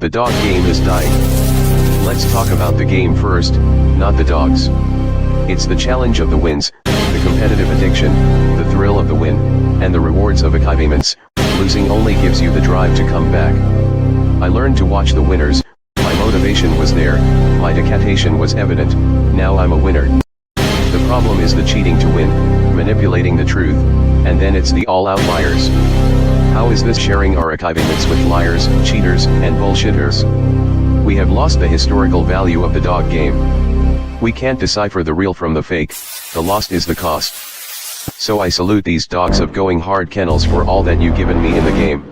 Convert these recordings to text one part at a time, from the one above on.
The dog game is dying. Let's talk about the game first, not the dogs. It's the challenge of the wins, the competitive addiction, the thrill of the win, and the rewards of achievements. Losing only gives you the drive to come back. I learned to watch the winners, my motivation was there, my dedication was evident, now I'm a winner. The problem is the cheating to win, manipulating the truth, and then it's the all outliers. How is this sharing our achievements with liars, cheaters, and bullshitters? We have lost the historical value of the dog game. We can't decipher the real from the fake, the lost is the cost. So I salute these dogs of going hard kennels for all that you've given me in the game.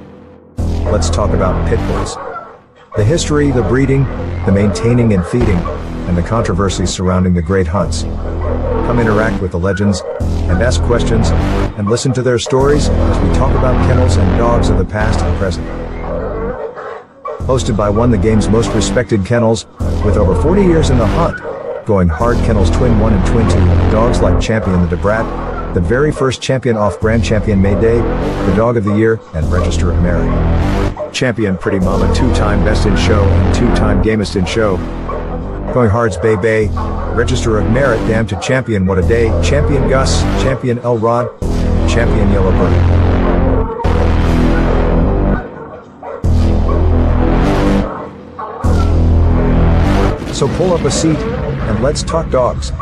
Let's talk about pit bulls. The history, the breeding, the maintaining and feeding, and the controversies surrounding the great hunts. Come interact with the legends, and ask questions, and listen to their stories as we talk about kennels and dogs of the past and present. Hosted by one of the game's most respected kennels, with over 40 years in the hunt, Going Hard Kennels Twin 1 and Twin 2, dogs like Champion the Debrat, the very first champion off Grand Champion May Day, the Dog of the Year, and Register of Merit. Champion Pretty Mama 2-time Best in Show and 2-time Gamest in Show. Going Hard's Bay Bay, Register of Merit Damn to Champion What a Day, Champion Gus, Champion Elrod, Champion Yellowbird. So pull up a seat, and let's talk dogs.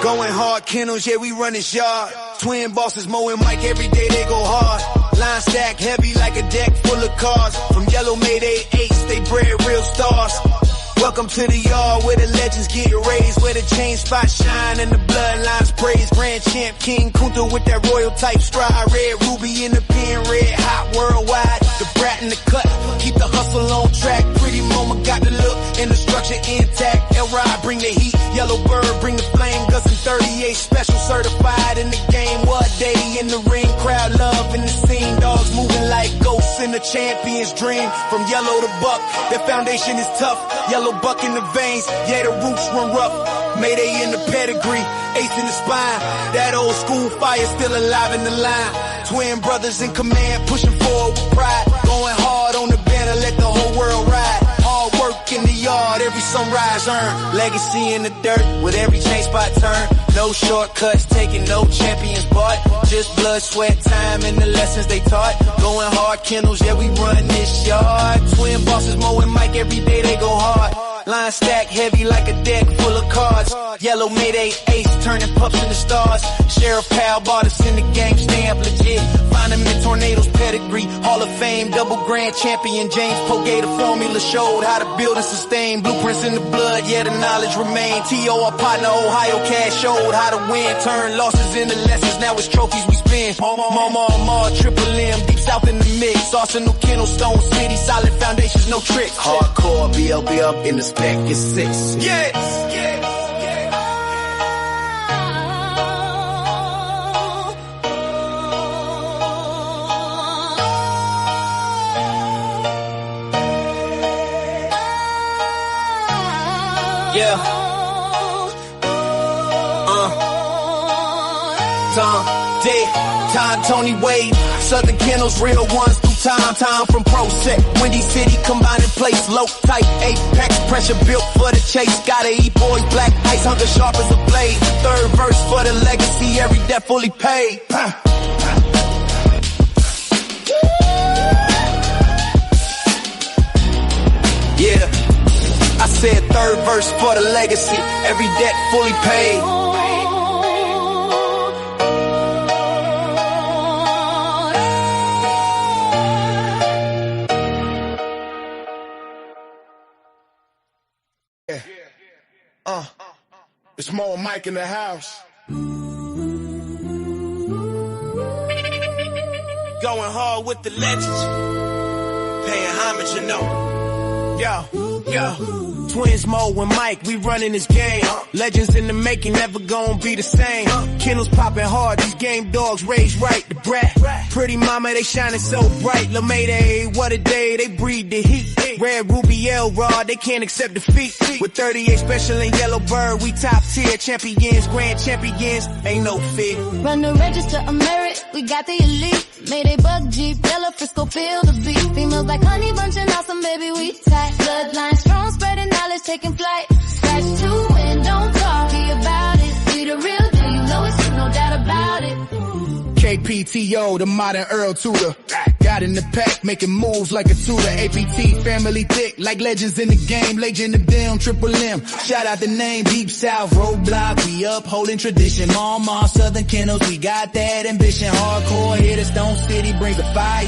Going hard kennels, yeah, we run this yard. Twin bosses mowing Mike every day, they go hard. Line stack heavy like a deck full of cars. From yellow Mayday 8s, they bred real stars. Welcome to the yard where the legends get raised, where the chain spots shine and the bloodlines praise. Grand champ King Kunta with that royal type stride. Red ruby in the pen, red hot worldwide. The brat in the cut, keep the hustle on track. Pretty mama got the look and the structure intact. Elrod bring the heat, yellow bird bring the flame. Gus and 38 special certified in the game. What day in the ring, crowd love in the scene. Dogs moving like ghosts in the champion's dream. From yellow to buck, their foundation is tough. Yellow buck in the veins, yeah, the roots run rough. Mayday in the pedigree, ace in the spine. That old school fire still alive in the line. Twin brothers in command, pushing forward with pride. Going hard on the banner, let the whole world ride. Hard work in the yard, every sunrise earned. Legacy in the dirt, with every chain spot turn. No shortcuts, taking no champions bought. Just blood, sweat, time, and the lessons they taught. Going hard kennels, yeah, we run this yard. Twin bosses mowing Mike every day, they go hard. Line stack heavy like a deck full of cards. Yellow Mayday ace turning pups into stars. Sheriff Pal bought us in the game, stamp legit. Find him in Tornadoes pedigree. Hall of Fame, double grand champion. James Pogay, the formula showed how to build and sustain. Blueprints in the blood, yeah, the knowledge remain. T.O. our partner, Ohio Cash showed how to win. Turn losses into lessons, now it's trophies we spin. Mama, Triple M, deep south in the mix. Arsenal, Kennel, Stone City, solid foundations, no tricks. Hardcore, BLB up in the spec is 6. Yes, yes. Yeah. Tom, Dick, Todd, Tony Wade, Southern Kennels, real ones through time from Pro Set, Windy City, combined in place, low type, apex, pressure built for the chase, gotta eat boys, black ice, hunger sharp as a blade, third verse for the legacy, every debt fully paid. Yeah, I said third verse for the legacy, every debt fully paid. It's Mo and Mike in the house. Going hard with the legends, paying homage, you know. Yo, Twins Mo and Mike, we running this game. Legends in the making, never gonna be the same. Kennels popping hard, these game dogs raised right. The brat, pretty mama, they shining so bright. LaMayday, what a day, they breathe the heat. Red Ruby L Rod, they can't accept defeat. With 38 special and yellow bird, we top tier champions, grand champions, ain't no fear. Run the register of merit, we got the elite. Mayday bug Jeep, yellow Frisco, feel the beat. Females like honey bunching awesome, baby, we tight. Bloodline strong, spreading knowledge, taking flight. Scratch to win, don't talk about it. We the real deal, you know it's true, no doubt about it. KPTO, the modern Earl Tudor. Got in the pack, making moves like a tutor. APT, family thick, like legends in the game. Legend of them, Triple M. Shout out the name, Deep South, Roadblock. We upholding tradition. Mama, Southern Kennels, we got that ambition. Hardcore hitter, Stone City brings a fire.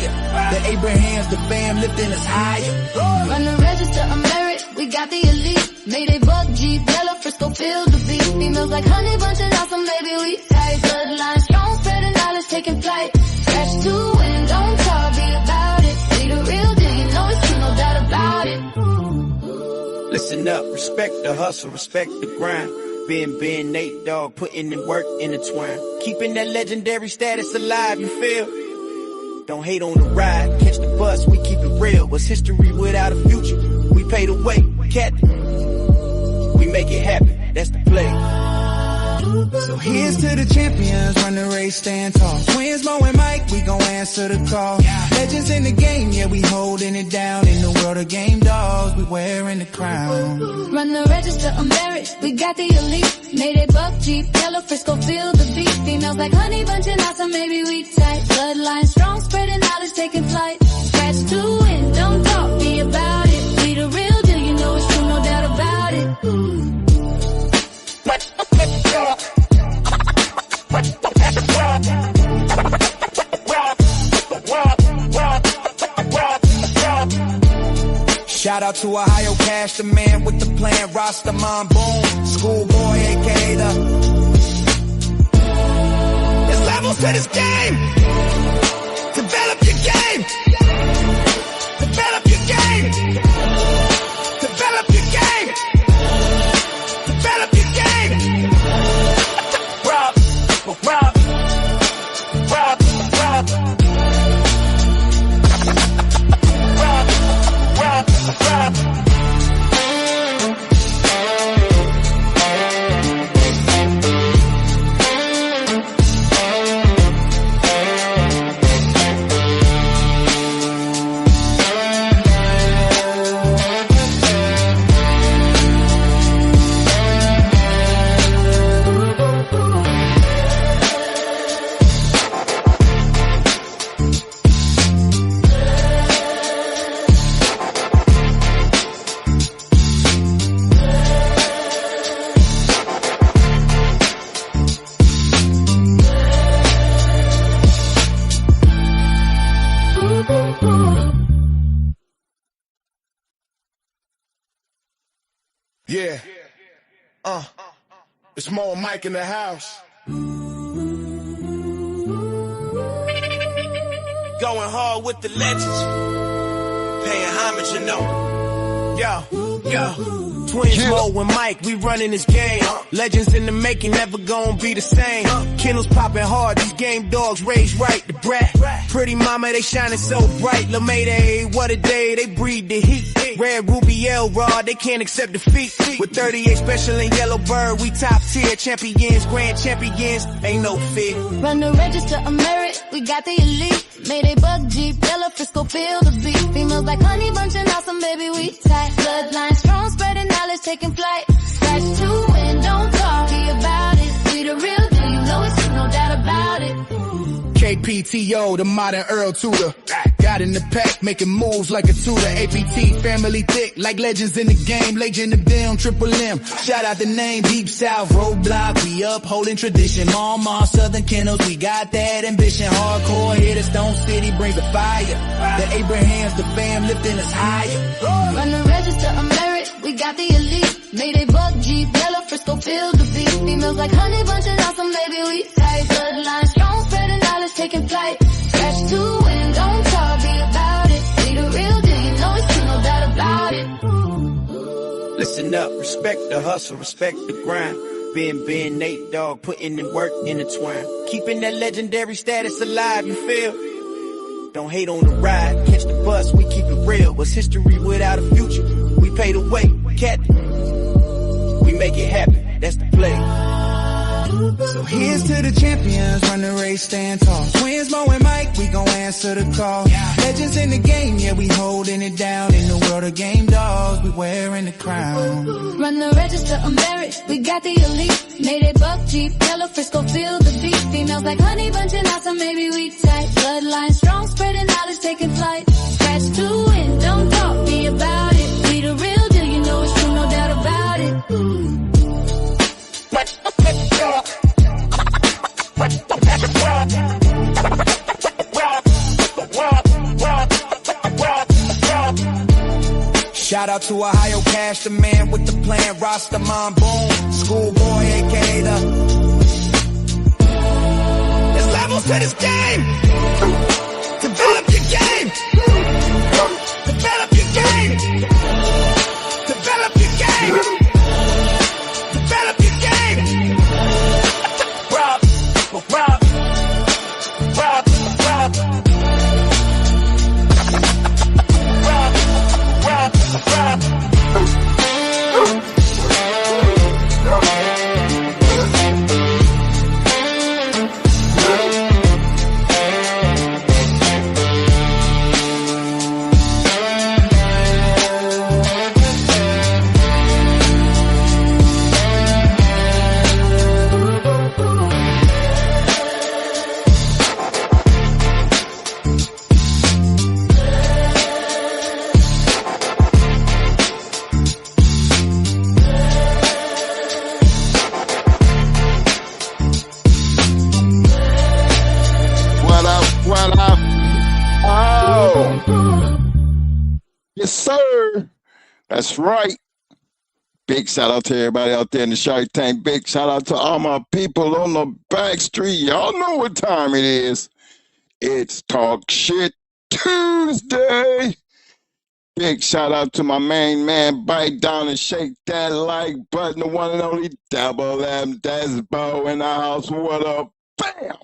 The Abrahams, the fam, lifting us higher. Run the register of merit, we got the elite. Mayday bug Jeep, yellow Frisco, feel the beat. Females like honey bunching awesome, baby, we tight. Bloodline strong, spreading knowledge, taking flight. Scratch to win, don't talk, be about it. We the real deal, you know it's true, no doubt about it. Listen up, respect the hustle, respect the grind. Ben, Nate Dogg, putting in work intertwined. Keeping that legendary status alive, you feel? Don't hate on the ride, catch the bus, we keep it real. What's history without a future? We pay the way, Captain. We make it happen, that's the play. So here's to the champions, run the race, stand tall. Twins Mo and Mike, we gon' answer the call. Legends in the game, yeah, we holding it down. In the world of game dogs, we wearing the crown. Run the register of merit, we got the elite. Mayday bug Jeep, yellow Frisco, feel the beat. Females like honey bunching awesome, maybe we tight. Bloodline strong, spreading knowledge, taking flight. Scratch to win, don't talk, be about it. We the real deal, you know it's true, no doubt about it. Shout out to Ohio Cash, the man with the plan, Rastaman Boom, Schoolboy, aka the. There's levels to this game. Develop your game. Develop your game. Develop your game. Develop your game. Rob. Yeah. It's Mo and Mike in the house. Going hard with the legends. Paying homage, you know. Yo. Twins Mo and Mike, we running this game. Legends in the making, never gonna be the same. Kennels popping hard, these game dogs raised right. The brat, pretty mama, they shining so bright. LaMayday, what a day, they breathe the heat. Red Ruby L Rod, they can't accept defeat. With 38 special and yellow bird, we top tier champions, grand champions, ain't no fear. Run the register of merit, we got the elite. Mayday bug Jeep, yellow Frisco, feel the beat. Females like honey bunching awesome, baby, we tight. Bloodline strong, spreading knowledge, taking flight. Scratch to win, don't talk, be about it. We the real deal, you know it's true, no doubt about it. KPTO, the modern Earl Tudor. Got in the pack, making moves like a tutor. APT, family thick, like legends in the game. Legend of them, Triple M. Shout out the name, Deep South, Roadblock. We upholding tradition. Mama, Southern Kennels, we got that ambition. Hardcore hitter, Stone City brings a fire. The Abrahams, the fam, lifting us higher. Run the register of merit, we got the elite. Mayday bug Jeep, yellow Frisco, feel the beat. Females like honey bunching awesome, baby, we tight. Bloodline strong, spreading knowledge, taking flight. Scratch to win, don't talk, be about it. We the real deal, you know it's true, no doubt about it. Listen up, respect the hustle, respect the grind. Ben, Nate, dog, putting in work intertwined. Keeping that legendary status alive, you feel? Don't hate on the ride, catch the bus, we keep it real. What's history without a future? We pay the way, captain. We make it happen, that's the play. So here's to the champions, run the race, stand tall. Twins, Mo and Mike, we gon' answer the call. Legends in the game, yeah, we holding it down. In the world of game dogs, we wearing the crown. Run the register, I'm married, we got the elite. Mayday, Buck, Jeep, Yellow, Frisco, feel the beat. Females like honey, bunching out, so maybe we tight. Bloodline strong, spreading knowledge, taking flight. Scratch to win, don't talk, be about it. We the real deal, you know it's true, no doubt about it. Shout out to Ohio Cash, the man with the plan, Rastaman Boom, schoolboy, aka the. There's levels to this game. Develop your game. Develop your game. Develop your game. Develop your game. Rob. Yes, sir. That's right. Big shout out to everybody out there in the Shark Tank. Big shout out to all my people on the back street. Y'all know what time it is. It's Talk Shit Tuesday. Big shout out to my main man. Bite down and shake that like button. The one and only Double M Desbo in the house. What up? Bam!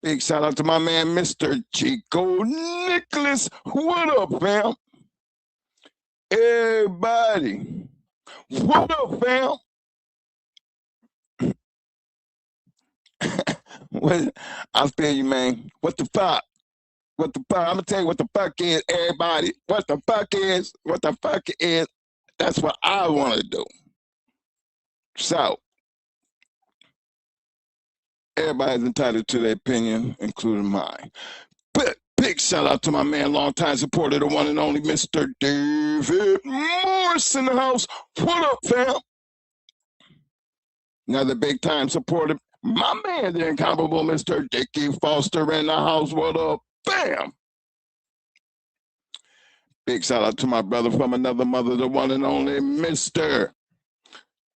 Big shout out to my man, Mr. Chico Nicholas. What up, fam? Everybody. What up, fam? I feel you, man. What the fuck? What the fuck? I'm going to tell you what the fuck is, everybody. What the fuck is? What the fuck is? That's what I want to do. So, everybody's entitled to their opinion, including mine. But big shout out to my man, longtime supporter, the one and only Mr. David Morris in the house. What up, fam? Another big time supporter, my man, the incomparable Mr. Dickie Foster in the house. What up, fam? Big shout out to my brother from another mother, the one and only Mr.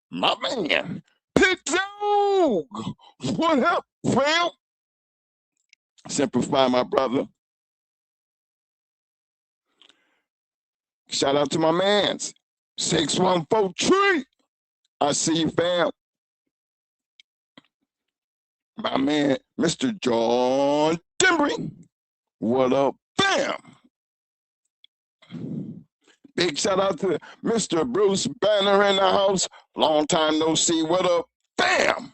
My man, Pit Dog. What up, fam? Simplify, my brother. Shout out to my mans. 614 Tree. I see you, fam. My man, Mr. John Dimbry. What up, fam? Big shout out to Mr. Bruce Banner in the house. Long time no see. What up, fam?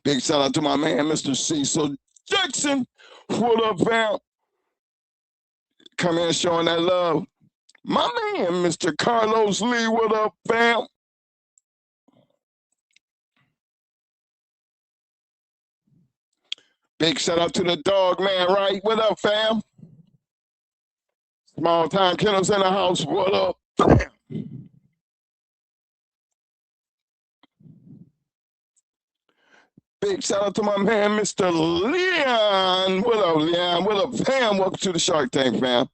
Big shout out to my man, Mr. Cecil Jackson. What up, fam? Come in showing that love. My man, Mr. Carlos Lee. What up, fam? Big shout out to the dog man, right? What up, fam? Small time Kennels in the house. What up, fam? Big shout out to my man, Mr. Leon. What up, Leon? What up, fam? Welcome to the Shark Tank, fam.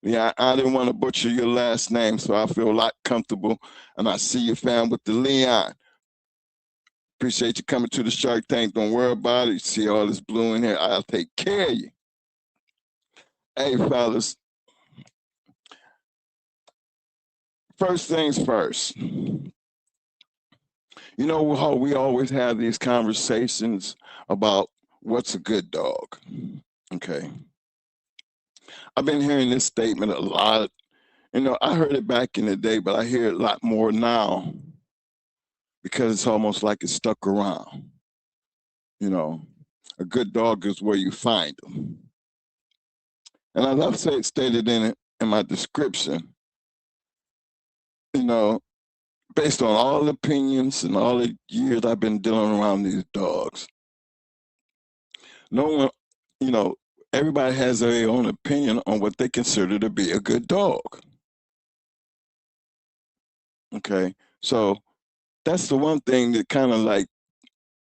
Yeah, I didn't want to butcher your last name, so I feel a lot comfortable. And I see you, fam, with the Leon. Appreciate you coming to the Shark Tank. Don't worry about it. You see all this blue in here. I'll take care of you. Hey, fellas, first things first. You know how we always have these conversations about what's a good dog? Okay. I've been hearing this statement a lot. You know, I heard it back in the day, but I hear it a lot more now because it's almost like it's stuck around. You know, a good dog is where you find them. And as I've stated in it in my description, you know, based on all the opinions and all the years I've been dealing around these dogs, no one, you know, everybody has their own opinion on what they consider to be a good dog. Okay. So that's the one thing that kind of like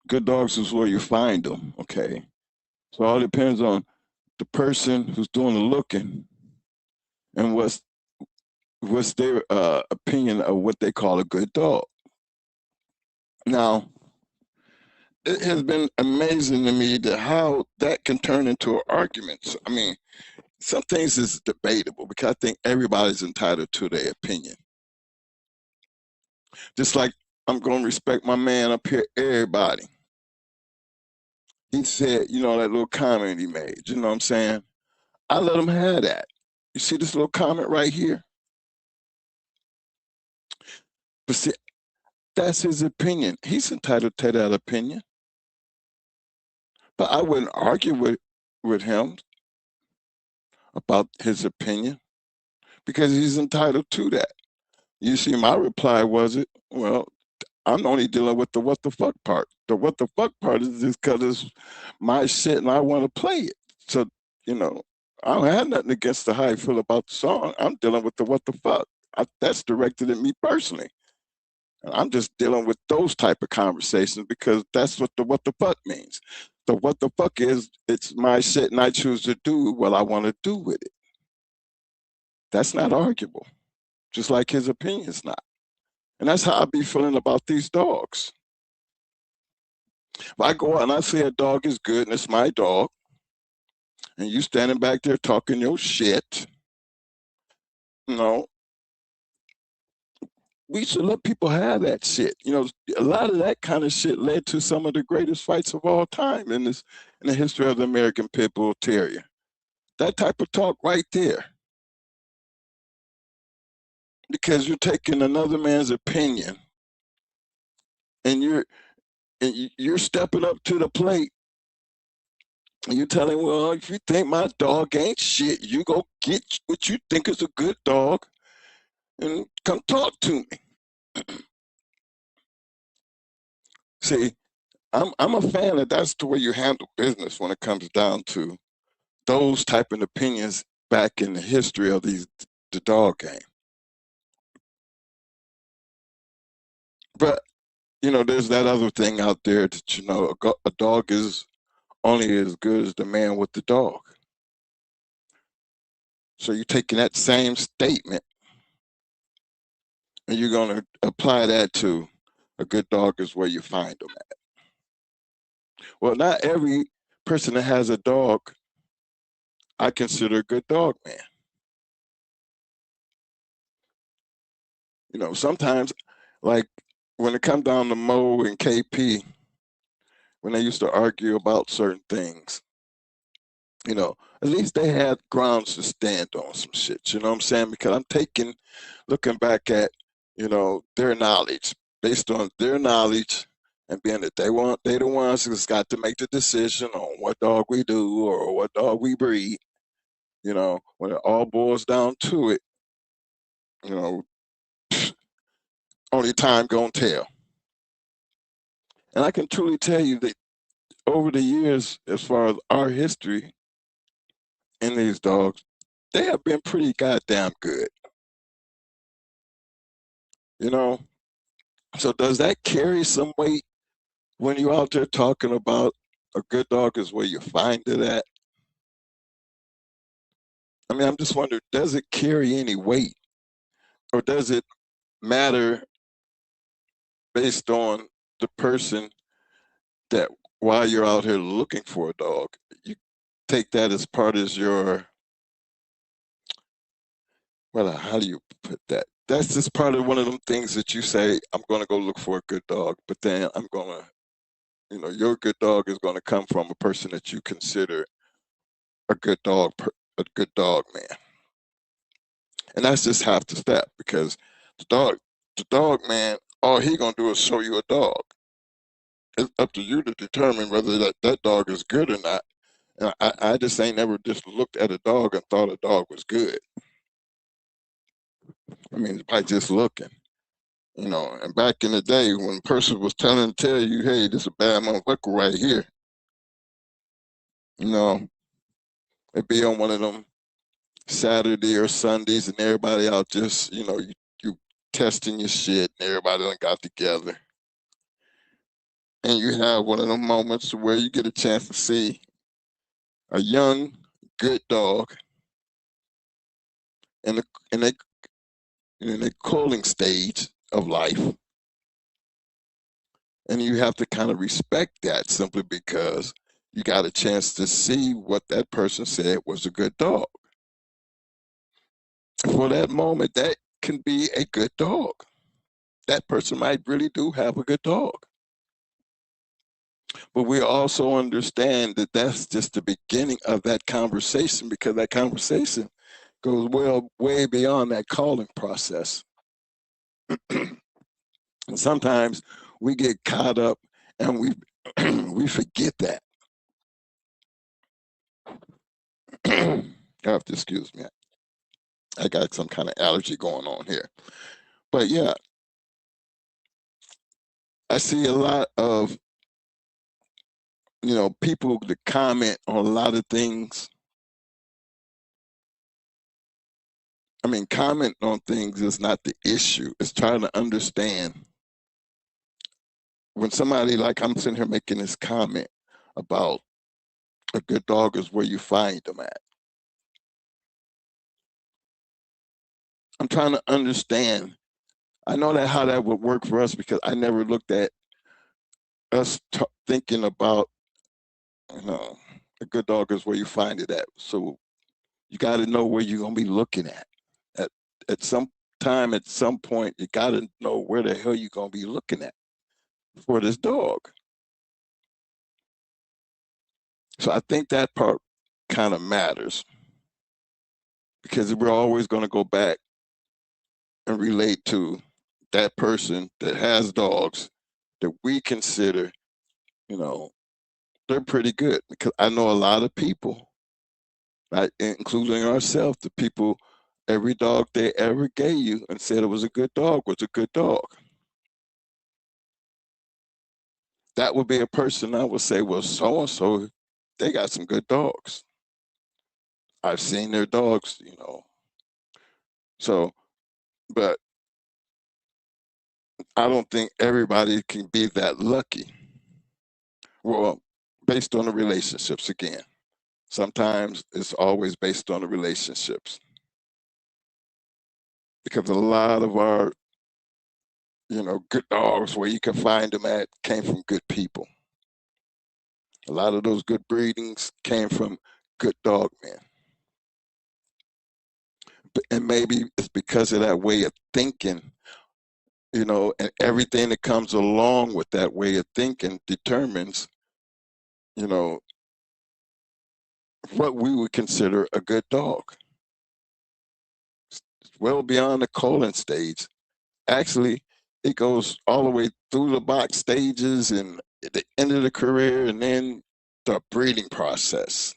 good dogs is where you find them. Okay. So all depends on the person who's doing the looking and what's their opinion of what they call a good dog. Now, it has been amazing to me that how that can turn into arguments. I mean, some things is debatable because I think everybody's entitled to their opinion. Just like I'm going to respect my man up here, everybody. He said, you know, that little comment he made, you know what I'm saying? I let him have that. You see this little comment right here? But see, that's his opinion. He's entitled to that opinion. But I wouldn't argue with him about his opinion because he's entitled to that. You see, my reply was it, well, I'm only dealing with the what the fuck part. The what the fuck part is just because it's my shit and I want to play it. So, you know, I don't have nothing against the how I feel about the song. I'm dealing with the what the fuck. That's directed at me personally. And I'm just dealing with those type of conversations because that's what the fuck means. The what the fuck is, it's my shit and I choose to do what I want to do with it. That's not arguable, just like his opinion's not. And that's how I be feeling about these dogs. If I go out and I say a dog is good and it's my dog, and you standing back there talking your shit, you know, we should let people have that shit. You know, a lot of that kind of shit led to some of the greatest fights of all time in the history of the American Pit Bull Terrier. That type of talk right there. Because you're taking another man's opinion and you're stepping up to the plate and you're telling, well, if you think my dog ain't shit, you go get what you think is a good dog and come talk to me. See, I'm a fan that that's the way you handle business when it comes down to those type of opinions back in the history of the dog game. But you know, there's that other thing out there that, you know, a dog is only as good as the man with the dog. So you're taking that same statement and you're going to apply that to a good dog is where you find them at. Well, not every person that has a dog I consider a good dog man. You know, sometimes, like when it comes down to Mo and KP, when they used to argue about certain things, you know, at least they had grounds to stand on some shit. You know what I'm saying? Because I'm looking back at, you know, their knowledge, based on their knowledge, and being that they the ones who's got to make the decision on what dog we do or what dog we breed. You know, when it all boils down to it, you know, only time gonna tell. And I can truly tell you that over the years, as far as our history in these dogs, they have been pretty goddamn good. You know, so does that carry some weight when you're out there talking about a good dog is where you find it at? I mean, I'm just wondering, does it carry any weight, or does it matter based on the person that while you're out here looking for a dog, you take that as part of your well, how do you put that? That's just part of one of them things that you say, I'm going to go look for a good dog, but then I'm going to, your good dog is going to come from a person that you consider a good dog, a good dog man. And that's just half the step, because the dog man, all he going to do is show you a dog. It's up to you to determine whether that dog is good or not. And I just ain't never just looked at a dog and thought a dog was good. I mean, by just looking. And back in the day when a person was tell you, hey, this is a bad motherfucker right here, it'd be on one of them Saturday or Sundays, and everybody out just, you testing your shit, and everybody done got together. And you have one of them moments where you get a chance to see a young, good dog in the calling stage of life. And you have to kind of respect that, simply because you got a chance to see what that person said was a good dog. For that moment, that can be a good dog. That person might really do have a good dog. But we also understand that that's just the beginning of that conversation, because that conversation goes way beyond that calling process. And sometimes we get caught up and we forget that. You have to excuse me. I got some kind of allergy going on here. But yeah, I see a lot of, people that comment on a lot of things. I mean, comment on things is not the issue. It's trying to understand. When somebody, like, I'm sitting here making this comment about a good dog is where you find them at. I'm trying to understand. I know that how that would work for us, because I never looked at us thinking about, a good dog is where you find it at. So you got to know where you're going to be looking at. At some time, at some point, you got to know where the hell you're going to be looking at for this dog. So I think that part kind of matters, because we're always going to go back and relate to that person that has dogs that we consider, they're pretty good. Because I know a lot of people, right, including ourselves, the people, every dog they ever gave you and said it was a good dog was a good dog. That would be a person I would say, well, so-and-so, they got some good dogs. I've seen their dogs, So, but I don't think everybody can be that lucky. Well, based on the relationships again. Sometimes it's always based on the relationships. Because a lot of our, good dogs, where you can find them at, came from good people. A lot of those good breedings came from good dog men. And maybe it's because of that way of thinking, and everything that comes along with that way of thinking determines, what we would consider a good dog. It's well beyond the calling stage. Actually, it goes all the way through the box stages and at the end of the career, and then the breeding process.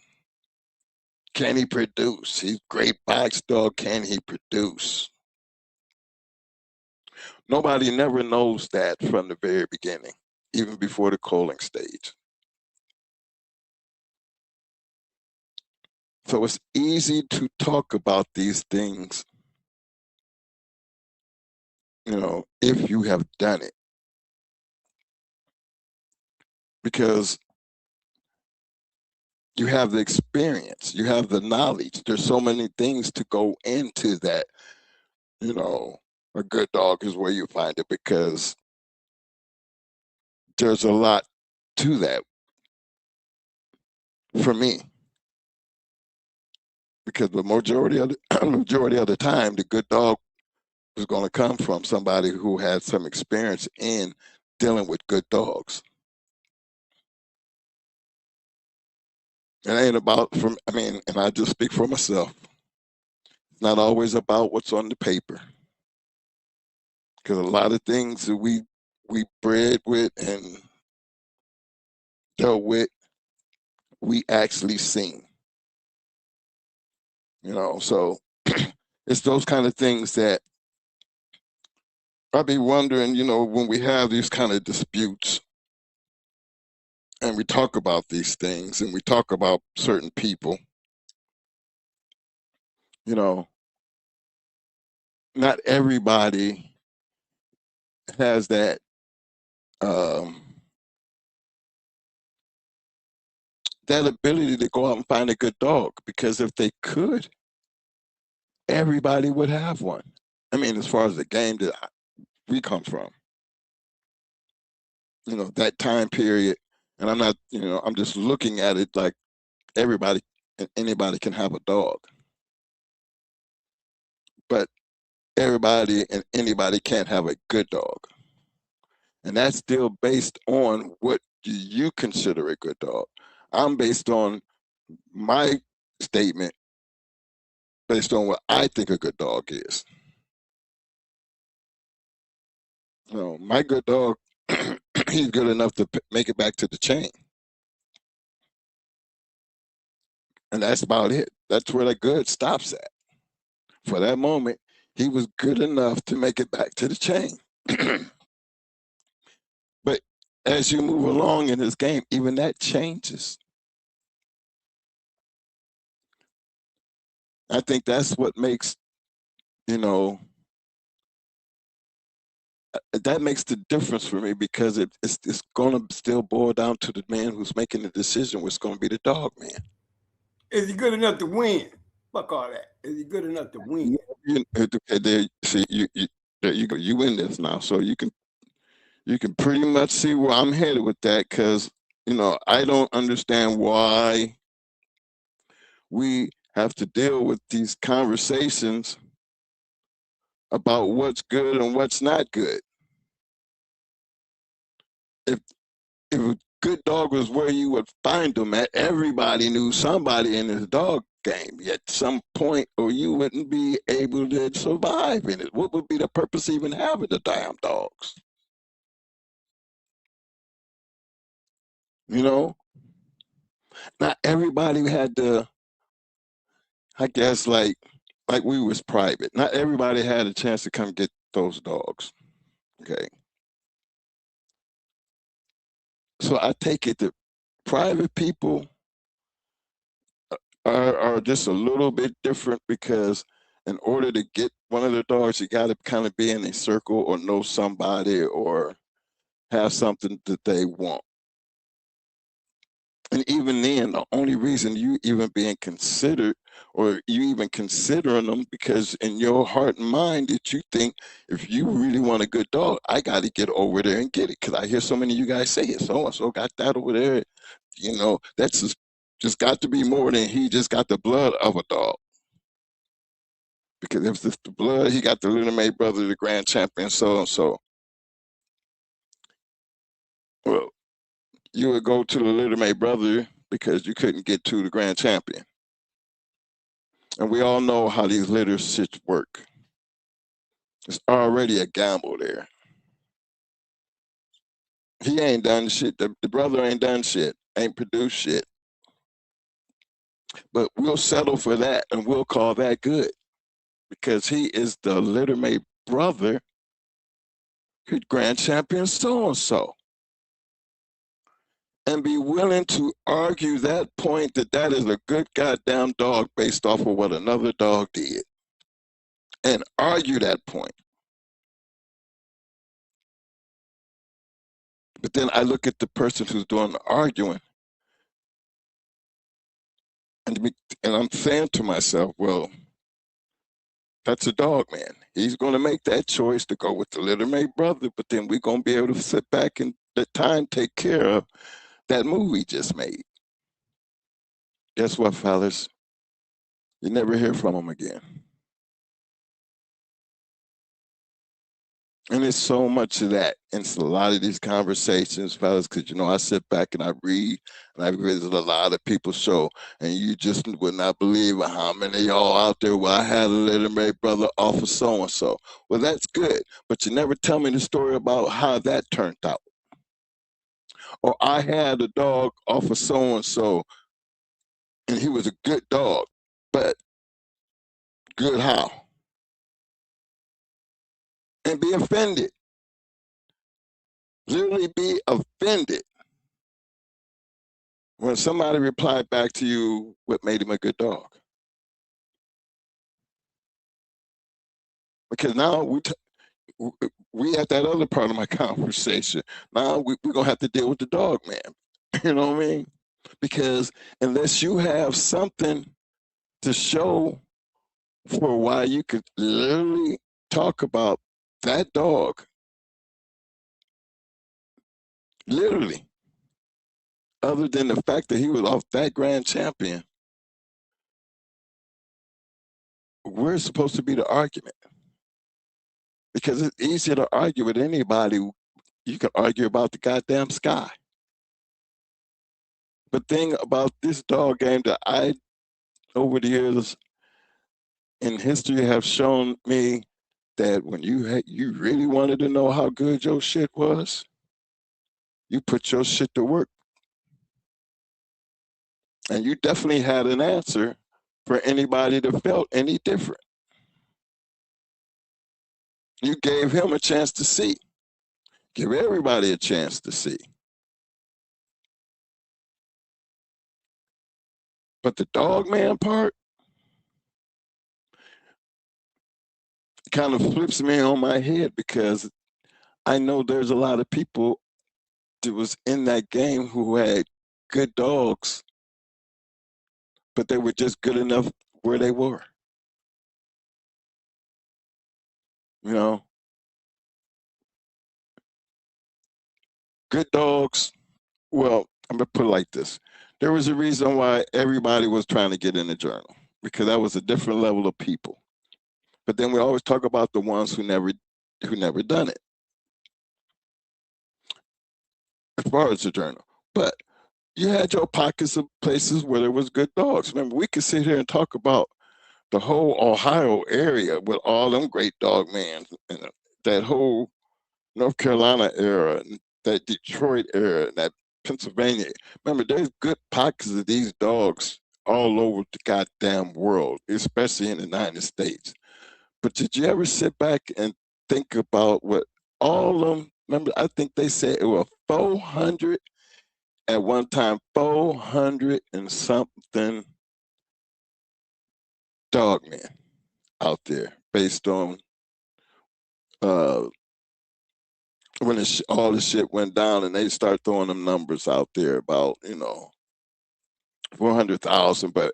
Can he produce? He's a great box dog. Can he produce? Nobody never knows that from the very beginning, even before the calling stage. So it's easy to talk about these things, if you have done it. Because you have the experience, you have the knowledge. There's so many things to go into that, a good dog is where you find it, because there's a lot to that for me. because the majority of the time, the good dog was going to come from somebody who had some experience in dealing with good dogs. It ain't about and I just speak for myself. It's not always about what's on the paper, because a lot of things that we bred with and dealt with, we actually seen. So it's those kind of things that I be wondering, when we have these kind of disputes and we talk about these things and we talk about certain people, not everybody has that that ability to go out and find a good dog, because if they could, everybody would have one. As far as the game that we come from, that time period, and I'm not, I'm just looking at it like everybody and anybody can have a dog, but everybody and anybody can't have a good dog. And that's still based on what do you consider a good dog. I'm based on my statement, based on what I think a good dog is. My good dog, he's good enough to make it back to the chain. And that's about it. That's where the good stops at. For that moment, he was good enough to make it back to the chain. But as you move along in this game, even that changes. I think that's what makes, that makes the difference for me, because it's going to still boil down to the man who's making the decision, which is going to be the dog man. Is he good enough to win? Fuck all that. Is he good enough to win? There you go. You win this now, so you can pretty much see where I'm headed with that, because I don't understand why we have to deal with these conversations about what's good and what's not good. If a good dog was where you would find them at, everybody knew somebody in this dog game at some point, or you wouldn't be able to survive in it. What would be the purpose of even having the damn dogs? Not everybody had the, I guess, like we was private. Not everybody had a chance to come get those dogs. Okay. So I take it that private people are just a little bit different, because in order to get one of the dogs, you got to kind of be in a circle or know somebody or have something that they want. And even then, the only reason you even being considered, or you even considering them, because in your heart and mind that you think, if you really want a good dog, I got to get over there and get it. Because I hear so many of you guys say it. So got that over there. That's just got to be more than he just got the blood of a dog. Because if it's the blood, he got the Little May brother, the grand champion, so and so. Well, you would go to the Little May brother because you couldn't get to the grand champion. And we all know how these litter shits work. It's already a gamble there. He ain't done shit. The brother ain't done shit, ain't produced shit. But we'll settle for that, and we'll call that good, because he is the Little May brother, grand champion so-and-so. And be willing to argue that point, that is a good goddamn dog based off of what another dog did. And argue that point. But then I look at the person who's doing the arguing, and I'm saying to myself, well, that's a dog man. He's going to make that choice to go with the Little May brother, but then we're going to be able to sit back and let time take care of that move he just made. Guess what, fellas? You never hear from them again. And it's so much of that. And it's a lot of these conversations, fellas, because, you know, I sit back and I read and I visit a lot of people's show, and you just would not believe how many of y'all out there, well, I had a little married brother off of so-and-so. Well, that's good, but you never tell me the story about how that turned out. Or I had a dog off of so-and-so, and he was a good dog, but good how? And be offended. Literally be offended when somebody replied back to you what made him a good dog. Because now we at that other part of my conversation. Now we're going to have to deal with the dog man. You know what I mean? Because unless you have something to show for why you could literally talk about that dog, literally, other than the fact that he was off that grand champion, where's supposed to be the argument? Because it's easier to argue with anybody. You can argue about the goddamn sky. But thing about this dog game that I, over the years in history, have shown me that when you really wanted to know how good your shit was, you put your shit to work. And you definitely had an answer for anybody that felt any different. You gave him a chance to see. Give everybody a chance to see. But the dog man part kind of flips me on my head, because I know there's a lot of people that was in that game who had good dogs, but they were just good enough where they were. You know, good dogs. Well, I'm gonna put it like this: there was a reason why everybody was trying to get in the journal, because that was a different level of people. But then we always talk about the ones who never done it, as far as the journal. But you had your pockets of places where there was good dogs. Remember, we could sit here and talk about the whole Ohio area with all them great dog men, and that whole North Carolina era, and that Detroit era, and that Pennsylvania. Remember, there's good pockets of these dogs all over the goddamn world, especially in the United States. But did you ever sit back and think about what all of them, remember, I think they said it was 400 at one time, 400 and something dog men out there, based on when all the shit went down, and they start throwing them numbers out there about, 400,000, but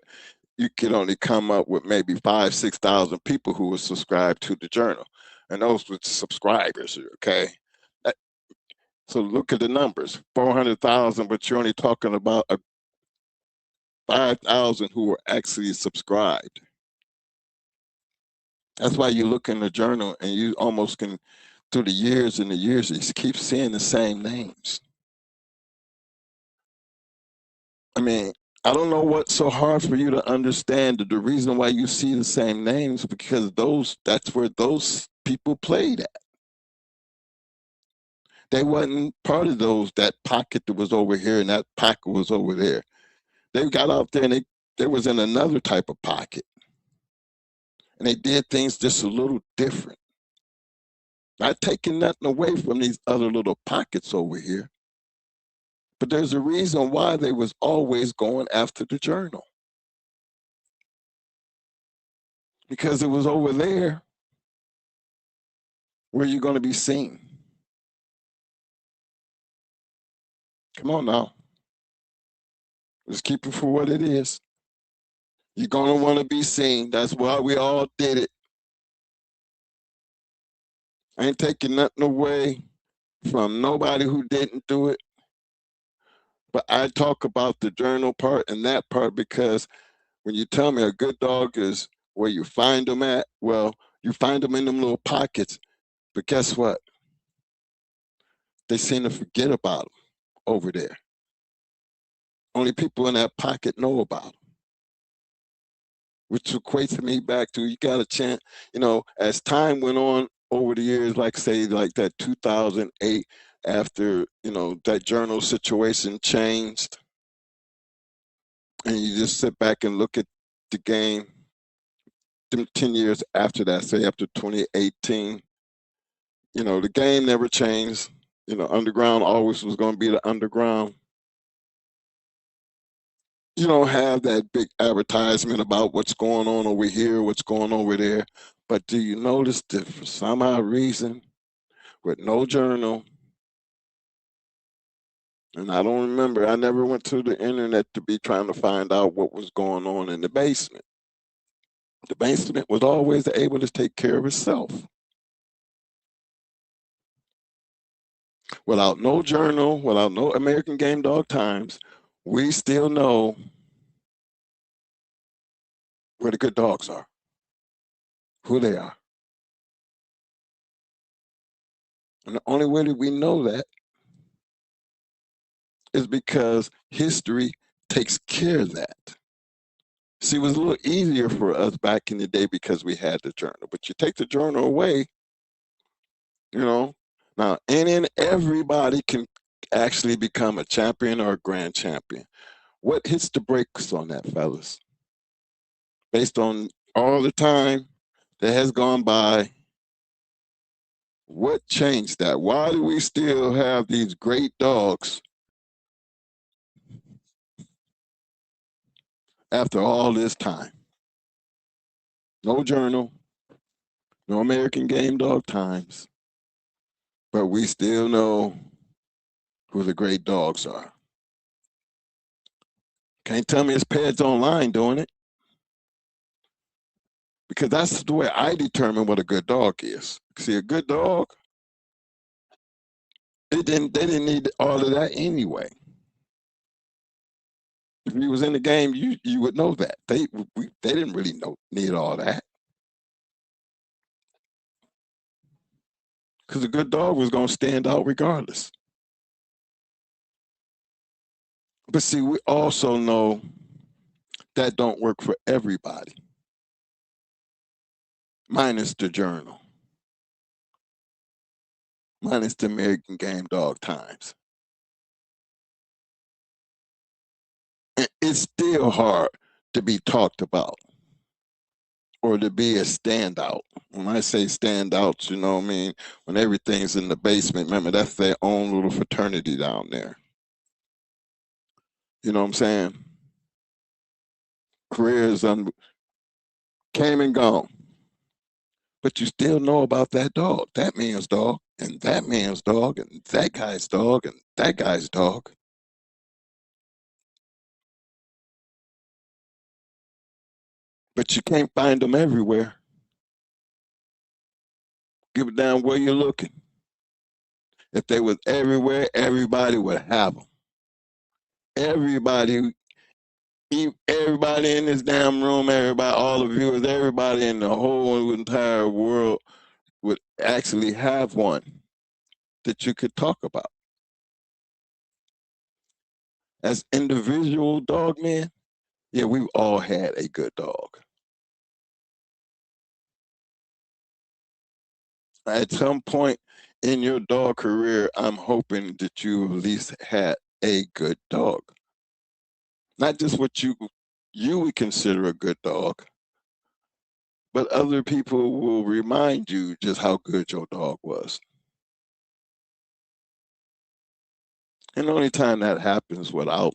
you could only come up with maybe 5,000-6,000 people who were subscribed to the journal, and those were subscribers. Okay, so look at the numbers: 400,000, but you're only talking about 5,000 who were actually subscribed. That's why you look in the journal and you almost can, through the years and the years, you keep seeing the same names. I mean, I don't know what's so hard for you to understand. The reason why you see the same names, because that's where those people played at. They wasn't part of that pocket that was over here and that pocket was over there. They got out there and they was in another type of pocket. And they did things just a little different. Not taking nothing away from these other little pockets over here. But there's a reason why they was always going after the journal. Because it was over there where you're going to be seen. Come on now. Let's keep it for what it is. You're going to want to be seen. That's why we all did it. I ain't taking nothing away from nobody who didn't do it. But I talk about the journal part and that part because when you tell me a good dog is where you find them at, well, you find them in them little pockets. But guess what? They seem to forget about them over there. Only people in that pocket know about them. Which equates me back to you got a chance, as time went on over the years, like say like that 2008, after, that journal situation changed, and you just sit back and look at the game, them 10 years after that, say after 2018, the game never changed. Underground always was going to be the underground. You don't have that big advertisement about what's going on over here, what's going on over there. But do you notice that for some odd reason, with no journal, and I don't remember, I never went to the internet to be trying to find out what was going on in the basement. The basement was always able to take care of itself. Without no journal, without no American Game Dog Times, we still know where the good dogs are, who they are. And the only way that we know that is because history takes care of that. See, it was a little easier for us back in the day because we had the journal. But you take the journal away, now, and then everybody can actually become a champion or a grand champion. What hits the brakes on that, fellas? Based on all the time that has gone by, what changed that? Why do we still have these great dogs after all this time? No journal, no American Game Dog Times, but we still know who the great dogs are. Can't tell me it's Peds Online doing it, because that's the way I determine what a good dog is. See, a good dog, they didn't need all of that anyway. If you was in the game, you would know that. They didn't really need all that. Because a good dog was going to stand out regardless. But see, we also know that don't work for everybody. Minus the journal. Minus the American Game Dog Times. And it's still hard to be talked about or to be a standout. When I say standouts, you know what I mean? When everything's in the basement, remember, that's their own little fraternity down there. You know what I'm saying? Careers came and gone. But you still know about that dog, that man's dog, and that man's dog, and that guy's dog, and that guy's dog. But you can't find them everywhere. Give a damn where you're looking. If they was everywhere, everybody would have them. Everybody in this damn room, everybody, all the viewers, everybody in the whole entire world would actually have one that you could talk about. As individual dog men, yeah, we've all had a good dog. At some point in your dog career, I'm hoping that you at least had a good dog. Not just what you would consider a good dog, but other people will remind you just how good your dog was. And the only time that happens without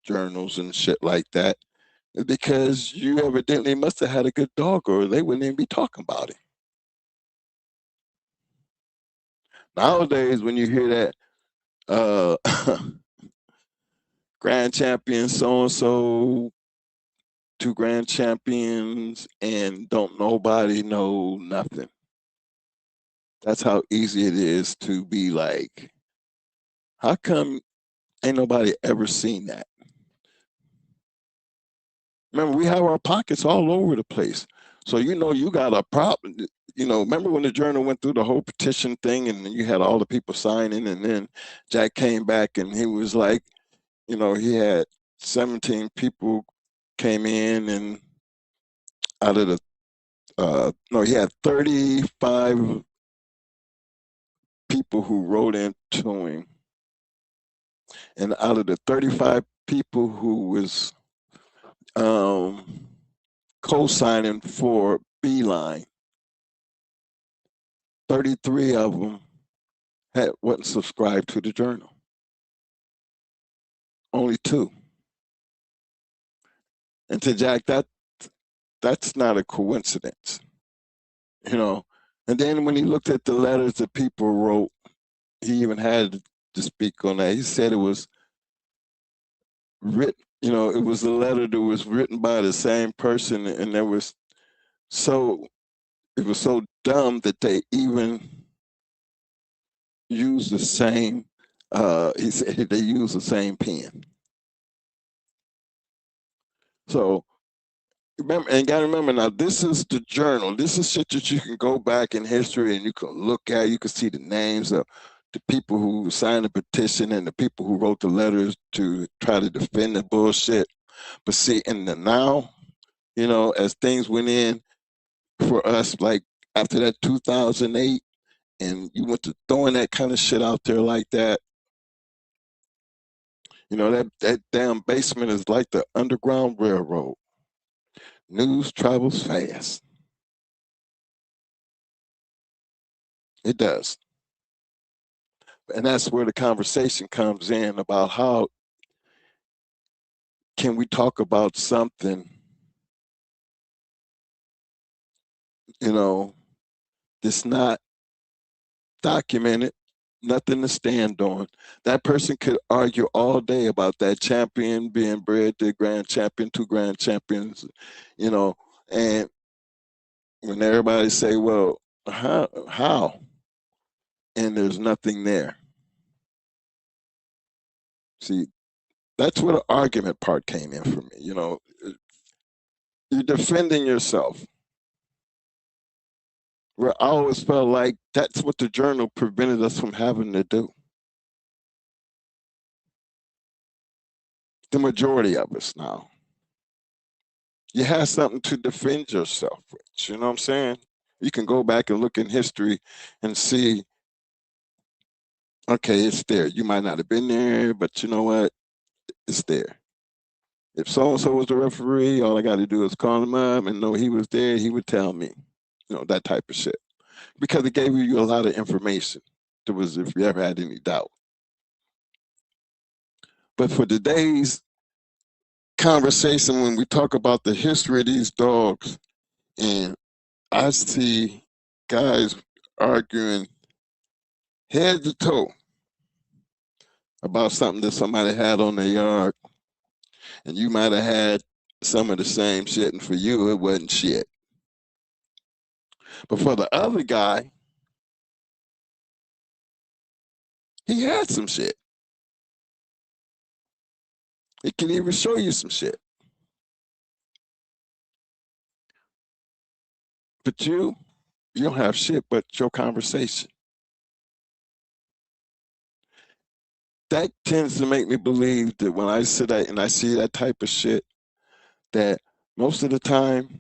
journals and shit like that is because you evidently must have had a good dog, or they wouldn't even be talking about it. Nowadays, when you hear that grand champion so-and-so, 2 grand champions, and don't nobody know nothing. That's how easy it is to be like, how come ain't nobody ever seen that? Remember, we have our pockets all over the place. So you know you got a problem. You know, remember when the journal went through the whole petition thing and you had all the people signing, and then Jack came back and he was like, you know, he had 17 people came in, and out of the no, he had 35 people who wrote into him, and out of the 35 people who was um, co-signing for Beeline, 33 of them wasn't subscribed to the journal. Only 2. And to Jack, that's not a coincidence, you know. And then when he looked at the letters that people wrote, he even had to speak on that. He said it was written, you know, it was a letter that was written by the same person, and it was so dumb that they even used the same. He said they used the same pen. So remember, and gotta remember now, this is the journal. This is shit that you can go back in history and you can look at. You can see the names of the people who signed the petition and the people who wrote the letters to try to defend the bullshit. But see, in the now, you know, as things went in for us, like after that 2008, and you went to throwing that kind of shit out there like that, you know, that damn basement is like the Underground Railroad. News travels fast. It does. And that's where the conversation comes in about how can we talk about something, you know, that's not documented, nothing to stand on. That person could argue all day about that champion being bred to grand champion, 2 grand champions, you know, and when everybody say, well, how? And there's nothing there. See, that's where the argument part came in for me. You know, you're defending yourself. Where I always felt like that's what the journal prevented us from having to do. The majority of us now. You have something to defend yourself with. You know what I'm saying? You can go back and look in history and see, okay, it's there. You might not have been there, but you know what? It's there. If so-and-so was the referee, all I got to do is call him up and know he was there. He would tell me, you know, that type of shit. Because it gave you a lot of information. There was, if you ever had any doubt. But for today's conversation, when we talk about the history of these dogs, and I see guys arguing head to toe about something that somebody had on their yard, and you might have had some of the same shit, and for you, it wasn't shit. But for the other guy, he had some shit. He can even show you some shit. But you don't have shit but your conversation. That tends to make me believe that when I sit and I see that type of shit, that most of the time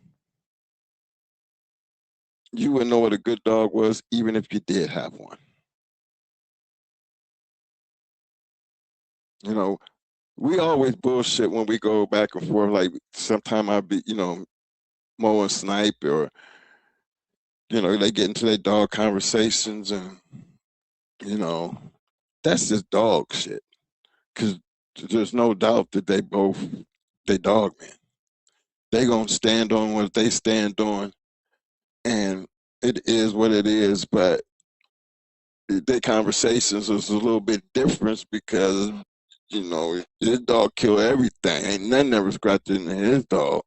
you would know what a good dog was, even if you did have one. You know, we always bullshit when we go back and forth. Like sometime I'll be, you know, Mo and Snipe, or you know, they get into their dog conversations, and you know, that's just dog shit. Because there's no doubt that they dog men. They gonna stand on what they stand on, and it is what it is. But their conversations is a little bit different because you know his dog kill everything. Ain't nothing ever scratched into his dog.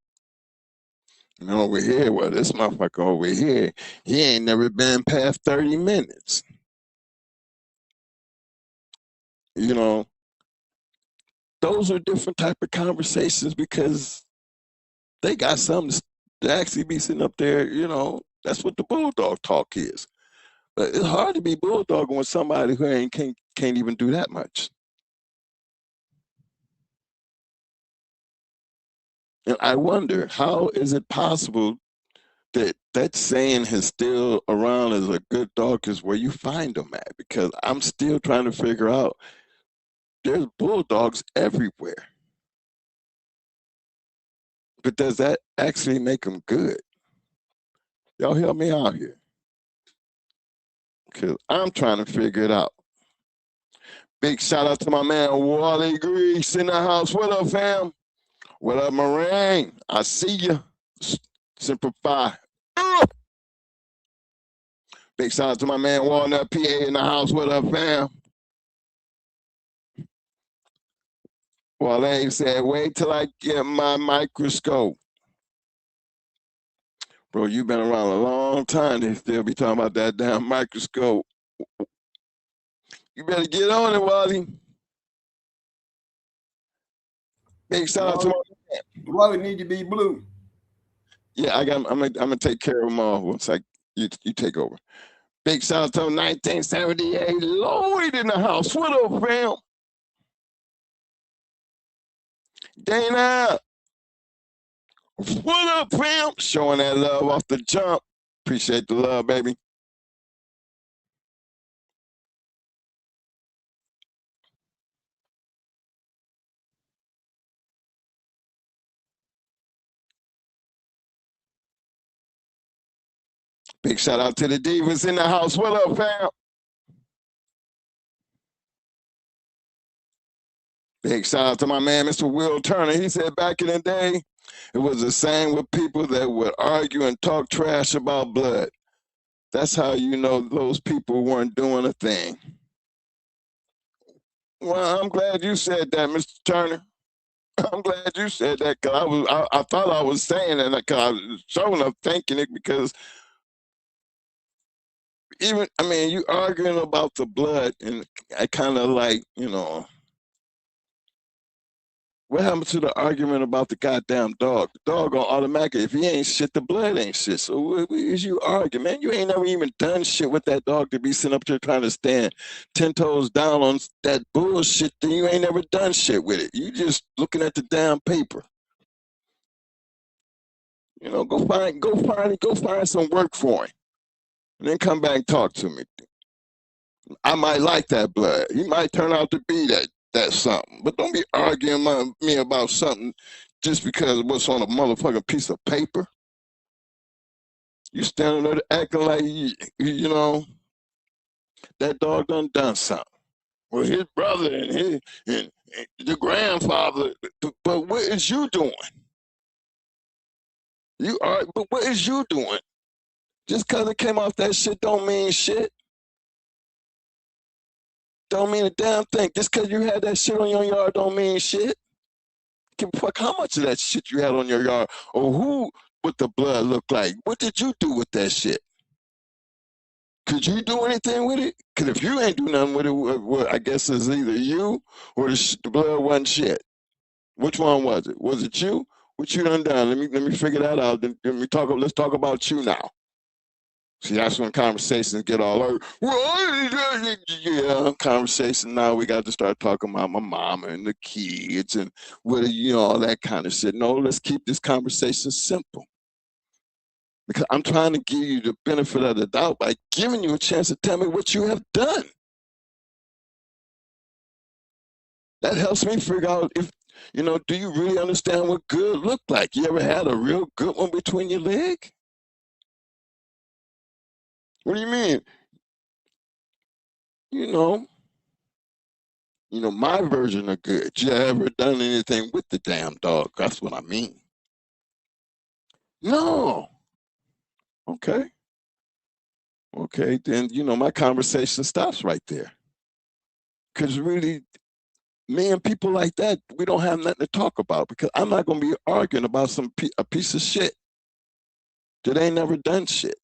And over here, well, this motherfucker over here, he ain't never been past 30 minutes. You know, those are different type of conversations because they got something to actually be sitting up there, you know, that's what the bulldog talk is. But it's hard to be bulldogging with somebody who can't even do that much. And I wonder, how is it possible that that saying is still around as a good dog is where you find them at? Because I'm still trying to figure out, there's bulldogs everywhere. But does that actually make them good? Y'all help me out here. Because I'm trying to figure it out. Big shout out to my man Wally Grease in the house. What up, fam? What up, Moraine? I see you. Simplify. Big shout out to my man Walnut PA in the house. What up, fam? Wale said, wait till I get my microscope. Bro, you've been around a long time. They still be talking about that damn microscope. You better get on it, Wally. Big shout out to my man. Wally need to be blue. Yeah, I'm gonna take care of them all once you take over. Big shout out to 1978 Lloyd in the house. What up, fam? Dana. What up, fam? Showing that love off the jump. Appreciate the love, baby. Big shout out to the divas in the house. What up, fam? Big shout out to my man, Mr. Will Turner. He said back in the day, it was the same with people that would argue and talk trash about blood. That's how you know those people weren't doing a thing. Well, I'm glad you said that, Mr. Turner. I'm glad you said that, because I thought I was saying it, because I was showing up thinking it, because even, I mean, you arguing about the blood, and I kind of like, you know, what happened to the argument about the goddamn dog? The dog gonna automatically, if he ain't shit, the blood ain't shit. So what is you arguing, man? You ain't never even done shit with that dog to be sitting up there trying to stand 10 toes down on that bullshit. Then you ain't never done shit with it. You just looking at the damn paper. You know, go find some work for him, and then come back and talk to me. I might like that blood. He might turn out to be that's something. But don't be arguing me about something just because of what's on a motherfucking piece of paper. You standing there acting like, you know, that dog done something. Well, his brother and the grandfather, but what is you doing? But what is you doing? Just because it came off that shit don't mean shit. Don't mean a damn thing. Just because you had that shit on your yard don't mean shit. Give a fuck how much of that shit you had on your yard, or what the blood looked like. What did you do with that shit? Could you do anything with it? Because if you ain't do nothing with it, well, I guess it's either you or the blood wasn't shit. Which one was it? Was it you? What you done? Let me figure that out. Let's talk about you now. See, that's when conversations get all over. Well, yeah, conversation. Now we got to start talking about my mama and the kids and all that kind of shit. No, let's keep this conversation simple. Because I'm trying to give you the benefit of the doubt by giving you a chance to tell me what you have done. That helps me figure out if, do you really understand what good looked like? You ever had a real good one between your legs? What do you mean? My version of good. You ever done anything with the damn dog? That's what I mean. No. Okay. Okay, then, my conversation stops right there. Because really, me and people like that, we don't have nothing to talk about, because I'm not going to be arguing about a piece of shit that ain't never done shit.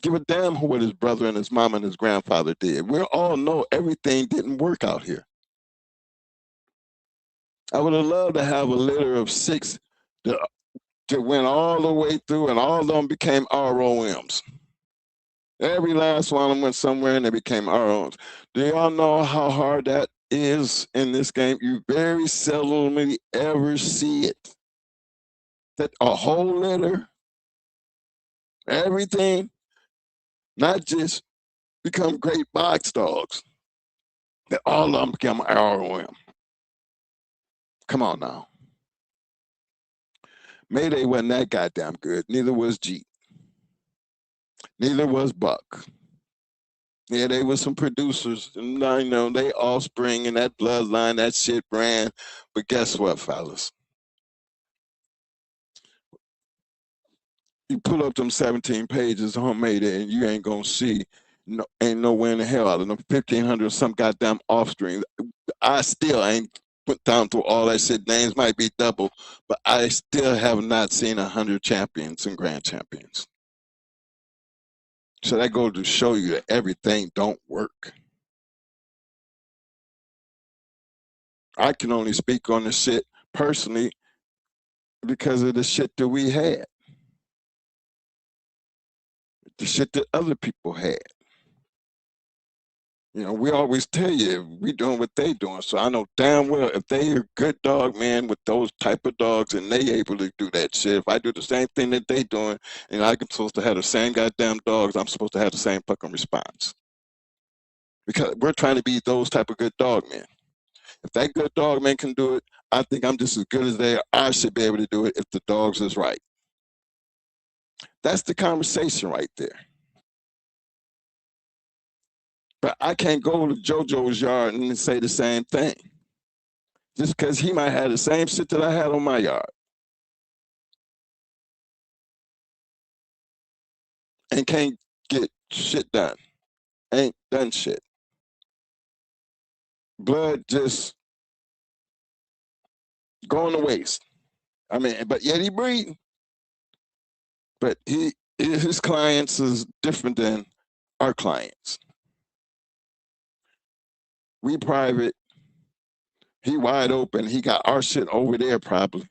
Give a damn what his brother and his mom and his grandfather did. We all know everything didn't work out here. I would have loved to have a litter of 6 that went all the way through, and all of them became ROMs. Every last one of them went somewhere and they became ROMs. Do y'all know how hard that is in this game? You very seldomly ever see it. That a whole litter, everything, not just become great box dogs, that all of them become ROM. Come on now. Mayday wasn't that goddamn good. Neither was G. Neither was Buck. Yeah, they were some producers, and you know, they offspring and that bloodline, that shit ran. But guess what, fellas? You pull up them 17 pages on Mayday, and you ain't gonna see, ain't nowhere in the hell out of them 1,500 some goddamn offspring. I still ain't put down through all that shit. Names might be double, but I still have not seen 100 champions and grand champions. So that goes to show you that everything don't work. I can only speak on the shit personally because of the shit that we had. The shit that other people had. You know, we always tell you we doing what they doing. So I know damn well if they a good dog, man, with those type of dogs and they able to do that shit, if I do the same thing that they doing and I'm supposed to have the same goddamn dogs, I'm supposed to have the same fucking response. Because we're trying to be those type of good dog men. If that good dog man can do it, I think I'm just as good as they are. I should be able to do it if the dogs is right. That's the conversation right there. But I can't go to JoJo's yard and say the same thing. Just because he might have the same shit that I had on my yard. And can't get shit done. Ain't done shit. Blood just going to waste. I mean, but yet he breeding. But his clients is different than our clients. We private. He wide open. He got our shit over there probably.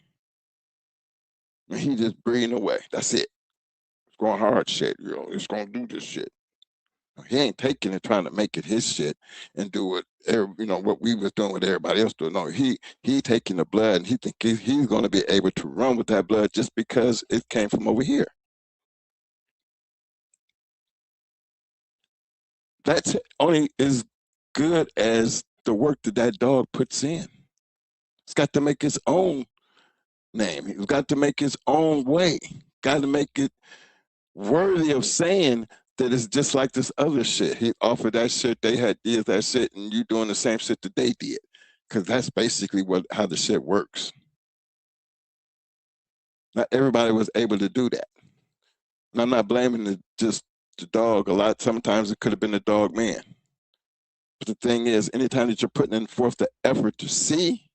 And he just breeding away. That's it. It's going hard shit, you know. It's going to do this shit. He ain't taking it trying to make it his shit and do what, you know, what we was doing with everybody else doing. No, he taking the blood and he think he's going to be able to run with that blood just because it came from over here. That's only as good as the work that dog puts in. It's got to make his own name. He's got to make his own way. Got to make it worthy of saying that it's just like this other shit. He offered that shit, they had did that shit, and you doing the same shit that they did. Because that's basically how the shit works. Not everybody was able to do that. And I'm not blaming just the dog. Sometimes it could have been the dog man. But the thing is, anytime that you're putting in forth the effort to see,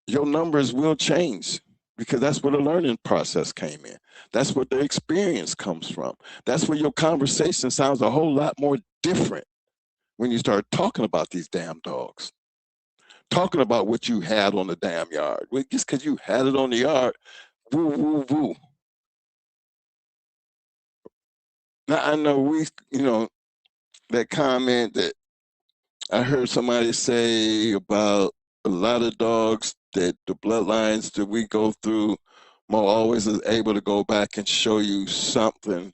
your numbers will change. Because that's where the learning process came in. That's where the experience comes from. That's where your conversation sounds a whole lot more different when you start talking about these damn dogs. Talking about what you had on the damn yard. Well, just because you had it on the yard, woo, woo, woo. Now, I know that comment that I heard somebody say about a lot of dogs that the bloodlines that we go through, Mo always is able to go back and show you something,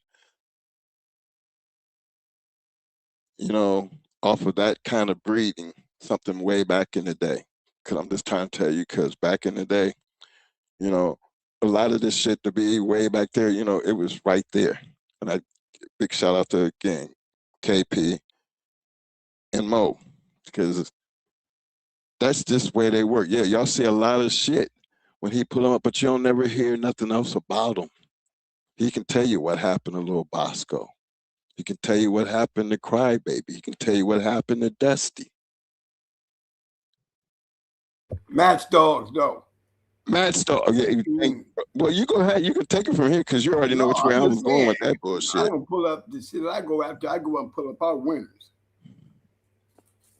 off of that kind of breeding, something way back in the day. Because I'm just trying to tell you, because back in the day, a lot of this shit to be way back there, it was right there. And big shout out to, again, KP and Mo, because that's just where they work. Yeah, y'all see a lot of shit when he pull them up, but you don't never hear nothing else about him. He can tell you what happened to little Bosco. He can tell you what happened to Crybaby. He can tell you what happened to Dusty. Match dogs, though. Match dog. Yeah, well, you can take it from here because you already know which way I was going with that bullshit. I don't pull up the shit I go after. I go and pull up our winners.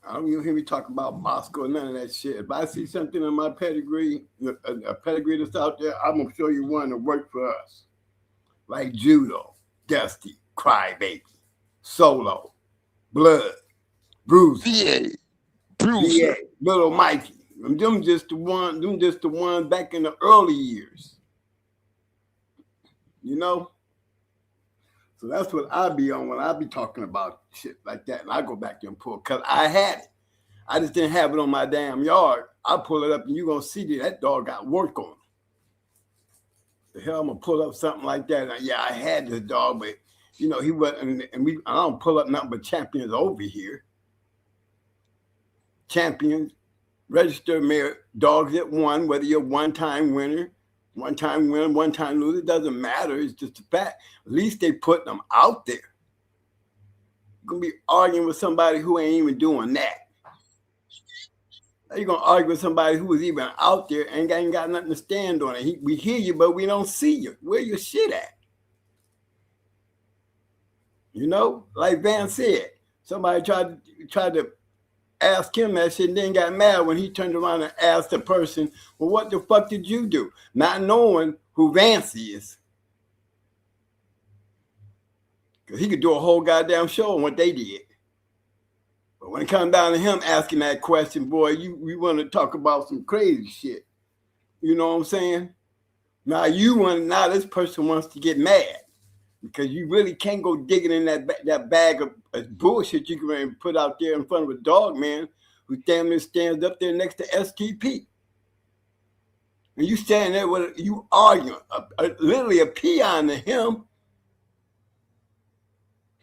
I don't even hear me talk about Moscow, none of that shit. If I see something in my pedigree, a pedigree that's out there, I'm gonna show you one that worked for us. Like Judo, Dusty, Crybaby, Solo, Blood, Bruce, VA, Bruiser. Little Mikey. Them just the one back in the early years. You know? So that's what I be on when I be talking about shit like that. And I go back there and pull, because I had it. I just didn't have it on my damn yard. I pull it up and you're going to see that dog got work on him. The hell, I'm going to pull up something like that. And yeah, I had this dog, but, you know, he wasn't, I don't pull up nothing but champions over here. Champions, registered merit, dogs that won, whether you're a one-time winner, one-time loser, it doesn't matter. It's just a fact. At least they put them out there. You're going to be arguing with somebody who ain't even doing that. You're going to argue with somebody who is even out there and ain't got nothing to stand on it. We hear you, but we don't see you. Where your shit at? You know, like Van said, somebody tried to ask him that shit and then got mad when he turned around and asked the person, well, what the fuck did you do? Not knowing who Vance is. Because he could do a whole goddamn show on what they did. But when it comes down to him asking that question, boy, we want to talk about some crazy shit. You know what I'm saying? Now this person wants to get mad. Because you really can't go digging in that bag of bullshit you can put out there in front of a dog, man, who damn near stands up there next to STP. And you standing there with you arguing, literally a peon to him.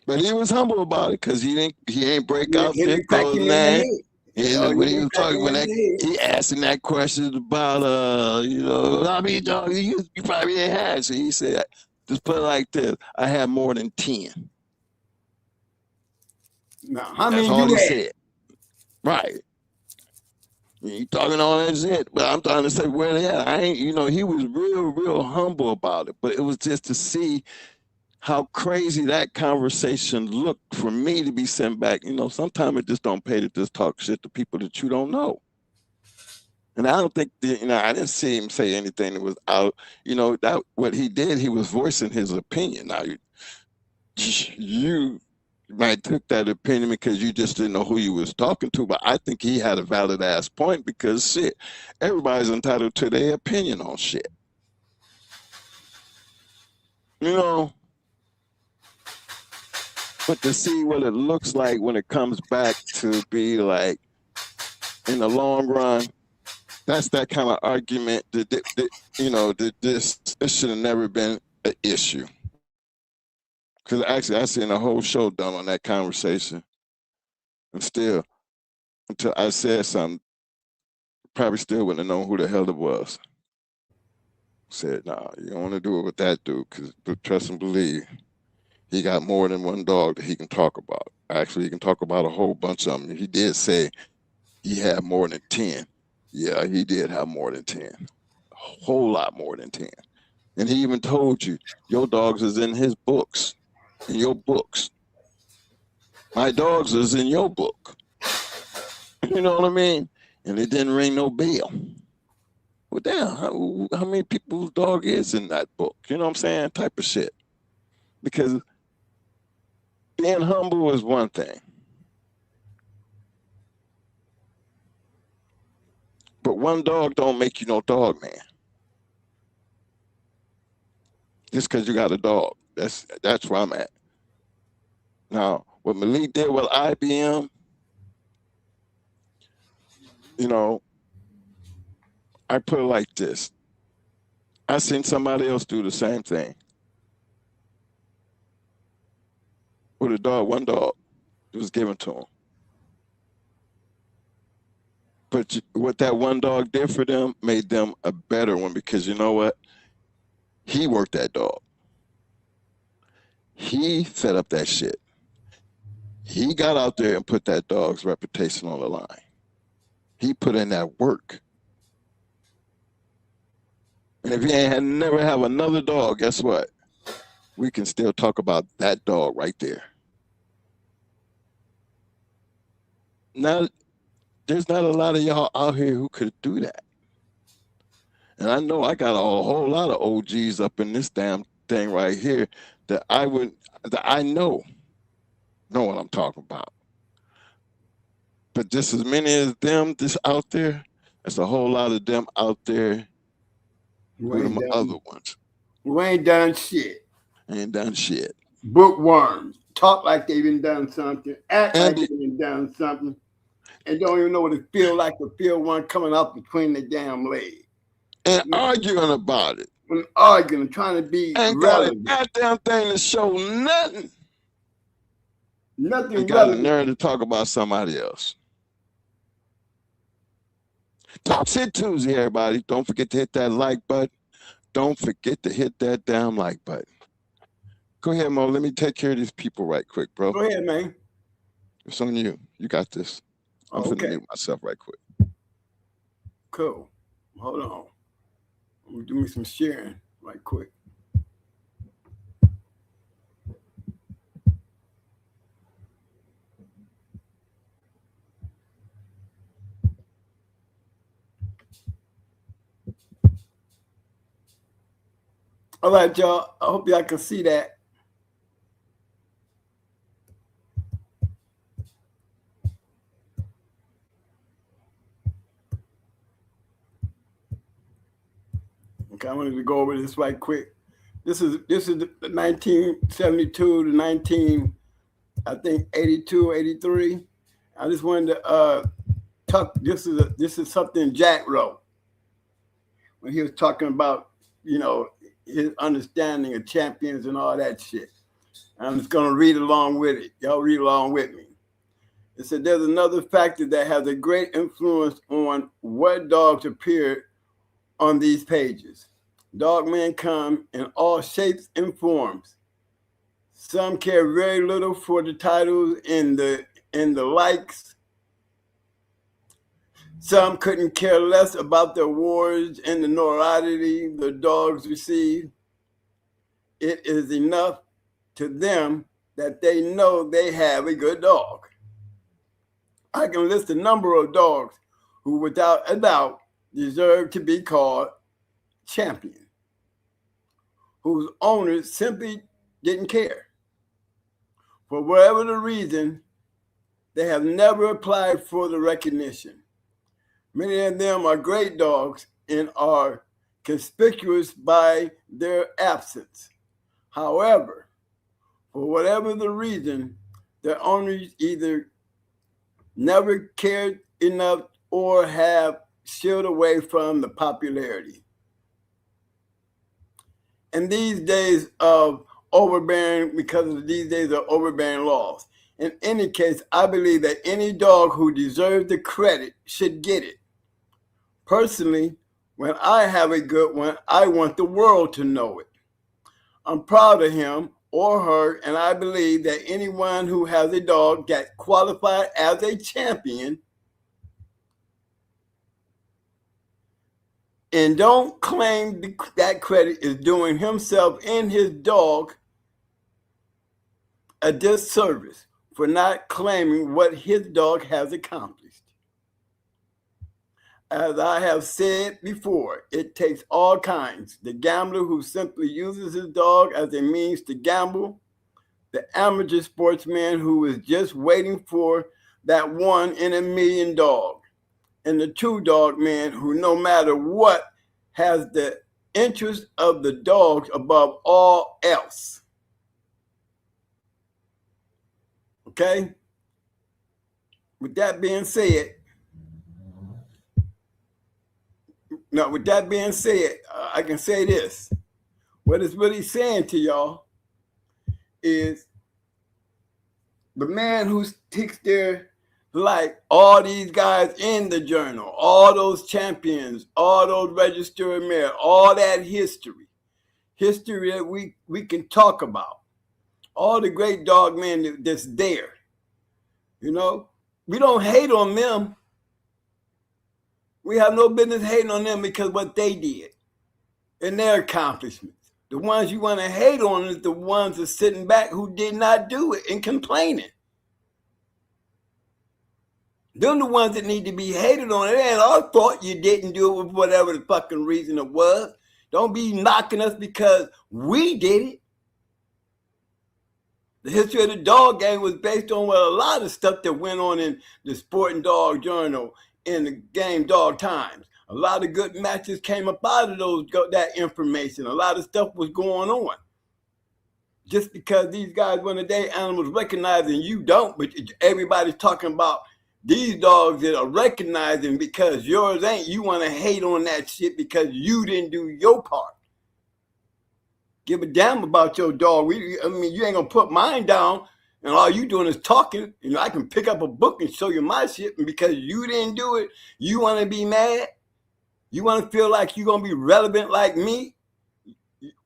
But he was humble about it because he ain't break out there calling that. When he was talking, he asking that question about, you know, I mean, dog, you probably ain't had. So he said, just put it like this: I had more than 10. Now, how That's many all you he had? said. Right. You talking all that shit, but I'm trying to say where they at. I ain't, you know, he was real humble about it. But it was just to see how crazy that conversation looked for me to be sent back. You know, sometimes it just don't pay to just talk shit to people that you don't know. And I don't think that, you know, I didn't see him say anything that was out. You know, that what he did, he was voicing his opinion. Now you might took that opinion because you just didn't know who you was talking to, but I think he had a valid ass point because shit, everybody's entitled to their opinion on shit. You know, but to see what it looks like when it comes back to be like in the long run, that's that kind of argument that you know, that this should have never been an issue. Because actually, I seen a whole show done on that conversation. And still, until I said something, probably still wouldn't have known who the hell it was. Said, nah, you don't want to do it with that dude, because trust and believe, he got more than one dog that he can talk about. Actually, he can talk about a whole bunch of them. He did say he had more than 10. Yeah, he did have more than 10. A whole lot more than 10. And he even told you, your dogs is in his books, in your books. My dogs is in your book. You know what I mean? And it didn't ring no bell. Well, damn, how many people's dog is in that book? You know what I'm saying? Type of shit. Because being humble is one thing. But one dog don't make you no dog, man. Just because you got a dog. That's where I'm at. Now, what Malik did with IBM, you know, I put it like this. I seen somebody else do the same thing. With a dog, one dog, it was given to him. But what that one dog did for them made them a better one, because you know what? He worked that dog. He set up that shit. He got out there and put that dog's reputation on the line. He put in that work. And if you never have another dog, guess what? We can still talk about that dog right there. Now, there's not a lot of y'all out here who could do that. And I know I got a whole lot of OGs up in this damn thing right here that I know what I'm talking about. But just as many as them just out there, there's a whole lot of them out there who are the other ones. Who ain't done shit. Ain't done shit. Bookworms. Talk like they've been done something. Act like they've been done something. And don't even know what it feel like to feel one coming up between the damn legs. And arguing about it. And arguing, trying to be ain't relevant. got a goddamn thing to show nothing. Nothing ain't got a nerve to talk about somebody else. Talk Shit Tuesday, everybody. Don't forget to hit that like button. Don't forget to hit that damn like button. Go ahead, Mo. Let me take care of these people right quick, bro. Go ahead, man. It's on you. You got this. I'm finna mute myself right quick. Cool. Hold on. I'm gonna do me some sharing right quick. All right, y'all. I hope y'all can see that. Okay, I wanted to go over this right quick. This is the 1972 to 82, 83. I just wanted to talk. This is something Jack wrote when he was talking about, you know, his understanding of champions and all that shit. I'm just gonna read along with it. Y'all read along with me. It said there's another factor that has a great influence on what dogs appear on these pages. Dogmen come in all shapes and forms. Some care very little for the titles and the likes. Some couldn't care less about the awards and the notoriety the dogs receive. It is enough to them that they know they have a good dog. I can list a number of dogs who, without a doubt, deserve to be called champion, whose owners simply didn't care. For whatever the reason, they have never applied for the recognition. Many of them are great dogs and are conspicuous by their absence. However, for whatever the reason, their owners either never cared enough or have shied away from the popularity. In these days of overbearing, because of these days of overbearing laws, in any case, I believe that any dog who deserves the credit should get it. Personally, when I have a good one, I want the world to know it. I'm proud of him or her, and I believe that anyone who has a dog that qualified as a champion and don't claim that credit is doing himself and his dog a disservice for not claiming what his dog has accomplished. As I have said before, it takes all kinds. The gambler who simply uses his dog as a means to gamble, the amateur sportsman who is just waiting for that 1 in a million dog, and the true dog man who, no matter what, has the interest of the dogs above all else. Okay? With that being said, I can say this. What it's really saying to y'all is the man who takes their, like all these guys in the journal, all those champions, all those registered mayor, all that history that we can talk about, all the great dog men that's there. You know, we don't hate on them. We have no business hating on them because what they did and their accomplishments. The ones you want to hate on is the ones that are sitting back who did not do it and complaining. Them the ones that need to be hated on. It ain't our fault you didn't do it with whatever the fucking reason it was. Don't be knocking us because we did it. The history of the dog game was based on a lot of stuff that went on in the Sporting Dog Journal, in the game Dog Times. A lot of good matches came up out of that information. A lot of stuff was going on. Just because these guys want to date animals recognized and you don't, but everybody's talking about these dogs that are recognizing because yours ain't. You want to hate on that shit because you didn't do your part. Give a damn about your dog. You ain't gonna put mine down, and all you doing is talking. You know, I can pick up a book and show you my shit, and because you didn't do it, you want to be mad. You want to feel like you're gonna be relevant like me.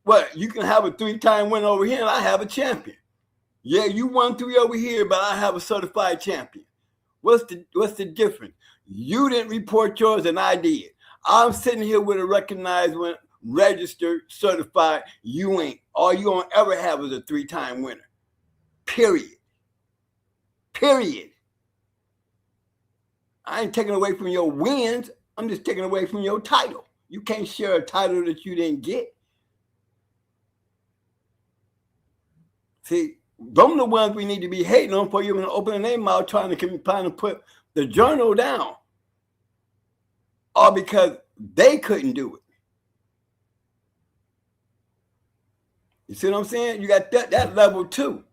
What? You can have a 3-time winner over here, and I have a champion. Yeah, you won 3 over here, but I have a certified champion. What's the difference? You didn't report yours, and I did. I'm sitting here with a recognized one. Registered, certified, you ain't. All you gonna ever have is a 3-time winner. Period. I ain't taking away from your wins. I'm just taking away from your title. You can't share a title that you didn't get. See, them the ones we need to be hating on for you to open their mouth trying to put the journal down. All because they couldn't do it. You see what I'm saying? You got that level too.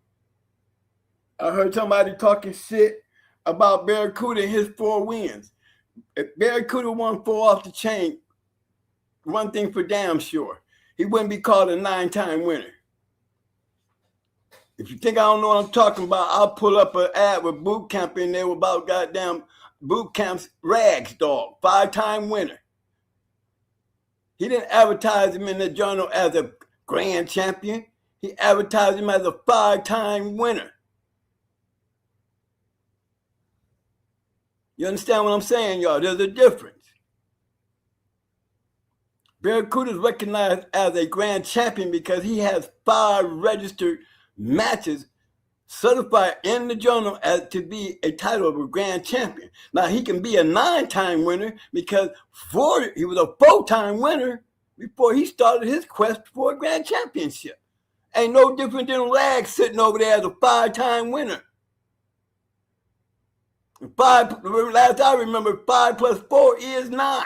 I heard somebody talking shit about Barracuda and his 4 wins. If Barracuda won 4 off the chain, one thing for damn sure, he wouldn't be called a 9-time winner. If you think I don't know what I'm talking about, I'll pull up an ad with boot camp in there about goddamn boot camp's rags dog, 5-time winner. He didn't advertise him in the journal as a grand champion. He advertised him as a 5-time winner. You understand what I'm saying, y'all? There's a difference. Barracuda is recognized as a grand champion because he has 5 registered matches certified in the journal as to be a title of a grand champion. Now, he can be a 9-time winner because he was a 4-time winner before he started his quest for a grand championship. Ain't no different than Lag sitting over there as a 5-time winner. 5, last I remember, 5 plus 4 is 9.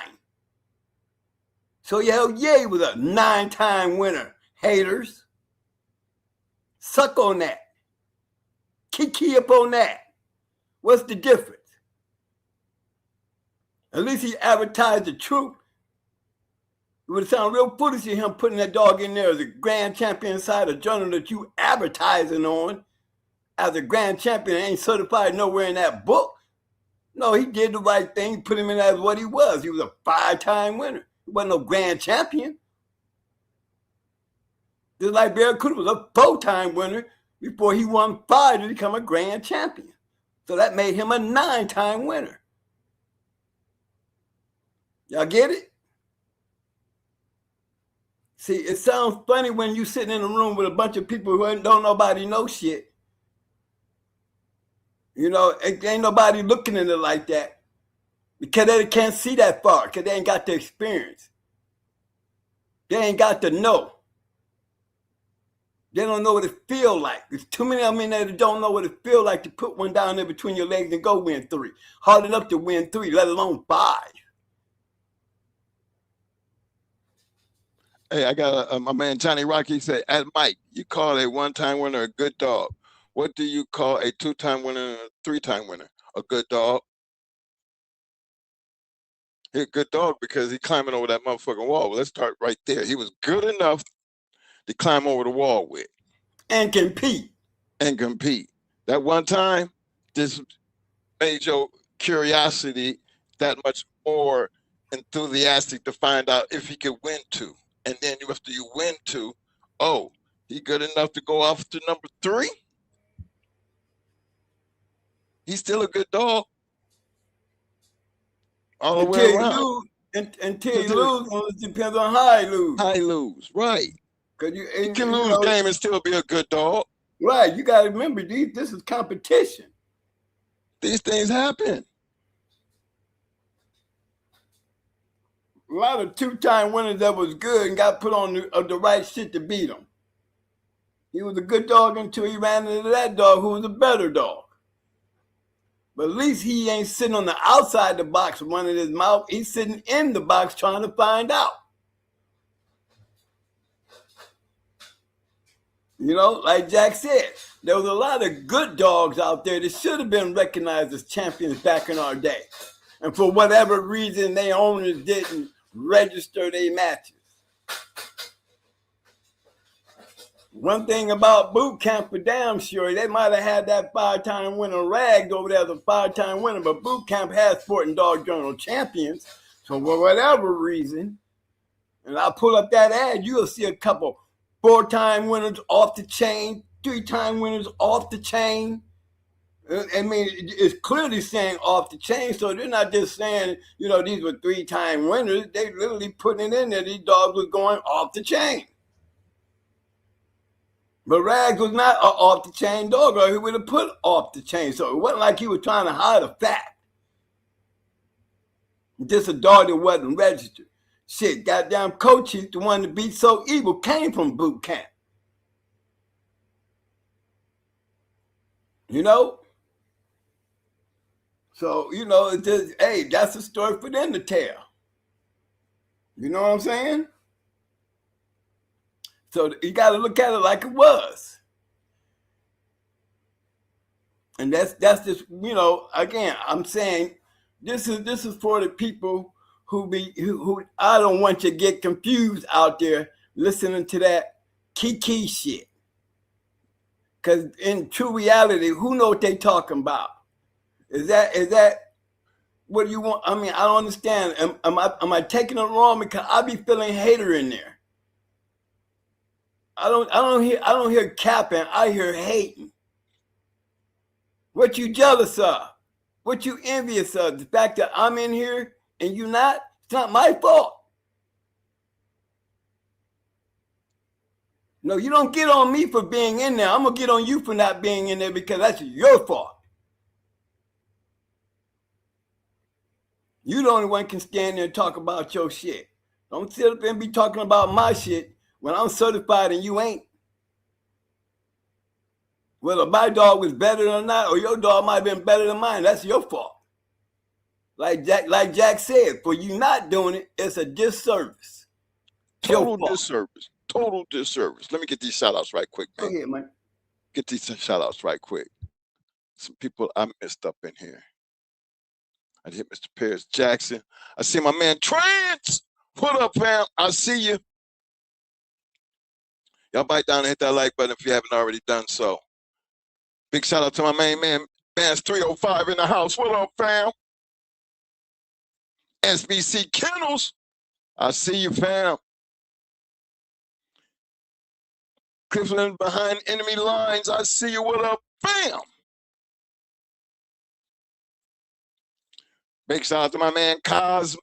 So hell yeah, he was a 9-time winner. Haters. Suck on that. Kiki up on that. What's the difference? At least he advertised the truth. It would sound real foolish of him putting that dog in there as a grand champion inside a journal that you advertising on as a grand champion and ain't certified nowhere in that book. No, he did the right thing. He put him in as what he was. He was a 5-time winner. He wasn't no grand champion. Just like Barracuda was a 4-time winner before he won 5 to become a grand champion. So that made him a 9-time winner. Y'all get it? See, it sounds funny when you sitting in a room with a bunch of people who don't nobody know shit. You know, ain't nobody looking at it like that because they can't see that far because they ain't got the experience. They ain't got to know. They don't know what it feel like. There's too many of them in there that don't know what it feel like to put one down there between your legs and go win 3. Hard enough to win 3, let alone 5. Hey, I got my man Johnny Rocky said, at Mike, you call a 1-time winner a good dog. What do you call a 2-time winner and a 3-time winner? A good dog. He's a good dog because he's climbing over that motherfucking wall. Well, let's start right there. He was good enough to climb over the wall with. And compete. That one time just made your curiosity that much more enthusiastic to find out if he could win 2. And then after you win 2, oh, he good enough to go off to number 3? He's still a good dog. All the way around. Until you lose, it depends on how you lose. How you lose, right. You can lose a game and still be a good dog. Right, you got to remember, this is competition. These things happen. lot of two-time winners that was good and got put on the right shit to beat him. He was a good dog until he ran into that dog who was a better dog. But at least he ain't sitting on the outside the box running his mouth. He's sitting in the box trying to find out. You know, like Jack said, there was a lot of good dogs out there that should have been recognized as champions back in our day. And for whatever reason, their owners didn't register their matches. One thing about boot camp for damn sure, they might have had that 5-time winner ragged over there as a 5-time winner, but boot camp has Sport and Dog Journal champions. So for whatever reason, and I'll pull up that ad, you'll see a couple 4-time winners off the chain, 3-time winners off the chain. I mean, it's clearly saying off the chain, so they're not just saying, you know, these were 3-time winners. They literally putting it in there. These dogs were going off the chain. But Rags was not an off-the-chain dog, or he would have put off the chain. So it wasn't like he was trying to hide a fact. Just a dog that wasn't registered. Shit, goddamn Coachy, the one that beat So Evil, came from boot camp. You know? So, you know, it's just, hey, that's a story for them to tell. You know what I'm saying? So you got to look at it like it was. And that's just, you know, again, I'm saying this is for the people who I don't want you to get confused out there listening to that kiki shit. Because in true reality, who know what they talking about? Is that what do you want? I mean, I don't understand. Am I taking it wrong? Because I be feeling hater in there. I don't hear capping. I hear hating. What you jealous of? What you envious of? The fact that I'm in here and you not? It's not my fault. No, you don't get on me for being in there. I'm gonna get on you for not being in there because that's your fault. You the only one can stand there and talk about your shit. Don't sit up and be talking about my shit when I'm certified and you ain't. Whether my dog was better or not, or your dog might have been better than mine, that's your fault. Like Jack said, for you not doing it, it's a disservice. Total disservice. Total disservice. Let me get these shout outs right quick, man. Go ahead, man. Get these shout outs right quick. Some people I missed up in here. I hit Mr. Paris Jackson. I see my man Trance. What up, fam? I see you. Y'all bite down and hit that like button if you haven't already done so. Big shout out to my main man, Bass 305 in the house. What up, fam? SBC Kennels. I see you, fam. Cleveland behind enemy lines. I see you. What up, fam? Big shout out to my man Cosmic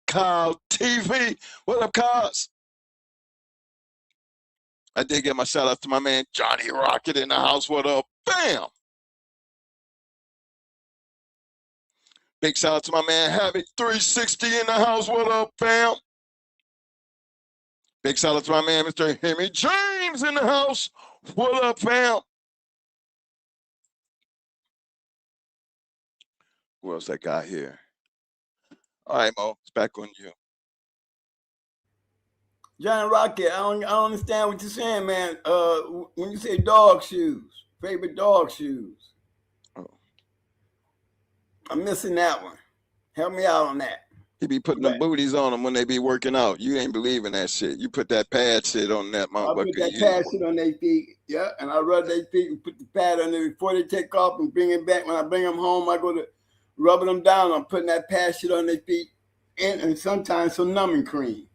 Kyle TV. What up, Cos? I did get my shout out to my man Johnny Rocket in the house. What up, fam? Big shout out to my man Havoc 360 in the house. What up, fam? Big shout out to my man Mr. Henry James in the house. What up, fam? Who else I got here? All right, Mo, it's back on you. John Rocket, I don't understand what you're saying, man. When you say dog shoes, favorite dog shoes. Oh. I'm missing that one. Help me out on that. He be putting them booties on them when they be working out. You ain't believing that shit. You put that pad shit on that motherfucker. I put that pad shit on their feet, yeah, and I rub their feet and put the pad on there before they take off and bring it back. When I bring them home, I go to rubbing them down. I'm putting that pad shit on their feet and sometimes some numbing cream.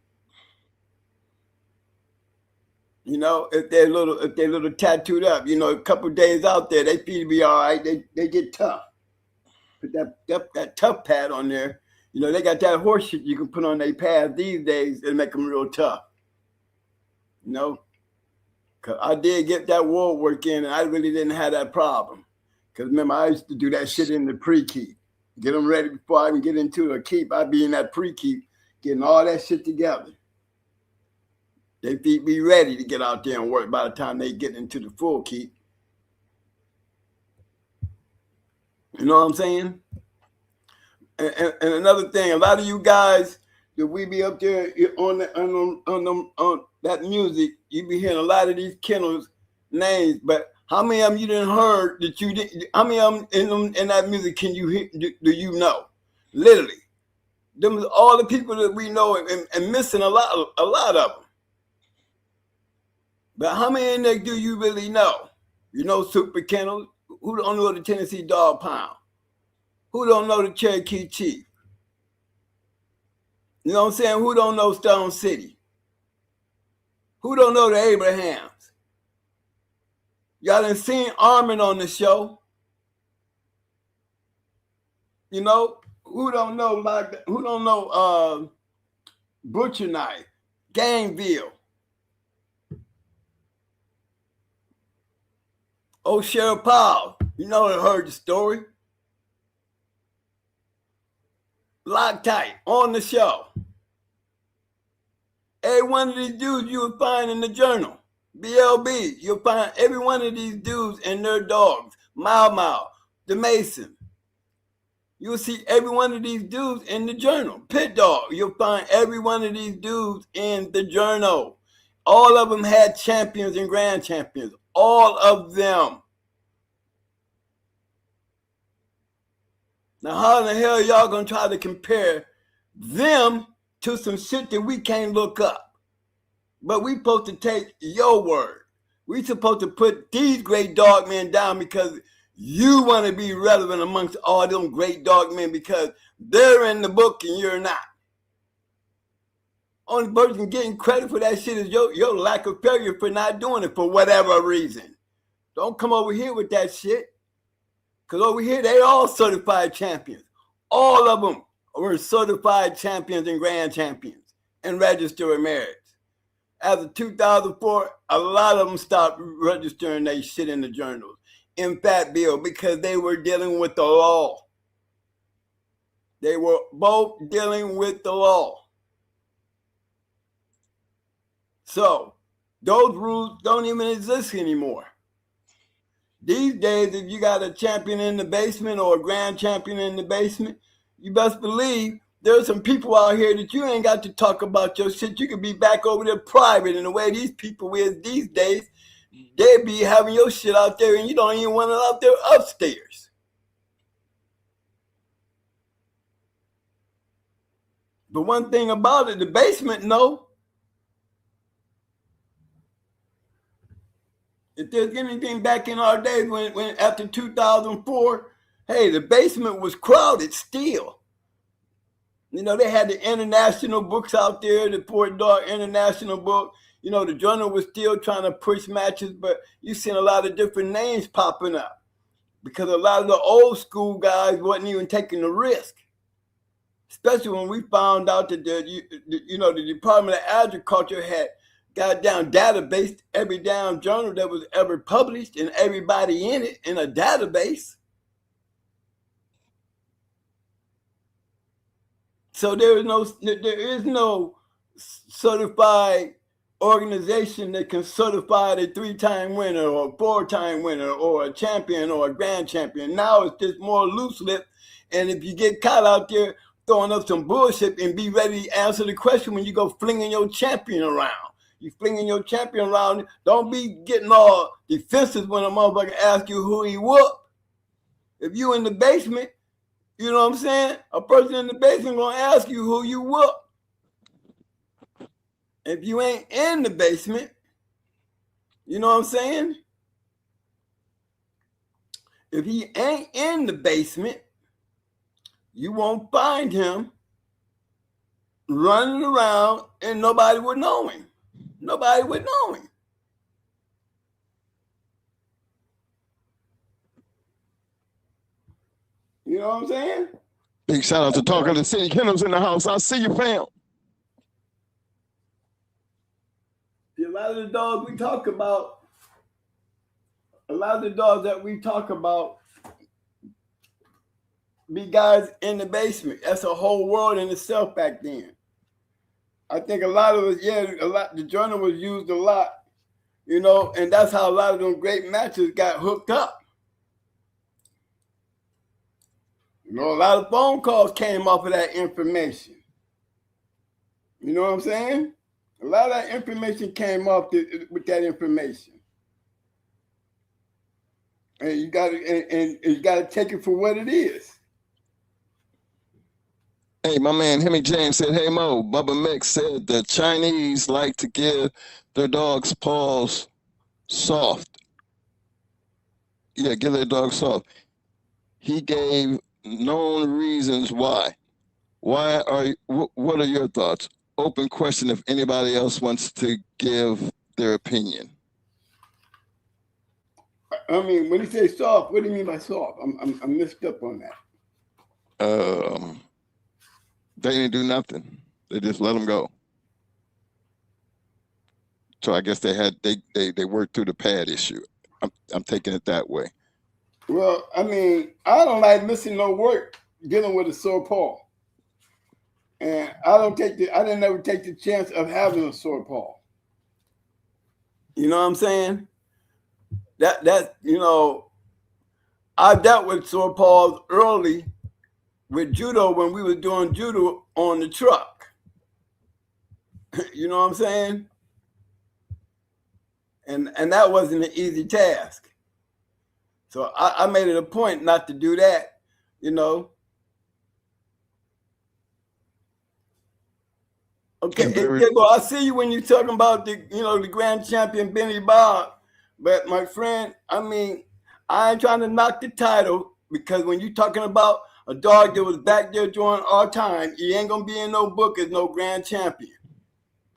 You know, if they're little tattooed up, you know, a couple of days out there, they feet be all right. They get tough. Put that tough pad on there. You know, they got that horse shit you can put on their pads these days and make them real tough. You know, because I did get that wool work in and I really didn't have that problem. Because remember, I used to do that shit in the pre-key. Get them ready before I even get into a keep. I be in that pre-keep, getting all that shit together. They be ready to get out there and work by the time they get into the full keep. You know what I'm saying? And another thing, a lot of you guys that we be up there on that music, you be hearing a lot of these Kennels names, but how many of them you didn't heard that you did? How many of them in that music can you hear? Do you know? Literally, them all the people that we know and missing a lot of them. But how many in there do you really know? You know Super Kennels? Who don't know the Tennessee Dog Pound? Who don't know the Cherokee Chief? You know what I'm saying? Who don't know Stone City? Who don't know the Abrahams? Y'all done seen Armin on the show. You know, who don't know Butcher Knife, Gangville? Oh, Sheriff Powell, you know, I heard the story. Loctite on the show. Every one of these dudes you will find in the journal. BLB, you'll find every one of these dudes and their dogs. Mau, the Mason. You'll see every one of these dudes in the journal. Pit Dog, you'll find every one of these dudes in the journal. All of them had champions and grand champions. All of them. Now, how in the hell y'all gonna try to compare them to some shit that we can't look up? But we supposed to take your word. We supposed to put these great dog men down because you want to be relevant amongst all them great dog men because they're in the book and you're not. Only person getting credit for that shit is your lack of failure for not doing it for whatever reason. Don't come over here with that shit. Because over here, they all certified champions. All of them were certified champions and grand champions and registered with marriage. As of 2004, a lot of them stopped registering their shit in the journals. In fact, Bill, because they were dealing with the law. They were both dealing with the law. So those rules don't even exist anymore. These days, if you got a champion in the basement or a grand champion in the basement, you best believe there's some people out here that you ain't got to talk about your shit. You could be back over there private. And the way these people is these days, they be having your shit out there and you don't even want it out there upstairs. But one thing about it, the basement, no. If there's anything back in our days when after 2004, hey, the basement was crowded still. You know, they had the international books out there, the Fort Dog International book. You know, the journal was still trying to push matches, but you seen a lot of different names popping up because a lot of the old school guys wasn't even taking the risk. Especially when we found out that the Department of Agriculture had goddamn database every damn journal that was ever published and everybody in it in a database. So there is no certified organization that can certify a 3-time winner or a 4-time winner or a champion or a grand champion. Now it's just more loose lip. And if you get caught out there throwing up some bullshit and be ready to answer the question when you go flinging your champion around. You flinging your champion around. Don't be getting all defensive when a motherfucker asks you who he whooped. If you in the basement, you know what I'm saying? A person in the basement gonna ask you who you whooped. If you ain't in the basement, you know what I'm saying? If he ain't in the basement, you won't find him running around and nobody would know him. Nobody would know him. You know what I'm saying? Big shout out to Talking to City. Kennels in the house. I see you, fam. A lot of the dogs we talk about, a lot of the dogs that we talk about, be guys in the basement. That's a whole world in itself back then. I think a lot of us, the journal was used a lot, and that's how a lot of them great matches got hooked up. A lot of phone calls came off of that information. You know what I'm saying? A lot of that information came off with that information. And you got to take it for what it is. Hey, my man Hemi James said, "Hey Mo, Bubba Mix said the Chinese like to give their dogs paws soft. Yeah, give their dogs soft. He gave known reasons why. What are your thoughts? Open question if anybody else wants to give their opinion." I mean, when you say soft, what do you mean by soft? I'm mixed up on that. They didn't do nothing. They just let them go. So I guess they worked through the pad issue. I'm taking it that way. Well, I mean, I don't like missing no work dealing with a sore paw. And I didn't ever take the chance of having a sore paw. You know what I'm saying? I dealt with sore paws early with judo when we were doing judo on the truck. You know what I'm saying? And that wasn't an easy task. So I made it a point not to do that, Okay, Diego, I see you when you're talking about the grand champion Benny Bob. But my friend, I mean, I ain't trying to knock the title, because when you're talking about a dog that was back there during our time, he ain't gonna be in no book as no grand champion.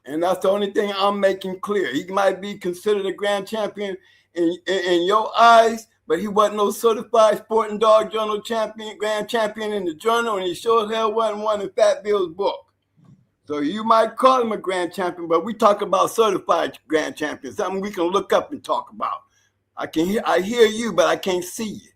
And that's the only thing I'm making clear. He might be considered a grand champion in your eyes, but he wasn't no certified sporting dog journal champion, grand champion in the journal, and he sure as hell wasn't one in Fat Bill's book. So you might call him a grand champion, but we talk about certified grand champion, something we can look up and talk about. I hear you, but I can't see you.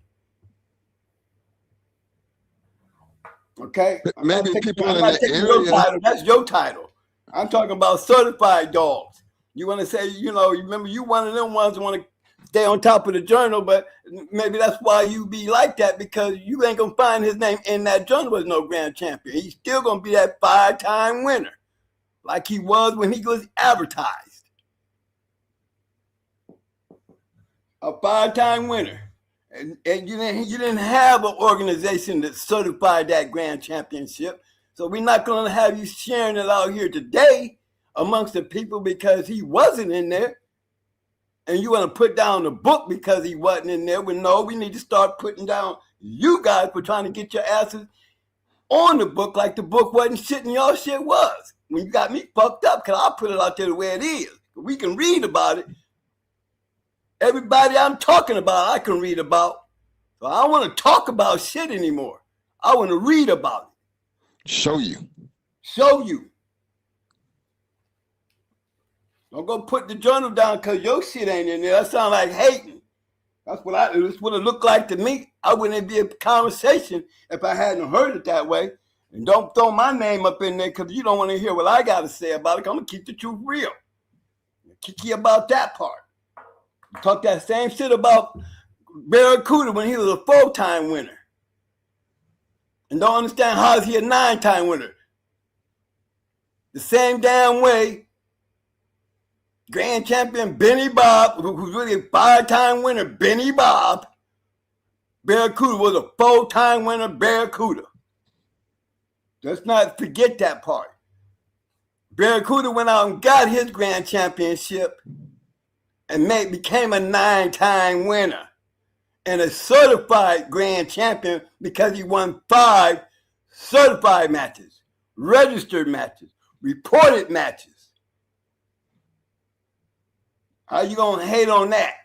Okay? Maybe people in the area. Your title. That's your title. I'm talking about certified dogs. You want to say, remember you one of them ones who want to stay on top of the journal, but maybe that's why you be like that, because you ain't going to find his name in that journal as no grand champion. He's still going to be that 5-time winner, like he was when he was advertised. A 5-time winner. And you didn't have an organization that certified that grand championship. So we're not going to have you sharing it out here today amongst the people because he wasn't in there. And you want to put down the book because he wasn't in there. Well, no, we need to start putting down you guys for trying to get your asses on the book like the book wasn't shit and y'all shit was. When you got me fucked up, because I'll put it out there the way it is. We can read about it. Everybody I'm talking about, I can read about. So I don't want to talk about shit anymore. I want to read about it. Show you. Don't go put the journal down because your shit ain't in there. That sounds like hating. That's what it looked like to me. I wouldn't be a conversation if I hadn't heard it that way. And don't throw my name up in there because you don't want to hear what I got to say about it. I'm going to keep the truth real. Kiki about that part. Talk that same shit about Barracuda when he was a 4-time winner. And don't understand how is he a 9-time winner. The same damn way grand champion Benny Bob, who's really a 5-time winner, Benny Bob, Barracuda was a 4-time winner, Barracuda. Let's not forget that part. Barracuda went out and got his grand championship and became a 9-time winner and a certified grand champion because he won 5 certified matches, registered matches, reported matches. How you gonna hate on that?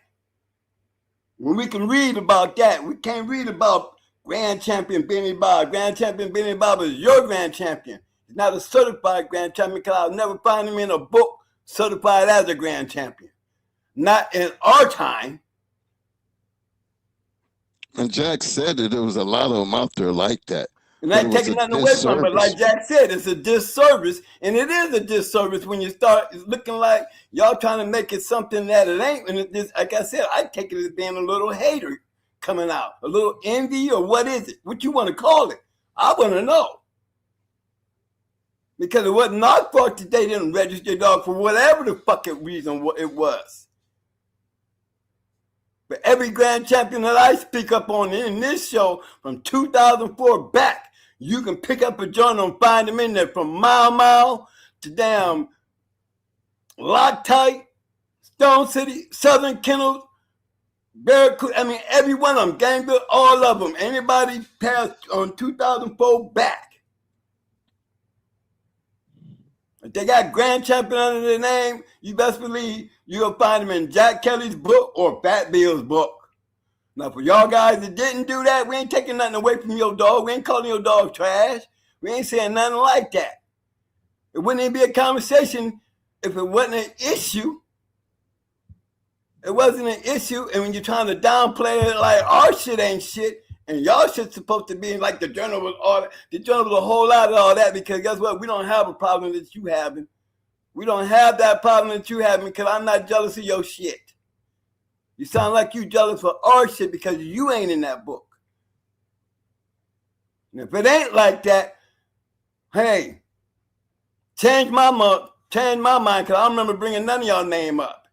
When we can read about that, we can't read about grand champion Benny Bob. Grand champion Benny Bob is your grand champion. He's not a certified grand champion because I'll never find him in a book certified as a grand champion. Not in our time. And Jack said that there was a lot of them out there like that. And I ain't taking nothing away from it, but like Jack said, it's a disservice, and it is a disservice when you start looking like y'all trying to make it something that it ain't. And it just, like I said, I take it as being a little hater coming out, a little envy, or what is it? What you want to call it? I want to know. Because it wasn't our fault that they didn't register your dog for whatever the fucking reason it was. But every grand champion that I speak up on in this show from 2004 back, you can pick up a journal and find them in there from Mile to damn Loctite, Stone City, Southern Kennels, Barracuda. I mean, every one of them, Gangville, all of them. Anybody passed on 2004 back. If they got grand champion under their name, you best believe you'll find them in Jack Kelly's book or Fat Bill's book. Now, for y'all guys that didn't do that, we ain't taking nothing away from your dog. We ain't calling your dog trash. We ain't saying nothing like that. It wouldn't even be a conversation if it wasn't an issue. It wasn't an issue, and when you're trying to downplay it like our shit ain't shit, and y'all shit's supposed to be like the journal was all that. The journal was a whole lot of all that, because guess what? We don't have a problem that you having. We don't have that problem that you having, because I'm not jealous of your shit. You sound like you jealous for our shit because you ain't in that book. And if it ain't like that, hey, change my mind, because I don't remember bringing none of y'all name up.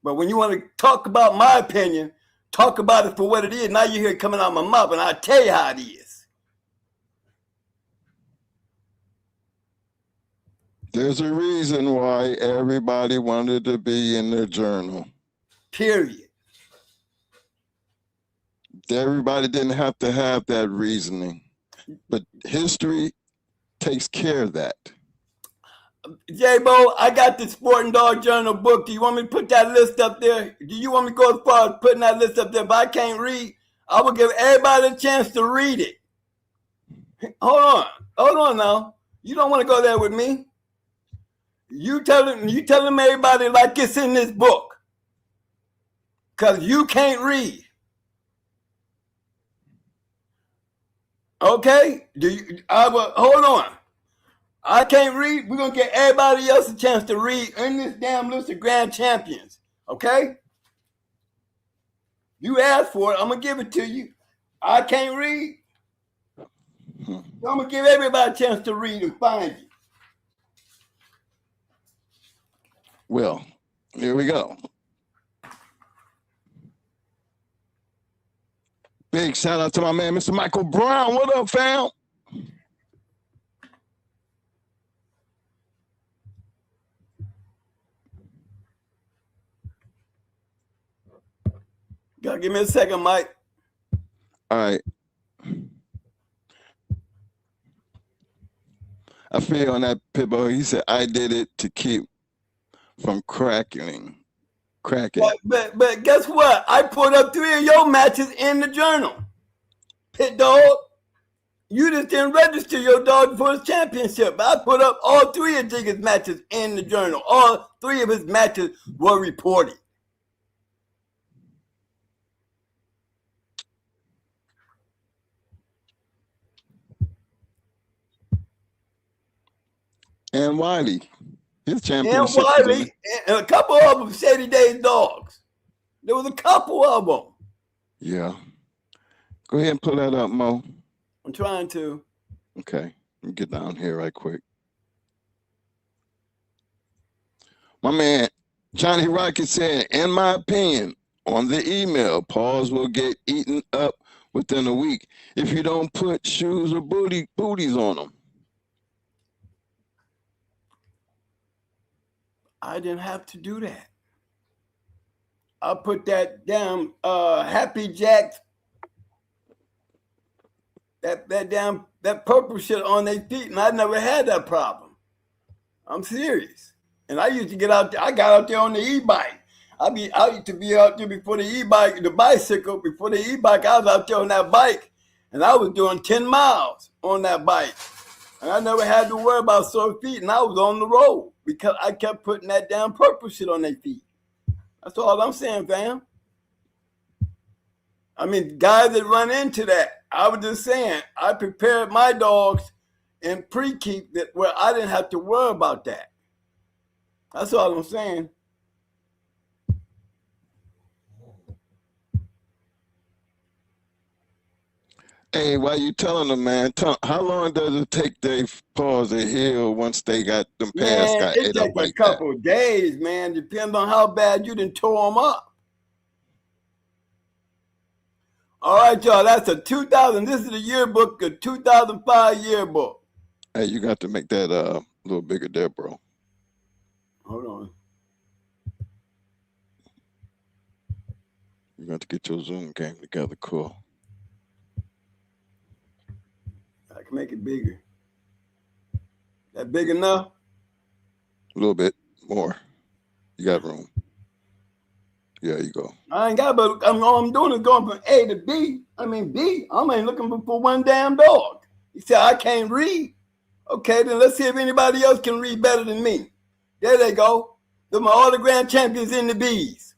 But when you want to talk about my opinion, talk about it for what it is. Now you hear it coming out my mouth, and I'll tell you how it is. There's a reason why everybody wanted to be in their journal. Period. Everybody didn't have to have that reasoning, but history takes care of that. J-Bo, I got the Sporting Dog Journal book. Do you want me to put that list up there? Do you want me to go as far as putting that list up there? If I can't read, I will give everybody a chance to read it. Hold on now. You don't want to go there with me. You telling everybody like it's in this book, because you can't read. Okay? Hold on. I can't read. We're going to get everybody else a chance to read in this damn list of grand champions. Okay? You asked for it. I'm going to give it to you. I can't read. So I'm going to give everybody a chance to read and find you. Well, here we go. Big shout out to my man, Mr. Michael Brown. What up, fam? Gotta give me a second, Mike. All right. I feel on that Pitbull. He said, I did it to keep from cracking. But guess what? I put up 3 of your matches in the journal. Pit Dog, you just didn't register your dog for his championship. I put up all 3 of Jigga's matches in the journal. All 3 of his matches were reported. And Wiley, his championship. And Wiley, and a couple of them Shady Days dogs. There was a couple of them. Yeah. Go ahead and pull that up, Mo. I'm trying to. Okay. Let me get down here right quick. My man, Johnny Rocket said, in my opinion, on the email, paws will get eaten up within a week if you don't put shoes or booties on them. I didn't have to do that. I put that damn Happy Jack, that purple shit on their feet, and I never had that problem. I'm serious. And I used to get out there. I got out there on the e-bike. I used to be out there before the e-bike, the bicycle, before the e-bike. I was out there on that bike, and I was doing 10 miles on that bike. And I never had to worry about sore feet, and I was on the road because I kept putting that damn purple shit on their feet. That's all I'm saying, fam. I mean, guys that run into that. I was just saying, I prepared my dogs in pre-keep that where I didn't have to worry about that. That's all I'm saying. Hey, while you telling them, man, how long does it take their paws to heal once they got them pads Man, got it ate up takes a like that? couple of days, man. Depends on how bad you done tore them up. All right, y'all. That's a 2000. This is the yearbook, a 2005 yearbook. Hey, you got to make that a little bigger there, bro. Hold on. You got to get your Zoom game together, cool. I can make it bigger. That big enough? A little bit more. You got room. Yeah, you go. I ain't got, but all I'm doing is going from A to B. I mean, B. I ain't looking for one damn dog. He said, I can't read. Okay, then let's see if anybody else can read better than me. There they go. They're my all the grand champions in the B's.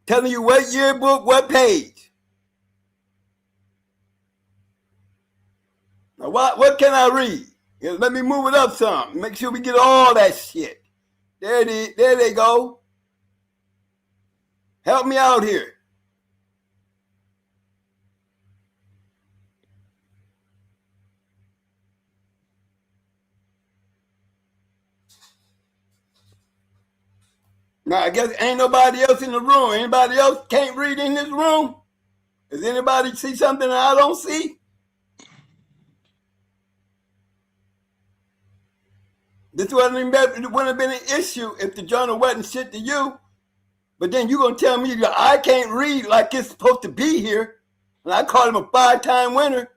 Telling you what yearbook, what page. Now, what can I read? Yeah, let me move it up some. Make sure we get all that shit. There they go. Help me out here. Now, I guess ain't nobody else in the room. Anybody else can't read in this room? Does anybody see something that I don't see? This wouldn't have been an issue if the journal wasn't shit to you. But then you're going to tell me that I can't read like it's supposed to be here. And I call him a 5-time winner.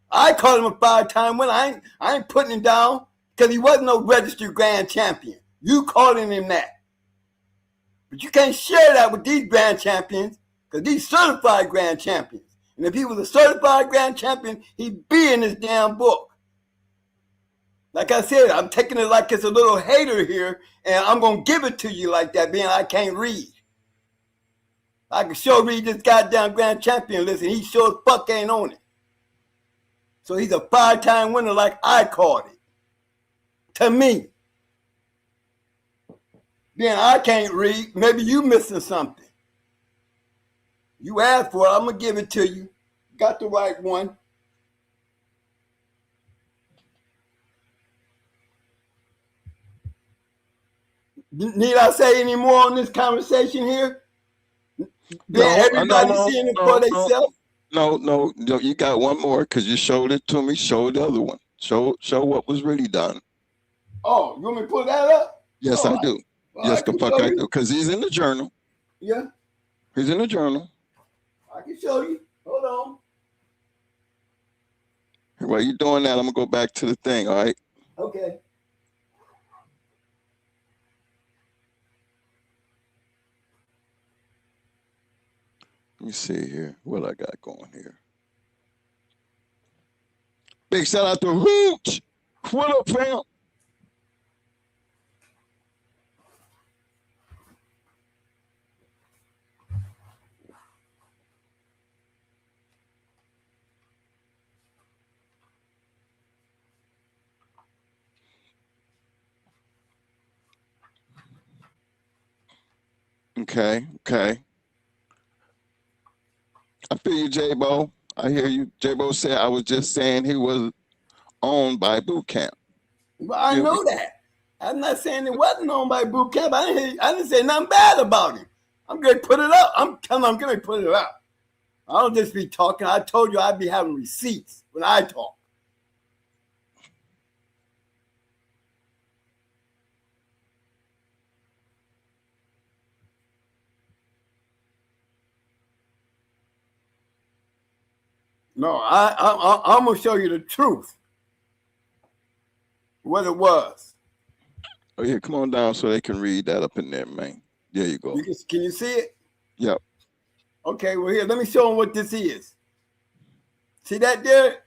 I call him a 5-time winner. I ain't putting him down because he wasn't no registered grand champion. You calling him that. But you can't share that with these grand champions because these certified grand champions. And if he was a certified grand champion, he'd be in this damn book. Like I said, I'm taking it like it's a little hater here, and I'm going to give it to you like that, being I can't read. I can sure read this goddamn grand champion list, and he sure as fuck ain't on it. So he's a 5-time winner like I called it. To me. Being I can't read, maybe you missing something. You asked for it, I'm going to give it to you. Got the right one. Need I say any more on this conversation here? Everybody seeing it for themselves? No, you got one more because you showed it to me. Show the other one. Show what was really done. Oh, you want me to pull that up? Yes, I do. Yes, the fuck I do. Because he's in the journal. Yeah. He's in the journal. I can show you. Hold on. While you're doing that, I'm going to go back to the thing, all right? Okay. Let me see here what I got going here. Big shout out to Hooch. What up, fam? Okay. I feel you, J-Bo. I hear you. J-Bo said I was just saying he was owned by boot camp. Well, I know that. I'm not saying it wasn't owned by boot camp. I didn't say nothing bad about him. I'm going to put it up. I'm going to put it up. I don't just be talking. I told you I'd be having receipts when I talk. No, I'm going to show you the truth. What it was. Oh, yeah, come on down so they can read that up in there, man. There you go. Can you see it? Yep. Okay, well, here, let me show them what this is. See that there?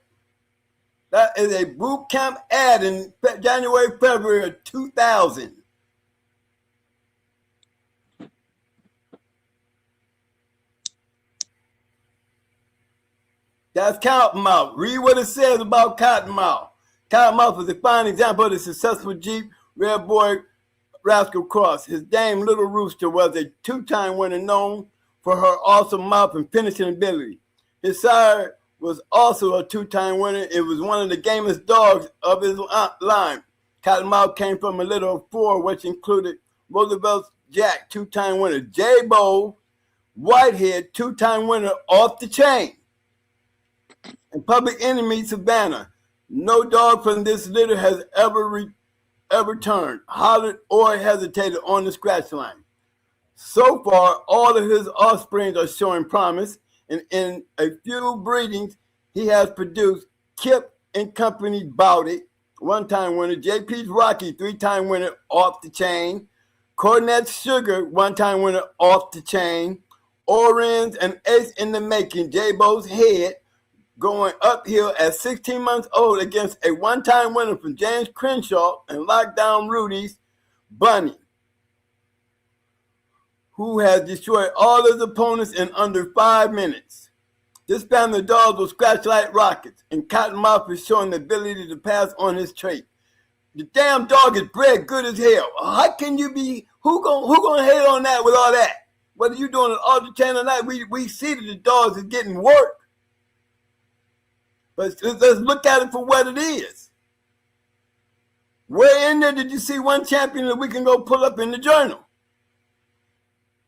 That is a boot camp ad in January, February of 2000. That's Cottonmouth. Read what it says about Cottonmouth. Cottonmouth is a fine example of the successful Jeep Red Boy Rascal Cross. His dame, Little Rooster, was a two-time winner known for her awesome mouth and finishing ability. His sire was also a two-time winner. It was one of the gamest dogs of his line. Cottonmouth came from a litter of four, which included Roosevelt Jack, two-time winner, J-Bo, Whitehead, two-time winner, Off the Chain, and Public Enemy Savannah. No dog from this litter has ever turned, hollered, or hesitated on the scratch line. So far, all of his offspring are showing promise, and in a few breedings, he has produced Kip and Company Bouted, one-time winner, JP's Rocky, three-time winner, Off the Chain, Cornet's Sugar, one-time winner, Off the Chain, Orange and Ace in the Making, J-Bo's Head, going uphill at 16 months old against a one-time winner from James Crenshaw and Lockdown Rudy's Bunny, who has destroyed all his opponents in under 5 minutes. This family of dogs will scratch like rockets, and Cottonmouth is showing the ability to pass on his trait. The damn dog is bred good as hell. How can you be, who gonna hate on that with all that? Whether you doing an Ultra Chain or not, we see that the dogs is getting work. But let's look at it for what it is. Where in there did you see one champion that we can go pull up in the journal?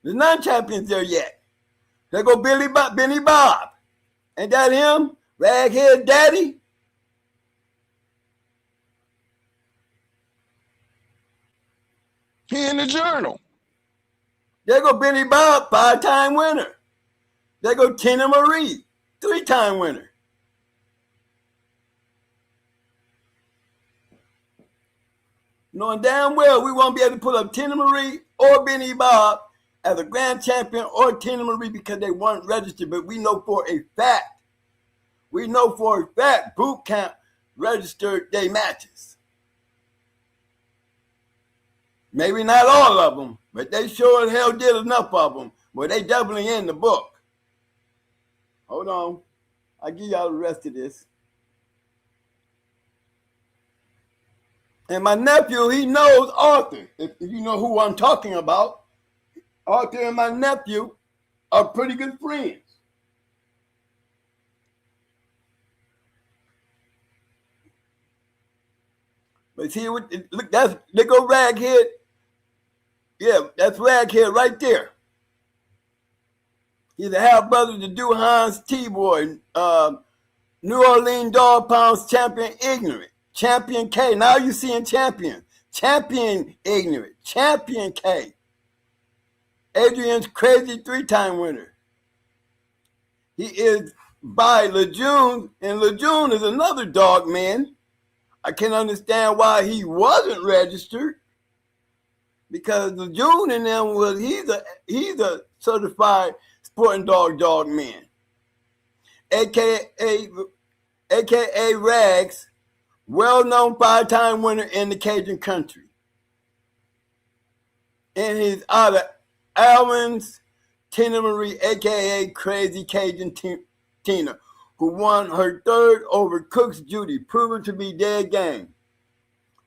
There's none champions there yet. There go Benny Bob. Ain't that him? Raghead Daddy? He in the journal. There go Benny Bob, 5-time winner. There go Tina Marie, 3-time winner. Knowing damn well we won't be able to pull up Tina Marie or Benny Bob as a grand champion or Tina Marie because they weren't registered, but we know for a fact, boot camp registered their matches. Maybe not all of them, but they sure as hell did enough of them. Well, they definitely in the book. Hold on. I'll give y'all the rest of this. And my nephew, he knows Arthur. If you know who I'm talking about, Arthur and my nephew are pretty good friends. But see, look, they go Raghead. Yeah, that's Raghead right there. He's a half brother to Duhan's T-Boy, New Orleans Dog Pounds champion Ignorant, Champion K. Now you're seeing champion Ignorant, Champion K. Adrian's crazy 3-time winner. He is by Lejeune, and Lejeune is another dog man. I can't understand why he wasn't registered, because Lejeune and them he's a certified sporting dog man, aka Rags, well-known 5-time winner in the Cajun country. And he's out of Alvin's Tina Marie, aka Crazy Cajun Tina, who won her 3rd over Cook's Judy, proven to be dead game.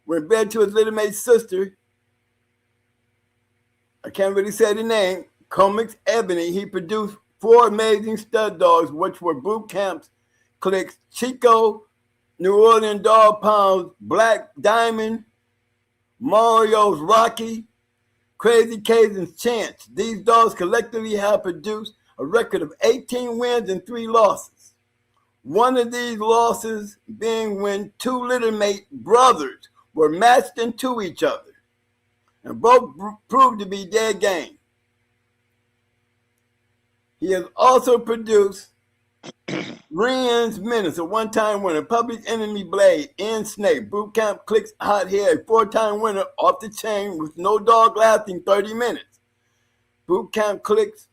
When bred to his little mate's sister, I can't really say the name, Comics Ebony, he produced 4 amazing stud dogs, which were boot camps, clicks Chico, New Orleans Dog Pounds, Black Diamond, Mario's Rocky, Crazy Cajun's Chance. These dogs collectively have produced a record of 18 wins and 3 losses. One of these losses being when 2 littermate brothers were matched into each other, and both proved to be dead game. He has also produced Rian's Menace, a 1-time winner, Public Enemy Blade, N Snake, Boot Camp Clicks Hot Hair, a 4-time winner, Off the Chain with no dog lasting 30 minutes. Boot Camp Clicks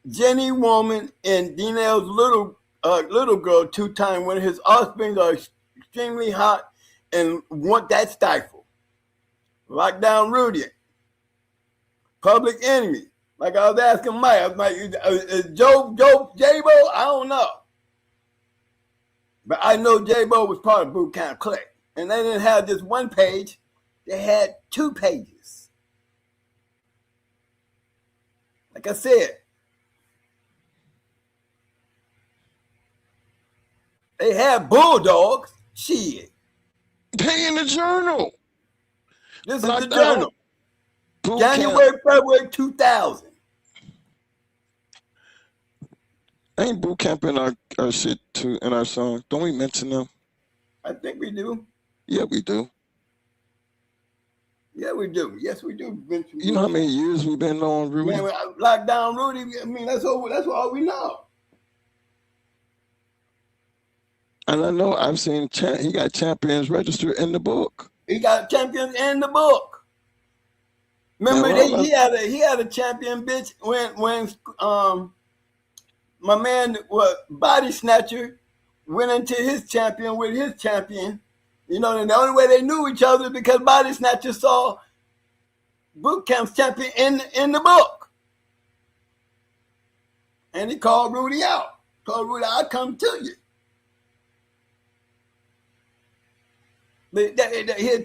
Jenny Woman and Dinel's little girl, 2-time winner. His offspring are extremely hot and want that stifle. Lockdown Rudy, Public Enemy. Like I was asking Mike, I was like, J-Bo? I don't know. But I know J-Bo was part of Boot Camp Click. And they didn't have just one page. They had 2 pages. Like I said, they had Bulldogs. Shit. They in the journal. This But is the journal. Boot January, February 2000. Ain't boot camp in our shit too, in our song? Don't we mention them? I think we do. Yeah, we do. Yeah, we do. Yes, we do. You know how many years we've been on Rudy? Man, Lockdown Rudy. I mean, that's all we know. And I know I've seen he got champions registered in the book. He got champions in the book. Remember, he had a champion bitch when my man body snatcher went into his champion with his champion. You know, and the only way they knew each other is because body snatcher saw boot camp's champion in the book, and he called Rudy out. Told Rudy, "I'll come to you." But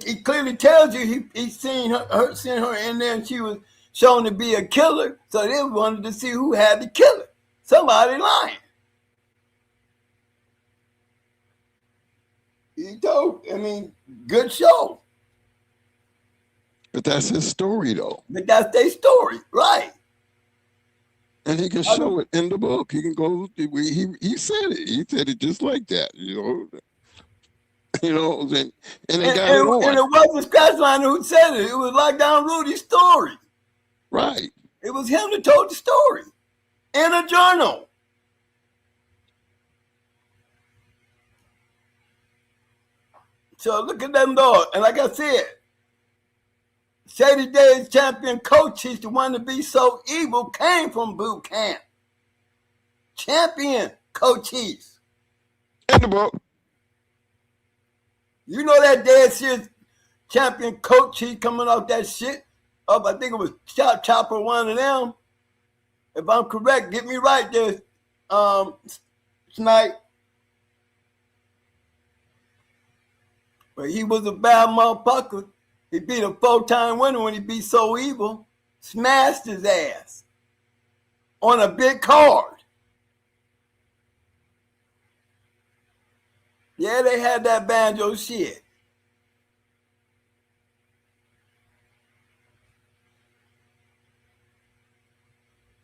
he clearly tells you he seen her in there, and she was shown to be a killer. So they wanted to see who had the killer. Somebody lying. He told, I mean, good show. But that's his story, though. But that's their story, right? And he can show it in the book. He can go. He said it. He said it just like that. You know. You know, and it wasn't Scratchline who said it. It was Lockdown Rudy's story. Right. It was him that told the story in a journal. So look at them dogs. And like I said, Shady Days champion coach, he's the one to be so evil, came from boot camp. Champion coaches. In the book. You know that dead serious champion coach, he coming off that shit. Up, I think it was Chopper, one of them. If I'm correct, get me right there, Snipe. But he was a bad motherfucker. He beat a 4-time winner when he beat So Evil. Smashed his ass on a big card. Yeah, they had that banjo shit.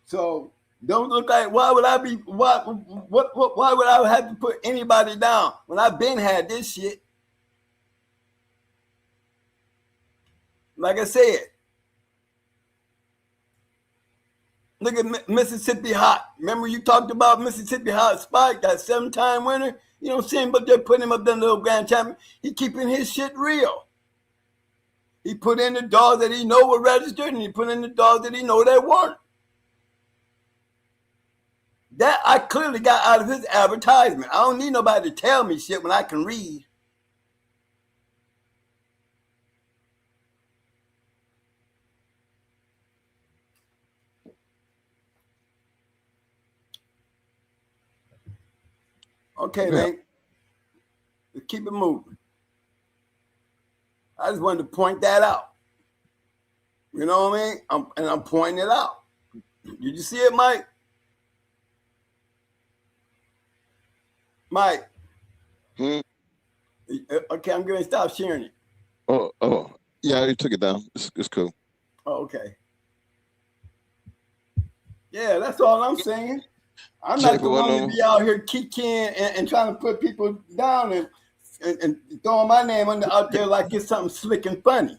So don't look like why would I have to put anybody down when I've been had this shit? Like I said, look at Mississippi Hot. Remember you talked about Mississippi Hot Spike, that 7-time winner? You don't see him, but they're putting him up there in the little grand champion. He keeping his shit real. He put in the dogs that he know were registered, and he put in the dogs that he know that weren't. That I clearly got out of his advertisement. I don't need nobody to tell me shit when I can read. Okay, man. Let's keep it moving. I just wanted to point that out. You know what I mean? I'm pointing it out. Did you see it, Mike? Mike. Okay, I'm going to stop sharing it. Oh. Yeah, I already took it down. It's cool. Oh, okay. Yeah, that's all I'm saying. I'm not the one to be out here kicking and trying to put people down and throwing my name out there like it's something slick and funny.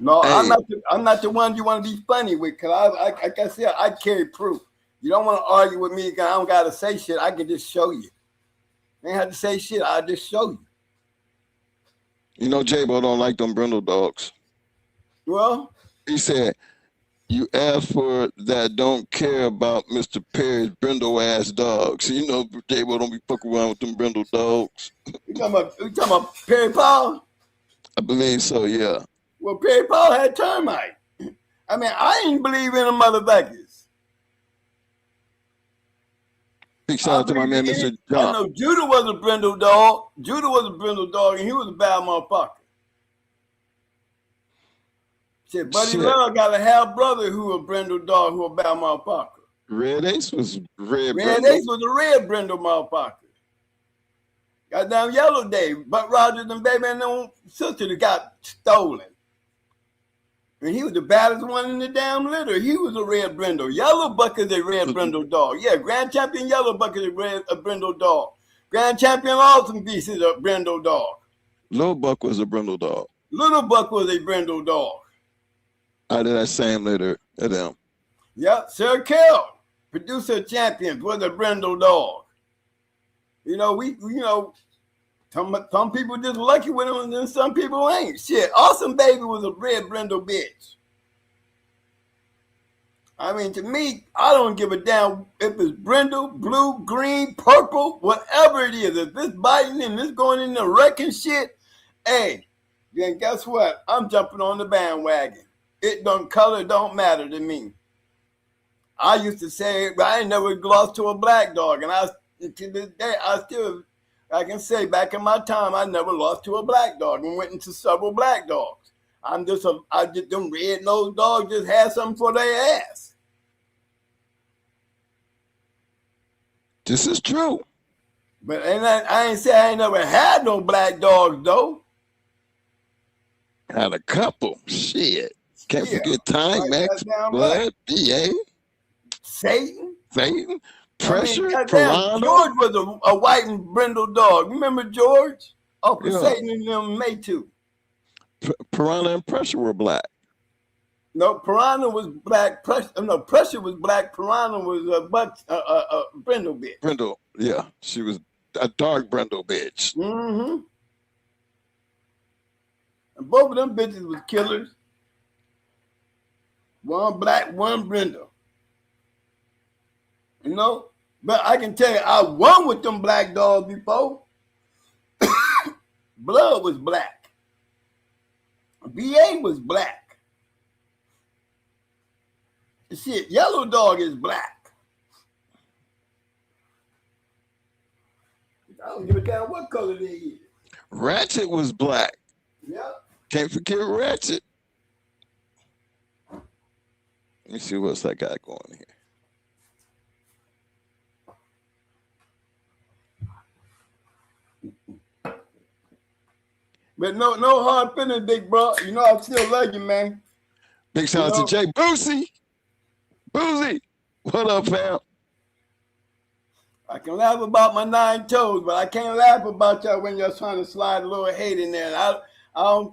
No, hey. I'm not the one you want to be funny with, because like I said, I carry proof. You don't want to argue with me because I don't got to say shit. I can just show you. I ain't have to say shit. I'll just show you. You know, J-Bo don't like them brindle dogs. Well? He said, you asked for that don't care about Mr. Perry's brindle ass dogs. You know, J-Bo don't be fucking around with them brindle dogs. You talking about Perry Paul? I believe so, yeah. Well, Perry Paul had termite. I mean, I ain't believe in the motherfuckers. Big shout out to my man, Mr. I John. know Judah was a brindle dog. Judah was a brindle dog, and he was a bad motherfucker. Shit, Buddy Love got a half brother who a brindle dog, who a bad motherfucker. Red Ace was red. Red Ace was a red brindle motherfucker. Goddamn Yellow Day, Buck Rogers and Baby and them sister that got stolen. And he was the baddest one in the damn litter. He was a red brindle. Yellow Buck is a red brindle dog. Yeah, Grand Champion Yellow Buck is a brindle dog. Grand Champion Awesome Beast is a brindle dog. Little Buck was a brindle dog. Little Buck was a brindle dog. Out of that same litter of them. Yep, Sir Kell, producer champions, was a brindle dog. You know, some people just lucky with them, and then some people ain't. Shit, Awesome Baby was a red brindle bitch. I mean, to me, I don't give a damn if it's brindle, blue, green, purple, whatever it is. If it's biting and it's going in the wrecking shit, hey, then guess what? I'm jumping on the bandwagon. Color don't matter to me. I used to say I ain't never lost to a black dog, and to this day I can say back in my time I never lost to a black dog and went into several black dogs. I just them red-nosed dogs just had something for their ass. This is true. But I ain't say I ain't never had no black dogs though. Had a couple. Shit. Can't forget Time, like Max, Blood, BA, Satan, Pressure, Piranha. George was a white and brindle dog. Remember George? Uncle Satan and them made too. Piranha and Pressure were black. No, Piranha was black. Pressure was black. Piranha was a brindle bitch. Brindle, yeah. She was a dark brindle bitch. Mm-hmm. And both of them bitches was killers. One black, one brindle. You know? But I can tell you, I won with them black dogs before. Blood was black. BA was black. Shit, Yellow Dog is black. I don't give a damn what color they is. Ratchet was black. Yep. Can't forget Ratchet. Let me see what's that guy going here. But no hard feelings, big bro. You know I still love you, man. Big shout out to Jay Boosie. Boosie, what up, fam? I can laugh about my 9 toes, but I can't laugh about y'all when y'all trying to slide a little hate in there. And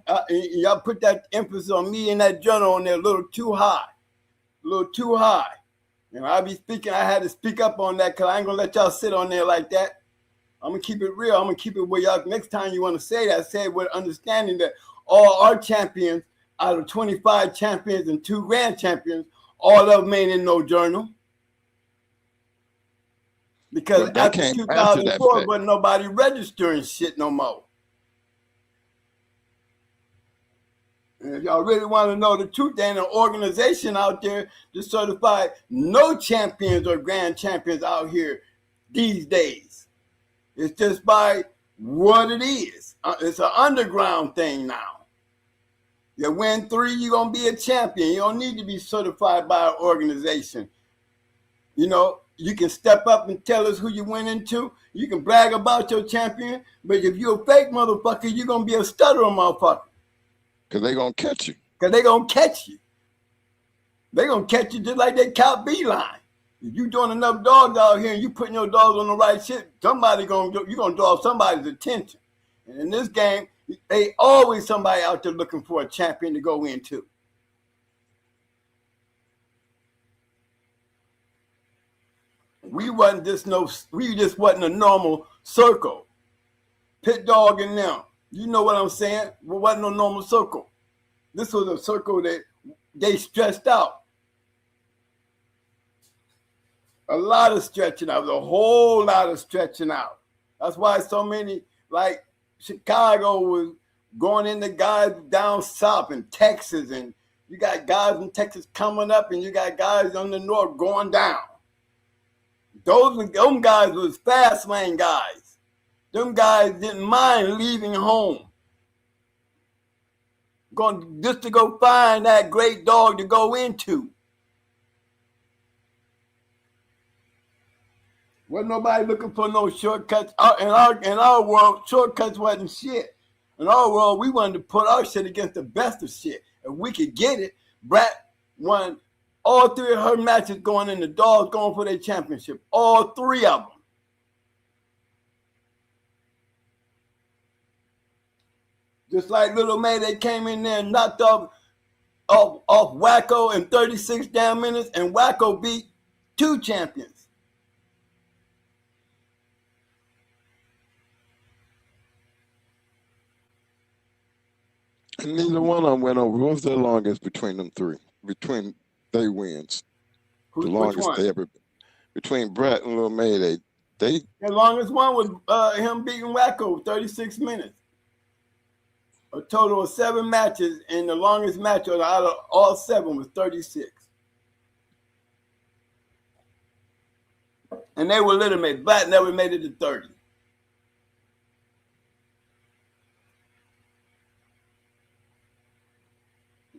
y'all put that emphasis on me and that journal on there a little too high. A little too high. You know, I had to speak up on that because I ain't gonna let y'all sit on there like that. I'm gonna keep it real. I'm gonna keep it where y'all, next time you want to say that, say it with understanding that all our champions, out of 25 champions and 2 grand champions, all of them ain't in no journal. Because after 2004, wasn't nobody registering shit no more. And if y'all really want to know the truth, there ain't an organization out there to certify no champions or grand champions out here these days. It's just by what it is. It's an underground thing now. You win 3, you're going to be a champion. You don't need to be certified by an organization. You know, you can step up and tell us who you went into. You can brag about your champion. But if you're a fake motherfucker, you're going to be a stuttering motherfucker. Because they're going to catch you. Because they're going to catch you. They're going to catch you just like they caught Beeline. If you doing enough dogs out here and you putting your dogs on the right shit, you're going to draw somebody's attention. And in this game, they always somebody out there looking for a champion to go into. We just wasn't a normal circle. Pit Dog and them. You know what I'm saying? We wasn't no normal circle. This was a circle that they stretched out. A lot of stretching out. A whole lot of stretching out. That's why so many, like Chicago was going into guys down south in Texas, and you got guys in Texas coming up, and you got guys on the north going down. Them guys was fast lane guys. Them guys didn't mind leaving home. Going just to go find that great dog to go into. Wasn't nobody looking for no shortcuts. In our world, shortcuts wasn't shit. In our world, we wanted to put our shit against the best of shit. If we could get it, Brat won all 3 of her matches going in, the dogs going for their championship. All 3 of them. Just like Little May, they came in there and knocked off Wacko in 36 damn minutes, and Wacko beat 2 champions. And neither one of them went over. What was the longest between them 3? Between they wins. The longest they ever. Between Brett and Lil May, they. The longest one was him beating Wacko, 36 minutes. A total of 7 matches, and the longest match out of all 7 was 36. And they were legitimate. Black never made it to 30.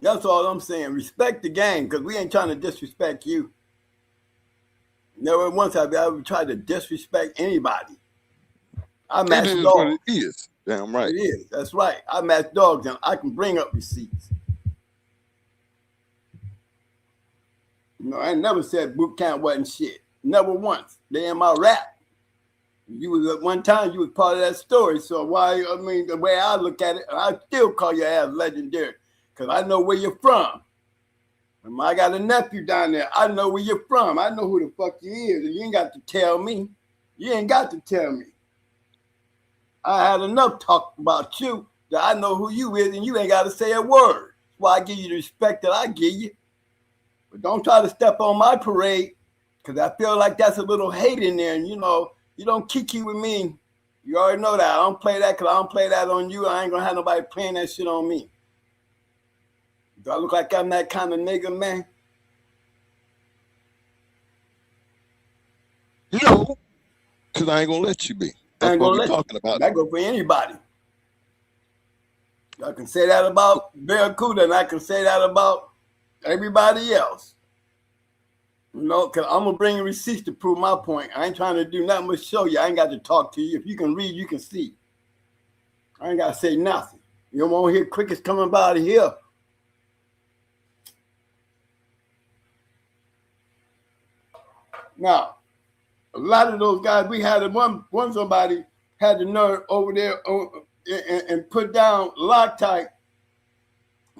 That's all I'm saying. Respect the game, because we ain't trying to disrespect you. Never once have I ever tried to disrespect anybody. I match dogs. What it is. Damn right. It is. That's right. I match dogs, and I can bring up receipts. You know, I never said boot camp wasn't shit. Never once. They in my rap. You was at one time, you was part of that story. So why, I mean, the way I look at it, I still call your ass legendary. Because I know where you're from. And I got a nephew down there. I know where you're from. I know who the fuck you is. And you ain't got to tell me. You ain't got to tell me. I had enough talk about you that I know who you is, and you ain't got to say a word. That's why I give you the respect that I give you. But don't try to step on my parade, because I feel like that's a little hate in there. And, you know, you don't kiki with me. You already know that. I don't play that because I don't play that on you. I ain't going to have nobody playing that shit on me. Do I look like I'm that kind of nigga, man? No, because I ain't going to let you be. That's what we're talking about. That go for anybody. I can say that about Barracuda, and I can say that about everybody else. You know, because I'm going to bring receipts to prove my point. I ain't trying to do nothing but show you. I ain't got to talk to you. If you can read, you can see. I ain't got to say nothing. You don't want to hear crickets coming out of here. Now, a lot of those guys, we had one somebody had the nerve over there and put down Loctite.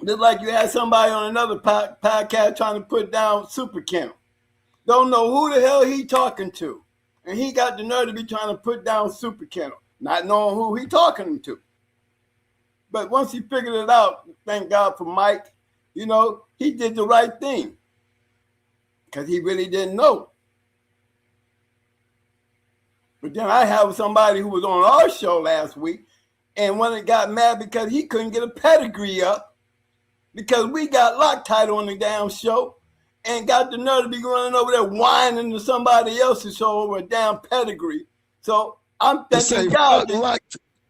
Just like you had somebody on another podcast trying to put down Super Kennel. Don't know who the hell he talking to. And he got the nerve to be trying to put down Super Kennel, not knowing who he talking to. But once he figured it out, thank God for Mike, you know, he did the right thing. Because he really didn't know. But then I have somebody who was on our show last week and when it got mad because he couldn't get a pedigree up because we got Loctite on the damn show and got the nerve to be running over there whining to somebody else's show over a damn pedigree. So I'm thinking, God,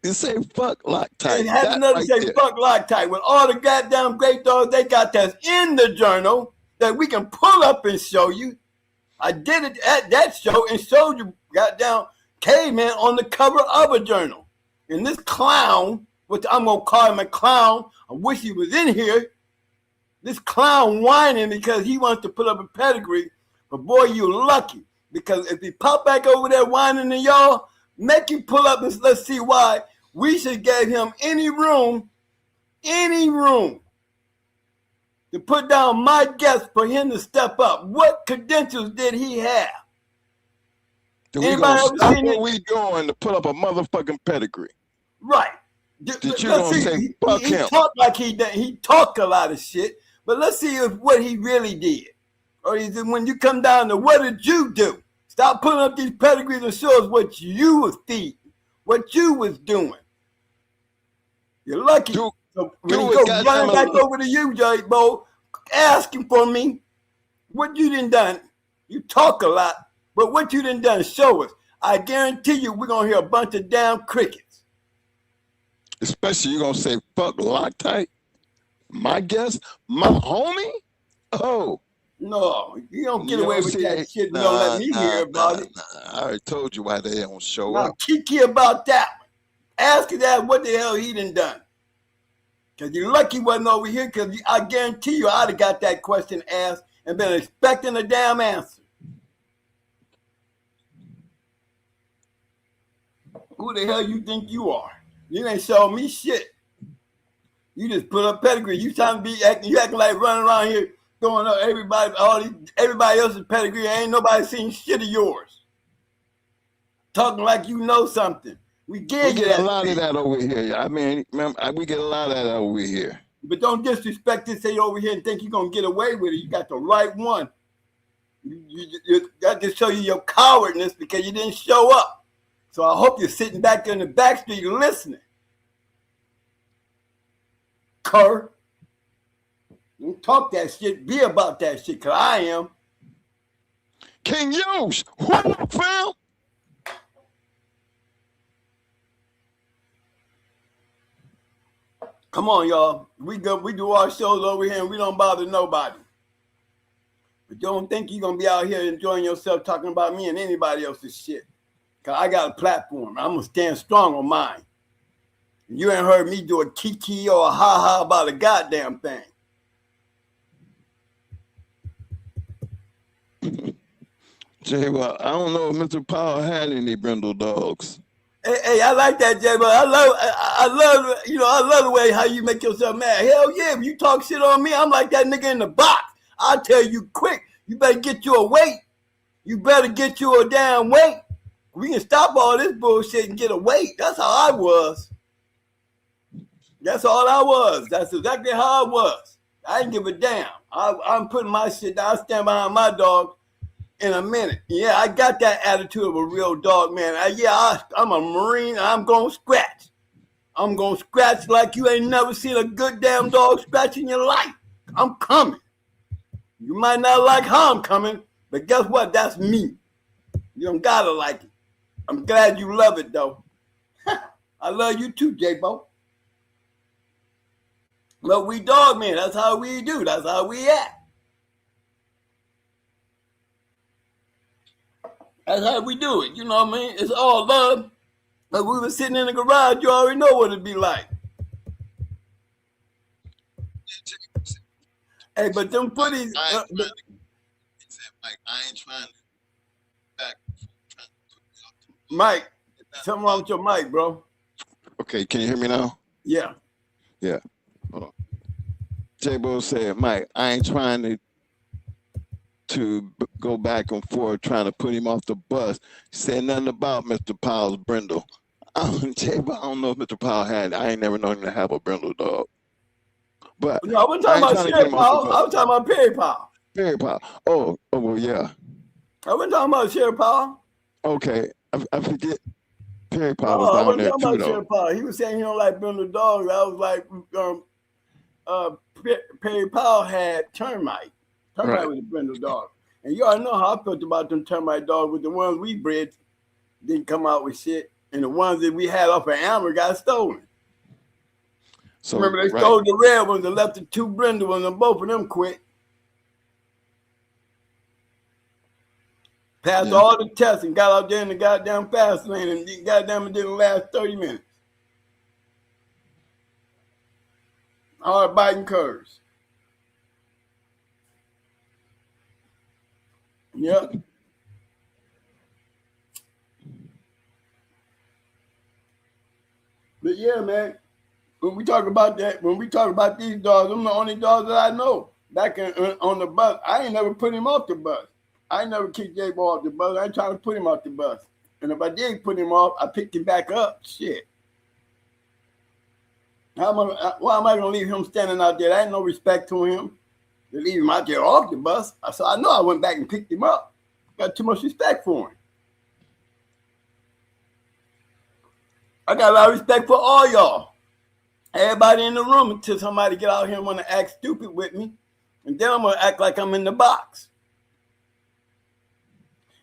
it say fuck Loctite. It had the nerve to say fuck Loctite. With all the goddamn great dogs they got that's in the journal that we can pull up and show you. I did it at that show and showed you goddamn Caveman on the cover of a journal. And this clown, which I'm going to call him a clown, I wish he was in here, this clown whining because he wants to put up a pedigree. But boy, you lucky. Because if he pop back over there whining to y'all, make him pull up and let's see why. We should give him any room to put down my guess for him to step up. What credentials did he have? Anybody ever seen what we doing to put up a motherfucking pedigree? Right. That you gonna say fuck him? He talked like he talked a lot of shit, but let's see what he really did. Or is it when you come down to what did you do? Stop putting up these pedigrees and show us what you was feeding, what you was doing. You're lucky. So when he go running back over to you, J-Bo, asking for me, what you done? You talk a lot. But what you done show us, I guarantee you we're going to hear a bunch of damn crickets. Especially you're going to say, fuck Loctite? My guess? My homie? Oh. No, you don't get away with that shit. You don't let me hear about it. I already told you why they don't show up. Kiki about that one. Ask that what the hell he done. Because you're lucky wasn't over here, because I guarantee you I'd have got that question asked and been expecting a damn answer. Who the hell you think you are? You ain't showing me shit. You just put up pedigree. You trying to be acting like running around here throwing up everybody else's pedigree. Ain't nobody seen shit of yours. Talking like you know something. We get a lot of that over here. I mean, we get a lot of that over here. But don't disrespect this thing over here and think you're going to get away with it. You got the right one. You got to show you your cowardness because you didn't show up. So I hope you're sitting back there in the back street listening. Cur. Don't talk that shit. Be about that shit, because I am. King Hughes. What up, fam? Come on, y'all. We do our shows over here and we don't bother nobody. But don't think you're going to be out here enjoying yourself talking about me and anybody else's shit. Because I got a platform. I'm going to stand strong on mine. You ain't heard me do a kiki or a ha-ha about a goddamn thing. Jay, well, I don't know if Mr. Powell had any brindle dogs. Hey, I like that, Jay, but I love the way how you make yourself mad. Hell yeah, if you talk shit on me, I'm like that nigga in the box. I'll tell you quick, you better get you a weight. You better get you a damn weight. We can stop all this bullshit and get a weight. That's how I was. That's all I was. That's exactly how I was. I didn't give a damn. I'm putting my shit down. I stand behind my dog in a minute. Yeah, I got that attitude of a real dog, man. I'm a Marine. I'm going to scratch. I'm going to scratch like you ain't never seen a good damn dog scratch in your life. I'm coming. You might not like how I'm coming, but guess what? That's me. You don't got to like it. I'm glad you love it, though. I love you too, J-Bo. But we dog men. That's how we do. That's how we act. That's how we do it. You know what I mean? It's all love. But we were sitting in the garage, you already know what it'd be like. Hey, but them footies. I ain't trying to back. Mike, something wrong with your mic, bro. Okay, can you hear me now? Yeah. Yeah. Hold on. J-Bo said, Mike, I ain't trying to go back and forth trying to put him off the bus. Said nothing about Mr. Powell's brindle. J-Bo, I don't know if Mr. Powell had. I ain't never known him to have a brindle dog. But no, I wasn't talking about Sherry Powell. I was talking about Perry Powell. Perry Powell. Oh, well, yeah. I wasn't talking about Sherry Powell. Okay, I forget. Perry Powell was down there too, though. Powell. He was saying he don't like brindle dogs. I was like, Perry Powell had termite. Termite was a brindle dog. And you already know how I felt about them termite dogs. With the ones we bred didn't come out with shit. And the ones that we had off of Amber got stolen. So, remember, they stole the red ones and left the two brindle ones, and both of them quit. Passed all the tests and got out there in the goddamn fast lane, and goddamn it didn't last 30 minutes. Hard biting curves. Yep. But yeah, man, when we talk about that, when we talk about these dogs, them the only dogs that I know. Back on the bus, I ain't never put him off the bus. I ain't never kicked J-Bo off the bus. I ain't trying to put him off the bus. And if I did put him off, I picked him back up. Shit. Why am I going to leave him standing out there? I ain't no respect to him to leave him out there off the bus. So I know I went back and picked him up. Got too much respect for him. I got a lot of respect for all y'all. Everybody in the room until somebody get out here and want to act stupid with me. And then I'm going to act like I'm in the box.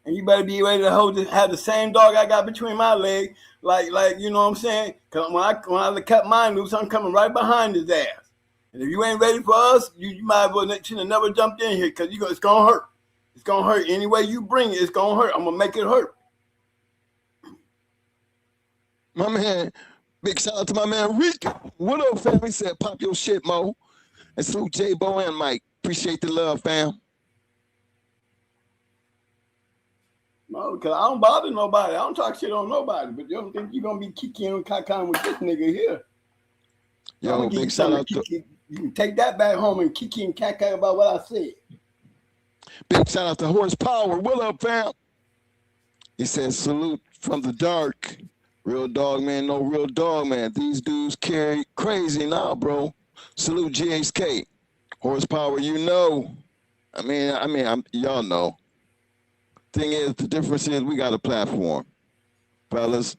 And you better be ready to have the same dog I got between my legs, like you know what I'm saying? Because when I cut mine loose, I'm coming right behind his ass. And if you ain't ready for us, you might as well should have never jumped in here because it's gonna hurt. It's gonna hurt. Any way you bring it, it's gonna hurt. I'm gonna make it hurt. My man, big shout out to my man Rick. What up, fam? He said, pop your shit, Mo. And salute J-Bo and Mike. Appreciate the love, fam. No, because I don't bother nobody. I don't talk shit on nobody. But you don't think you're going to be kicking and cacaing with this nigga here. Yo, big shout out to... You can take that back home and kiki and caca about what I said. Big shout out to Horsepower. What up, fam? He says, salute from the dark. Real dog, man. No real dog, man. These dudes carry crazy now, bro. Salute GHK. Horsepower, you know. I mean, y'all know. Thing is, the difference is we got a platform, fellas.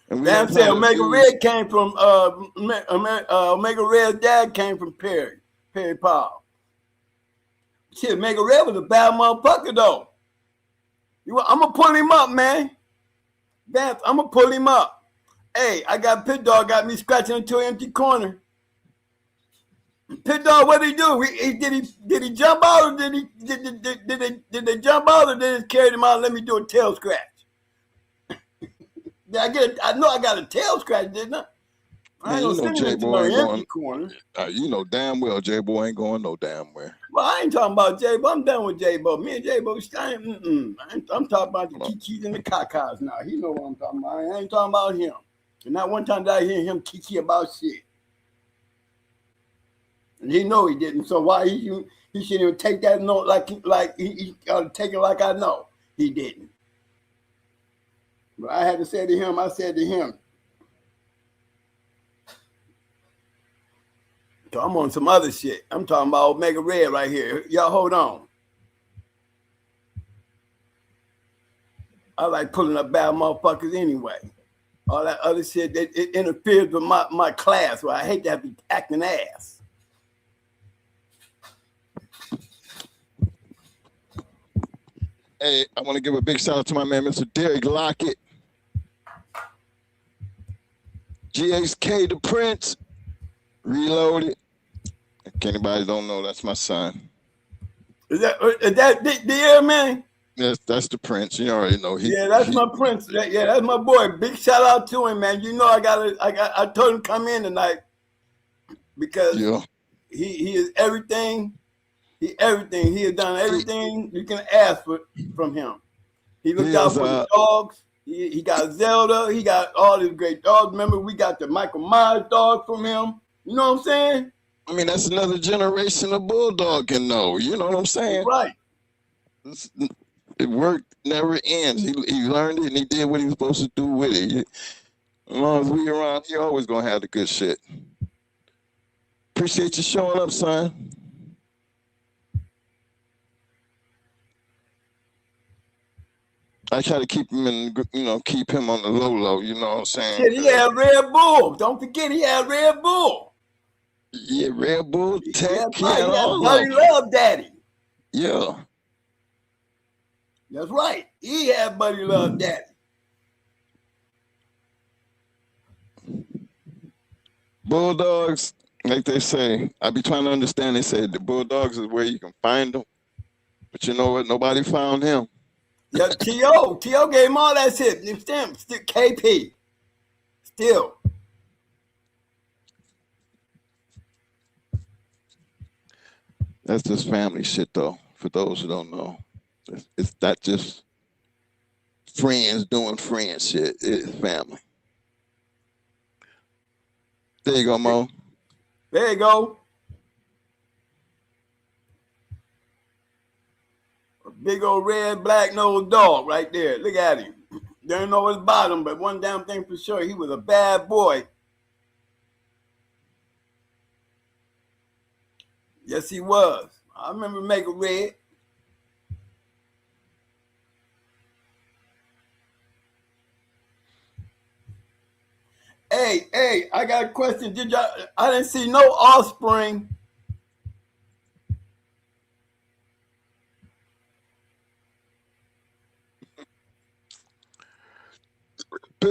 Damn, say Omega Red came from Omega Red's dad came from Perry Powell. Shit, Omega Red was a bad motherfucker though. I'm gonna pull him up, man. Damn, I'm gonna pull him up. Hey, I got Pit Dog got me scratching into an empty corner. Pit Dog, what did he do? Did he jump out or did they jump out or did they carry him out and let me do a tail scratch? I know I got a tail scratch, didn't I? I ain't gonna send him into no empty corner. You know damn well J-Bo ain't going no damn where. Well, I ain't talking about J-Bo. I'm done with J-Bo. Me and J-Bo, I'm talking about the kikis and the kakas now. He know what I'm talking about. I ain't talking about him. And not one time did I hear him kiki about shit. And he know he didn't. So why he shouldn't even take that note like he take it like I know. He didn't. But I had to say to him, I said to him, so I'm on some other shit. I'm talking about Omega Red right here. Y'all hold on. I like pulling up bad motherfuckers anyway. All that other shit, it interferes with my class where I hate to have to be acting ass. Hey, I want to give a big shout out to my man, Mr. Derek Lockett. GHK the Prince. Reloaded. If anybody don't know, that's my son. Is that the air man? Yes, that's the Prince. You already know. That's my Prince. Yeah, that's my boy. Big shout out to him, man. You know I told him to come in tonight because he is everything. He has done everything you can ask from him. He looked out for the dogs. He got Zelda. He got all these great dogs. Remember, we got the Michael Myers dog from him. You know what I'm saying? I mean, that's another generation of bulldogging, though. You know what I'm saying? Right. It work never ends. He learned it and he did what he was supposed to do with it. As long as we around, he always gonna have the good shit. Appreciate you showing up, son. I try to keep him keep him on the low, you know what I'm saying? Shit, he had Red Bull. Don't forget he had Red Bull. Yeah, Red Bull, Tech, he had Buddy Love Daddy. Yeah. That's right. He had Buddy Love Daddy. Bulldogs, like they say, I be trying to understand. They say the Bulldogs is where you can find them. But you know what? Nobody found him. Yeah, T.O. gave him all that shit. Still, KP. Still. That's just family shit, though, for those who don't know. It's not just friends doing friend shit. It's family. There you go, Mo. There you go. A big old red, black-nosed dog right there. Look at him. Don't know his bottom, but one damn thing for sure, he was a bad boy. Yes, he was. I remember Make a Red. Hey, I got a question. I didn't see no offspring.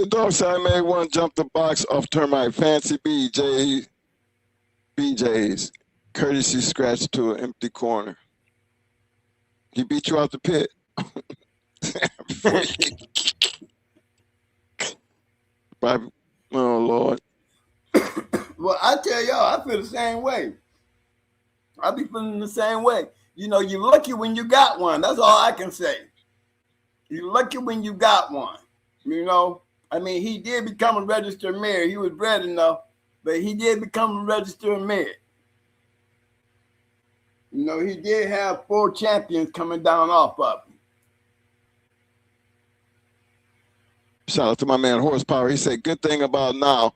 The dog said I made one jump the box off termite. Fancy BJ's. Courtesy scratch to an empty corner. He beat you out the pit. Oh, Lord. Well, I tell y'all, I feel the same way. I be feeling the same way. You know, you're lucky when you got one. That's all I can say. You're lucky when you got one. You know, I mean, he did become a registered mayor. He was bred enough, but he did become a registered mayor. You know, he did have 4 champions coming down off of him. Shout out to my man Horsepower. He said, good thing about now,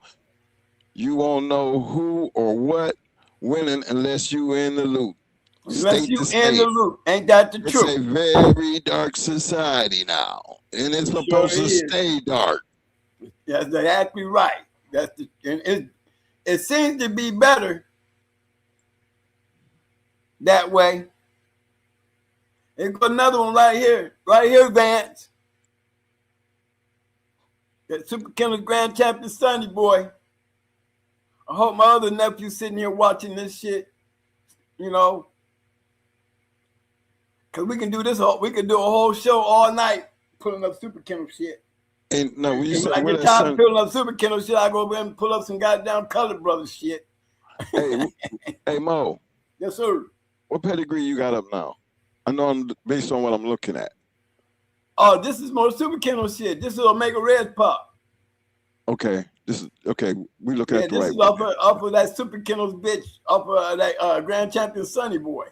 you won't know who or what winning unless you in the loop. Unless you in the loop. Ain't that the truth? It's a very dark society now. And it's supposed to stay dark. That's exactly right. It seems to be better that way. There's another one right here, Vance. That Super Kennel Grand Champion Sonny boy. I hope my other nephew's sitting here watching this shit, you know. Cause we can do a whole show all night pulling up Super Kennel shit. And no, when you say I get tired of pulling up Super Kennel shit, I go over and pull up some goddamn Colored Brothers shit. Hey Mo. Yes, sir. What pedigree you got up now? I know I'm based on what I'm looking at. Oh, this is more Super Kennel shit. This is Omega Red Pop. Okay. This is okay. We look at the right. This is off of that Super Kennel's bitch, off of that Grand Champion Sonny boy.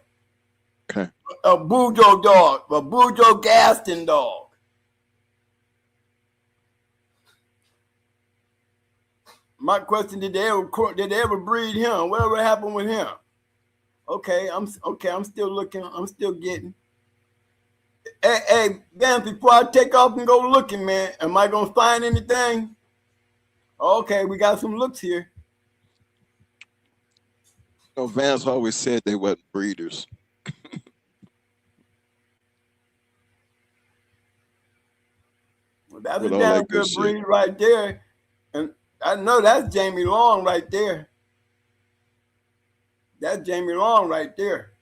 Okay. A Bujo dog, a Bujo Gaston dog. My question: Did they ever breed him? Whatever happened with him? Okay, I'm still looking. I'm still getting. Hey, Dan, before I take off and go looking, man, am I gonna find anything? Okay, we got some looks here. You know, Vance always said they weren't breeders. Well, that's a damn good breed right there. And I know that's Jamie Long right there. That's Jamie Long right there.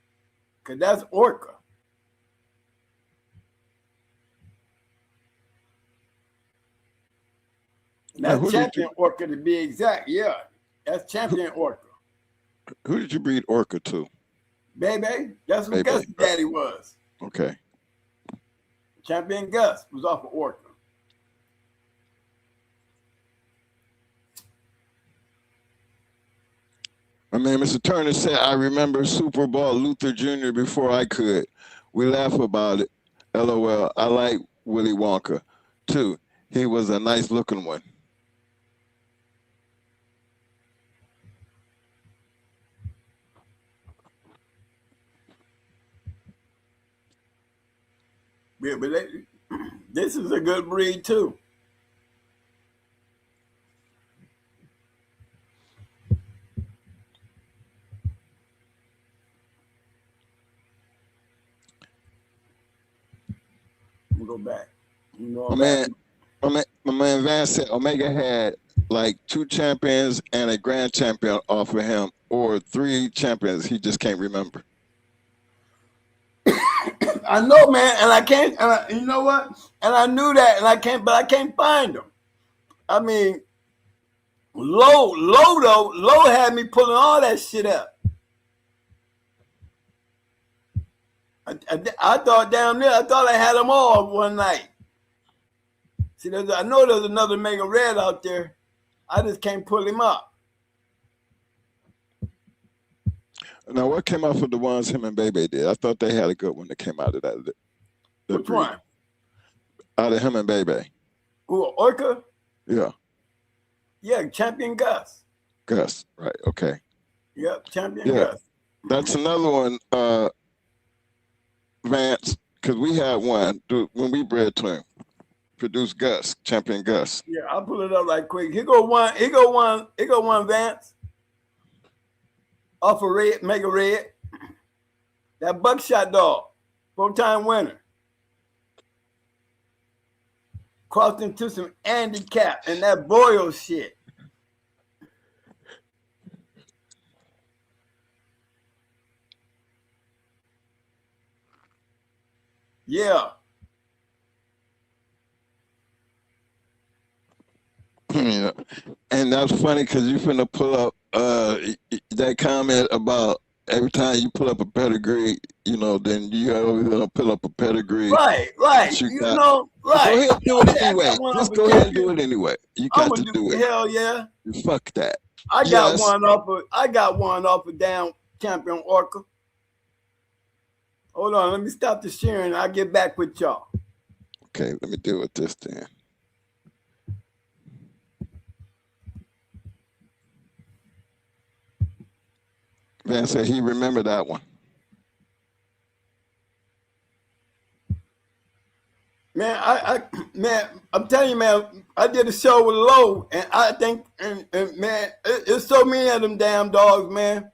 Because that's Orca. That's champion Orca to be exact. Yeah, that's champion Orca. Who did you breed Orca to? Baby. That's who Gus' daddy was. Okay. Champion Gus was off of Orca. My man, Mr. Turner said, I remember Super Bowl Luther Jr. before I could. We laugh about it. LOL. I like Willy Wonka, too. He was a nice looking one. Yeah, but this is a good breed, too. Go back. My man Vance said Omega had like 2 champions and a grand champion off of him, or 3 champions. He just can't remember. I know, man, and I can't. You know what? And I knew that, and I can't find them. I mean, Low had me pulling all that shit up. I thought down there, I thought I had them all one night. See, I know there's another Mega Red out there. I just can't pull him up. Now, what came out for the ones him and Bebe did? I thought they had a good one that came out of that. Which one? Out of him and Bebe. Who, Orca? Yeah. Yeah, Champion Gus. Gus, right, okay. Yep, Champion Gus. That's another one, Vance, because we had one when we bred to him. Produced Gus, Champion Gus. Yeah, I'll pull it up right quick. Here go one Vance. Off of Red, Mega Red. That buckshot dog. 4-time winner. crossed into some handicap and that boil shit. Yeah. Yeah. And that's funny because you finna pull up that comment about every time you pull up a pedigree, you know, then you always gonna pull up a pedigree. Right. You Got. know, right. Go ahead and do it anyway. Just go ahead and do it anyway. You got to do it. Hell yeah. Fuck that. I got one off of down Champion Orca. Hold on, let me stop the sharing. I'll get back with y'all. Okay, let me deal with this then. Van said he remembered that one. Man, I'm telling you, man, I did a show with Lowe, and I think, and man, it's so many of them damn dogs, man.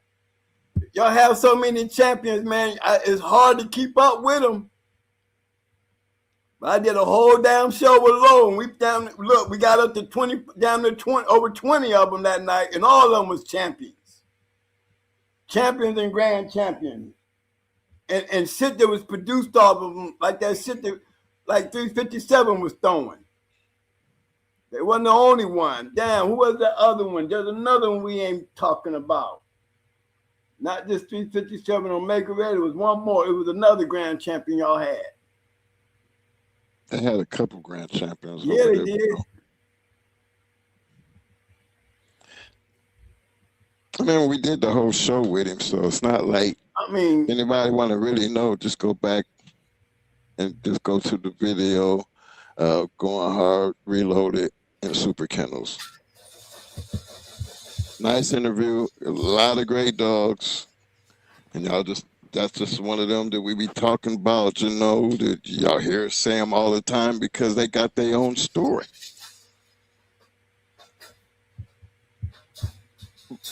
Y'all have so many champions, man. It's hard to keep up with them. But I did a whole damn show with Lowe, and we got up to 20, down to 20, over 20 of them that night, and all of them was champions. Champions and grand champions. And shit that was produced off of them, like that shit that, like 357 was throwing. They wasn't the only one. Damn, who was the other one? There's another one we ain't talking about. Not just 357 Omega Red. It was one more. It was another grand champion y'all had. They had a couple grand champions. Yeah, they did. I mean, we did the whole show with him, so it's not like anybody want to really know, just go back and just go to the video, Going Hard, Reloaded, and Super Kennels. Nice interview, a lot of great dogs, and y'all that's just one of them that we be talking about, you know, that y'all hear say them all the time because they got their own story.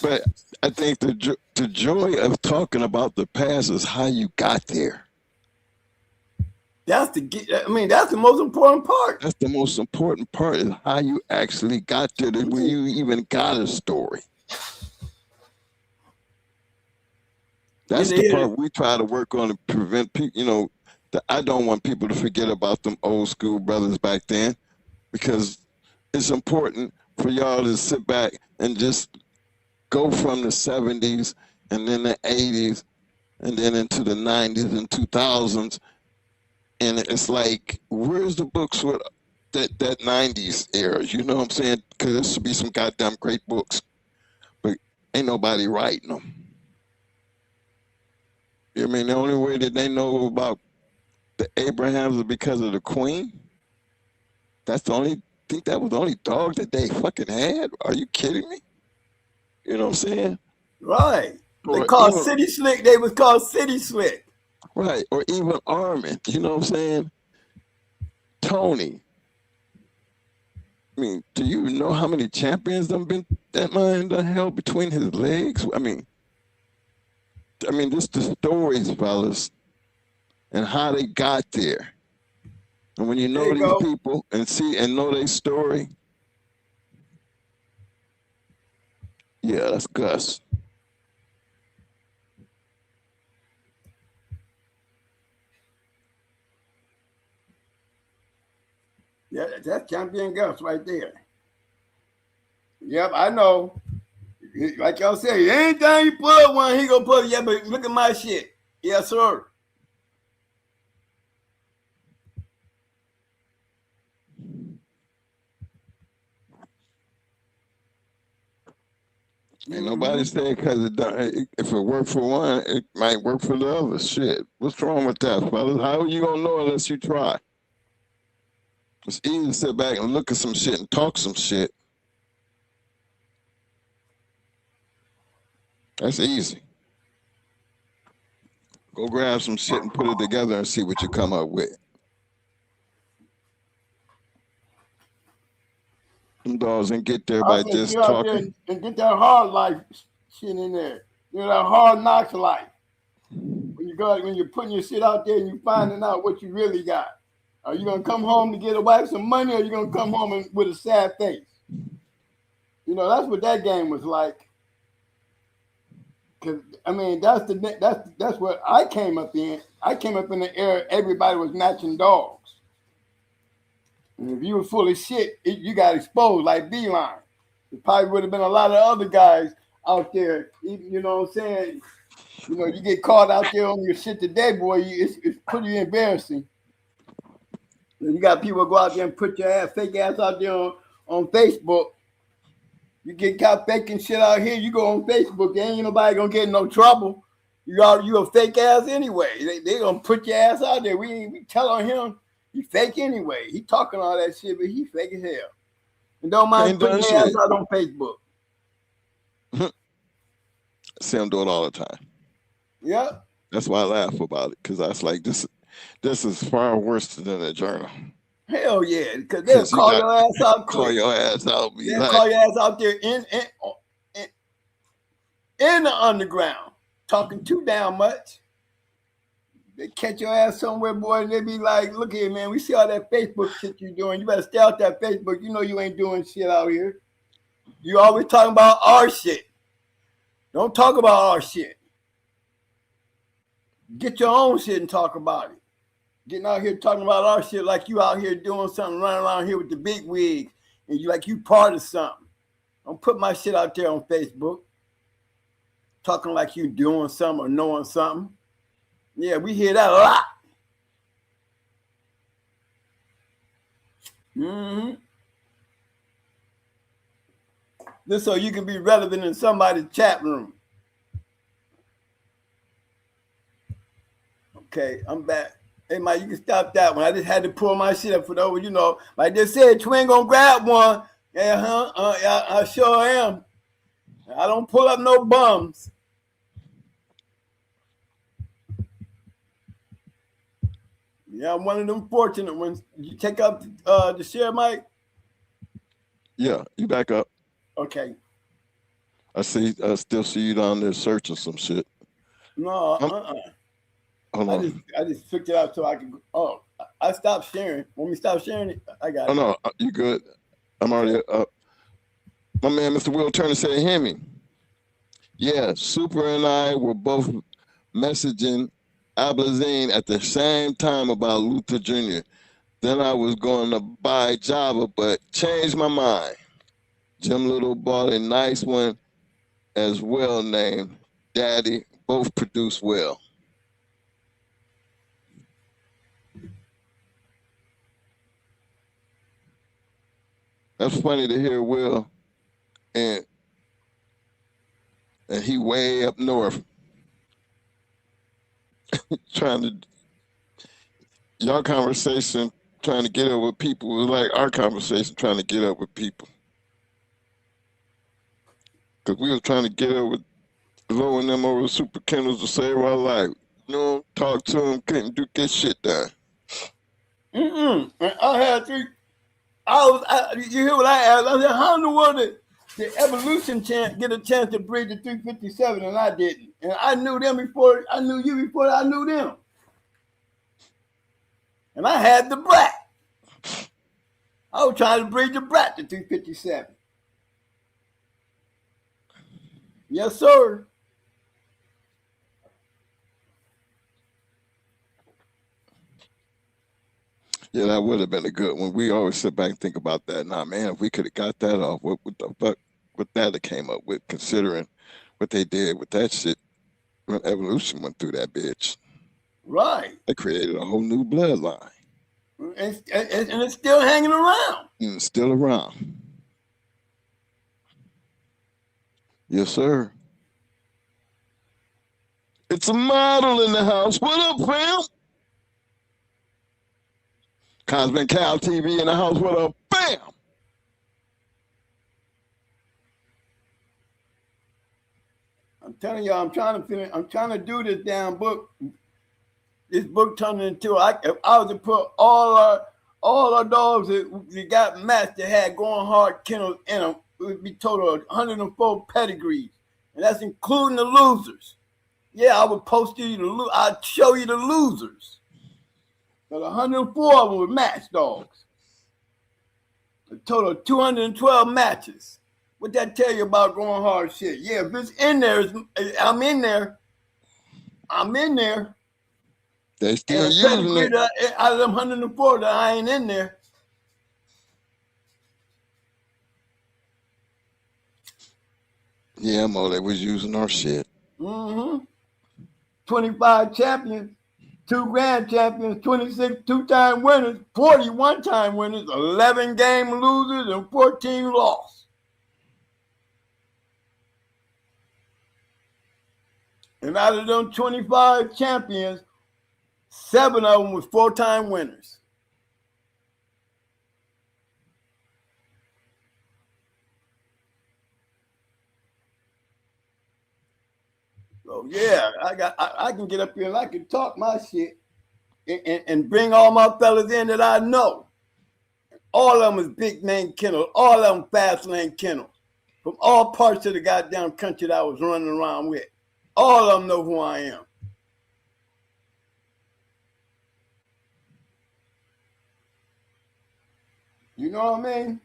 But I think the joy of talking about the past is how you got there. That's the most important part. That's the most important part is how you actually got there, when you even got a story. That's the part we try to work on to prevent people, you know, I don't want people to forget about them old school brothers back then, because it's important for y'all to sit back and just go from the 70s and then the 80s and then into the 90s and 2000s. And it's like, where's the books with that 90s era? You know what I'm saying? Because there should be some goddamn great books, but ain't nobody writing them. I mean, the only way that they know about the Abrahams is because of the Queen. That's the only, think that was the only dog that they fucking had? Are you kidding me? You know what I'm saying? Right. They called City Slick. They was called City Slick. Right. Or even Armin. You know what I'm saying? Tony. I mean, do you know how many champions that man done held between his legs? I mean, just the stories, fellas, and how they got there. And when you know these people and see and know their story, yeah, that's Gus. Yeah, that's Champion Gus right there. Yep, I know. Like y'all say, anytime you put one, he gonna put it. Yeah, but look at my shit. Yes, sir. Ain't nobody said because if it worked for one, it might work for the other. Shit, what's wrong with that, fellas? How are you gonna know unless you try? It's easy to sit back and look at some shit and talk some shit. That's easy. Go grab some shit and put it together and see what you come up with. Them dogs and get there by just talking. And get that hard life shit in there. You know, that hard knocks life. When you're putting your shit out there and you finding out what you really got. Are you gonna come home to get a wife some money, or are you gonna come home with a sad face? You know, that's what that game was like. Cause I mean, that's what I came up in. I came up in the era everybody was matching dogs. And if you were full of shit, you got exposed like Beeline. There probably would have been a lot of other guys out there. You know what I'm saying? You know, you get caught out there on your shit today, boy. It's pretty embarrassing. You got people go out there and put your fake ass out there on Facebook. You get caught faking shit out here. You go on Facebook, ain't nobody gonna get in no trouble. You a fake ass anyway. They gonna put your ass out there. We tell on him he fake anyway. He talking all that shit, but he fake as hell. And don't mind putting your ass out on Facebook. See him do it all the time. Yeah. That's why I laugh about it, because I was like, this is far worse than a journal. Hell yeah, because they'll call your ass out. Call your ass out. They'll call your ass out there in the underground, talking too damn much. They catch your ass somewhere, boy, and they be like, look here, man, we see all that Facebook shit you doing. You better stay out that Facebook. You know you ain't doing shit out here. You always talking about our shit. Don't talk about our shit. Get your own shit and talk about it. Getting out here talking about our shit like you out here doing something, running around here with the big wigs, and you like you part of something. Don't put my shit out there on Facebook. Talking like you doing something or knowing something. Yeah, we hear that a lot. Mm-hmm. Just so you can be relevant in somebody's chat room. Okay, I'm back. Hey, Mike, you can stop that one. I just had to pull my shit up for those, you know. Like they said, Twin gonna grab one. Yeah, I sure am. I don't pull up no bums. Yeah, I'm one of them fortunate ones. You take up the share, Mike? Yeah, you back up. Okay. I still see you down there searching some shit. No, Hold on. I just flicked it out so I can. Oh, I stopped sharing. When we stop sharing it, I got it. Oh no, you good? I'm already up. My man, Mr. Will Turner said, "Hear me." Yeah, Super and I were both messaging Ablazine at the same time about Luther Jr. Then I was going to buy Java, but changed my mind. Jim Little bought a nice one as well named Daddy. Both produce well. That's funny to hear Will, and he way up north trying to, your conversation trying to get up with people was like our conversation trying to get up with people. Because we was trying to get up with Low and them over the Super Kennels to save our life. You know, talk to them, couldn't get shit done. I had three. You hear what I asked? I said, how in the world did the evolution get a chance to breed the 357 and I didn't? And I knew them before I knew you, before I knew them. And I had the brat. I was trying to breed the brat to 357. Yes, sir. Yeah, that would have been a good one. We always sit back and think about that. Nah, man, if we could have got that off, what the fuck would that have came up with, considering what they did with that shit when evolution went through that bitch. Right. They created a whole new bloodline. And it's still hanging around. And it's still around. Yes, sir. It's a model in the house. What up, fam? Cosmic Cow TV in the house. What up, fam? I'm telling y'all, I'm trying to finish. I'm trying to do this damn book. This book turned into. I was to put all our dogs that got matched that had going hard kennels in them. It would be total of 104 pedigrees, and that's including the losers. Yeah, I would post you I'd show you the losers. But 104 of them were match dogs. A total of 212 matches. What that tell you about going hard shit? Yeah, if it's in there, I'm in there. I'm in there. They still using it. Out of them 104 that I ain't in there. Yeah, Mo, they was using our shit. 25 champions, 2 grand champions, 26 two-time winners, 40 one-time winners, 11 game losers, and 14 lost. And out of them 25 champions, 7 of them was 4-time winners. So yeah, I can get up here and I can talk my shit and bring all my fellas in that I know. All of them is big name kennels, all of them fast lane kennels from all parts of the goddamn country that I was running around with. All of them know who I am. You know what I mean?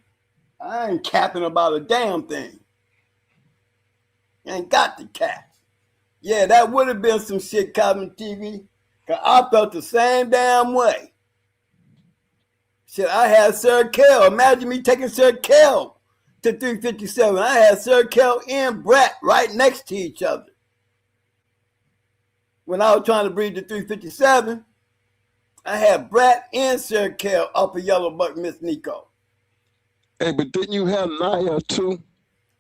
I ain't capping about a damn thing. I ain't got the cap. Yeah, that would have been some shit, Cosmic TV. Cause I felt the same damn way. Shit, I had Sir Kel. Imagine me taking Sir Kel to 357. I had Sir Kel and Brat right next to each other. When I was trying to breed the 357, I had Brat and Sir Kel off of Yellow Buck Miss Nico. Hey, but didn't you have Naya too?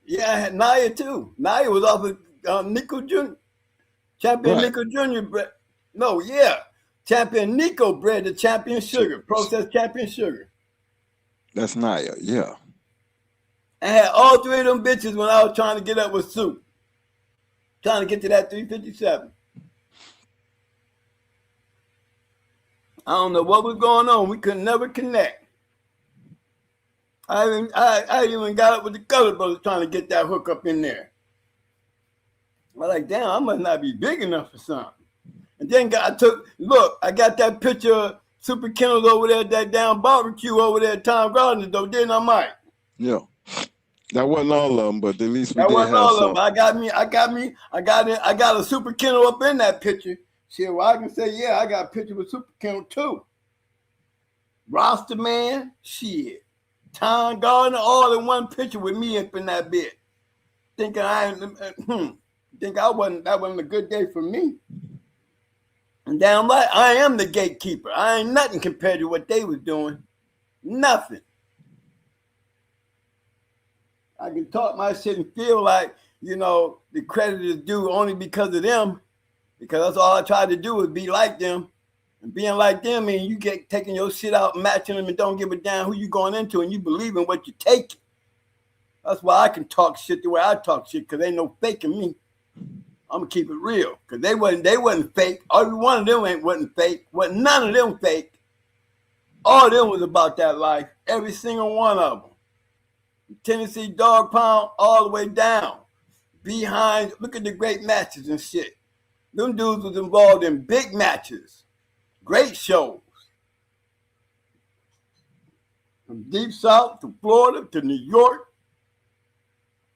Yeah, I had Naya too. Naya was off of Nico Jr. Champion Right. Nico Jr. bred. No, yeah. Champion Nico bred the Champion Sugar, processed Champion Sugar. That's Naya, yeah. I had all 3 of them bitches when I was trying to get up with Soup. Trying to get to that 357. I don't know what was going on. We could never connect. I even got up with the Color Brothers trying to get that hook up in there. I'm like, damn, I must not be big enough for something. And then I got that picture of Super Kennels over there, that damn barbecue over there at Tom Gardner, though, didn't I, Mike? Yeah. That wasn't all of them, but at least we That did wasn't have all some. of them. I got a Super Kennel up in that picture. Shit, well, I can say, yeah, I got a picture with Super Kennel too. Roster man, shit. Tom Gardner, all in one picture with me up in that bit. Thinking that wasn't a good day for me. And damn right, I am the gatekeeper. I ain't nothing compared to what they was doing. Nothing. I can talk my shit and feel like, the credit is due only because of them. Because that's all I tried to do was be like them. And being like them means you get taking your shit out, matching them, and don't give a damn who you going into, and you believe in what you take. That's why I can talk shit the way I talk shit, because ain't no faking me. I'm gonna keep it real, because they wasn't fake. Every one of them wasn't fake. Wasn't none of them fake. All of them was about that life. Every single one of them. Tennessee Dog Pound all the way down. Behind, look at the great matches and shit. Them dudes was involved in big matches. Great shows. From Deep South to Florida to New York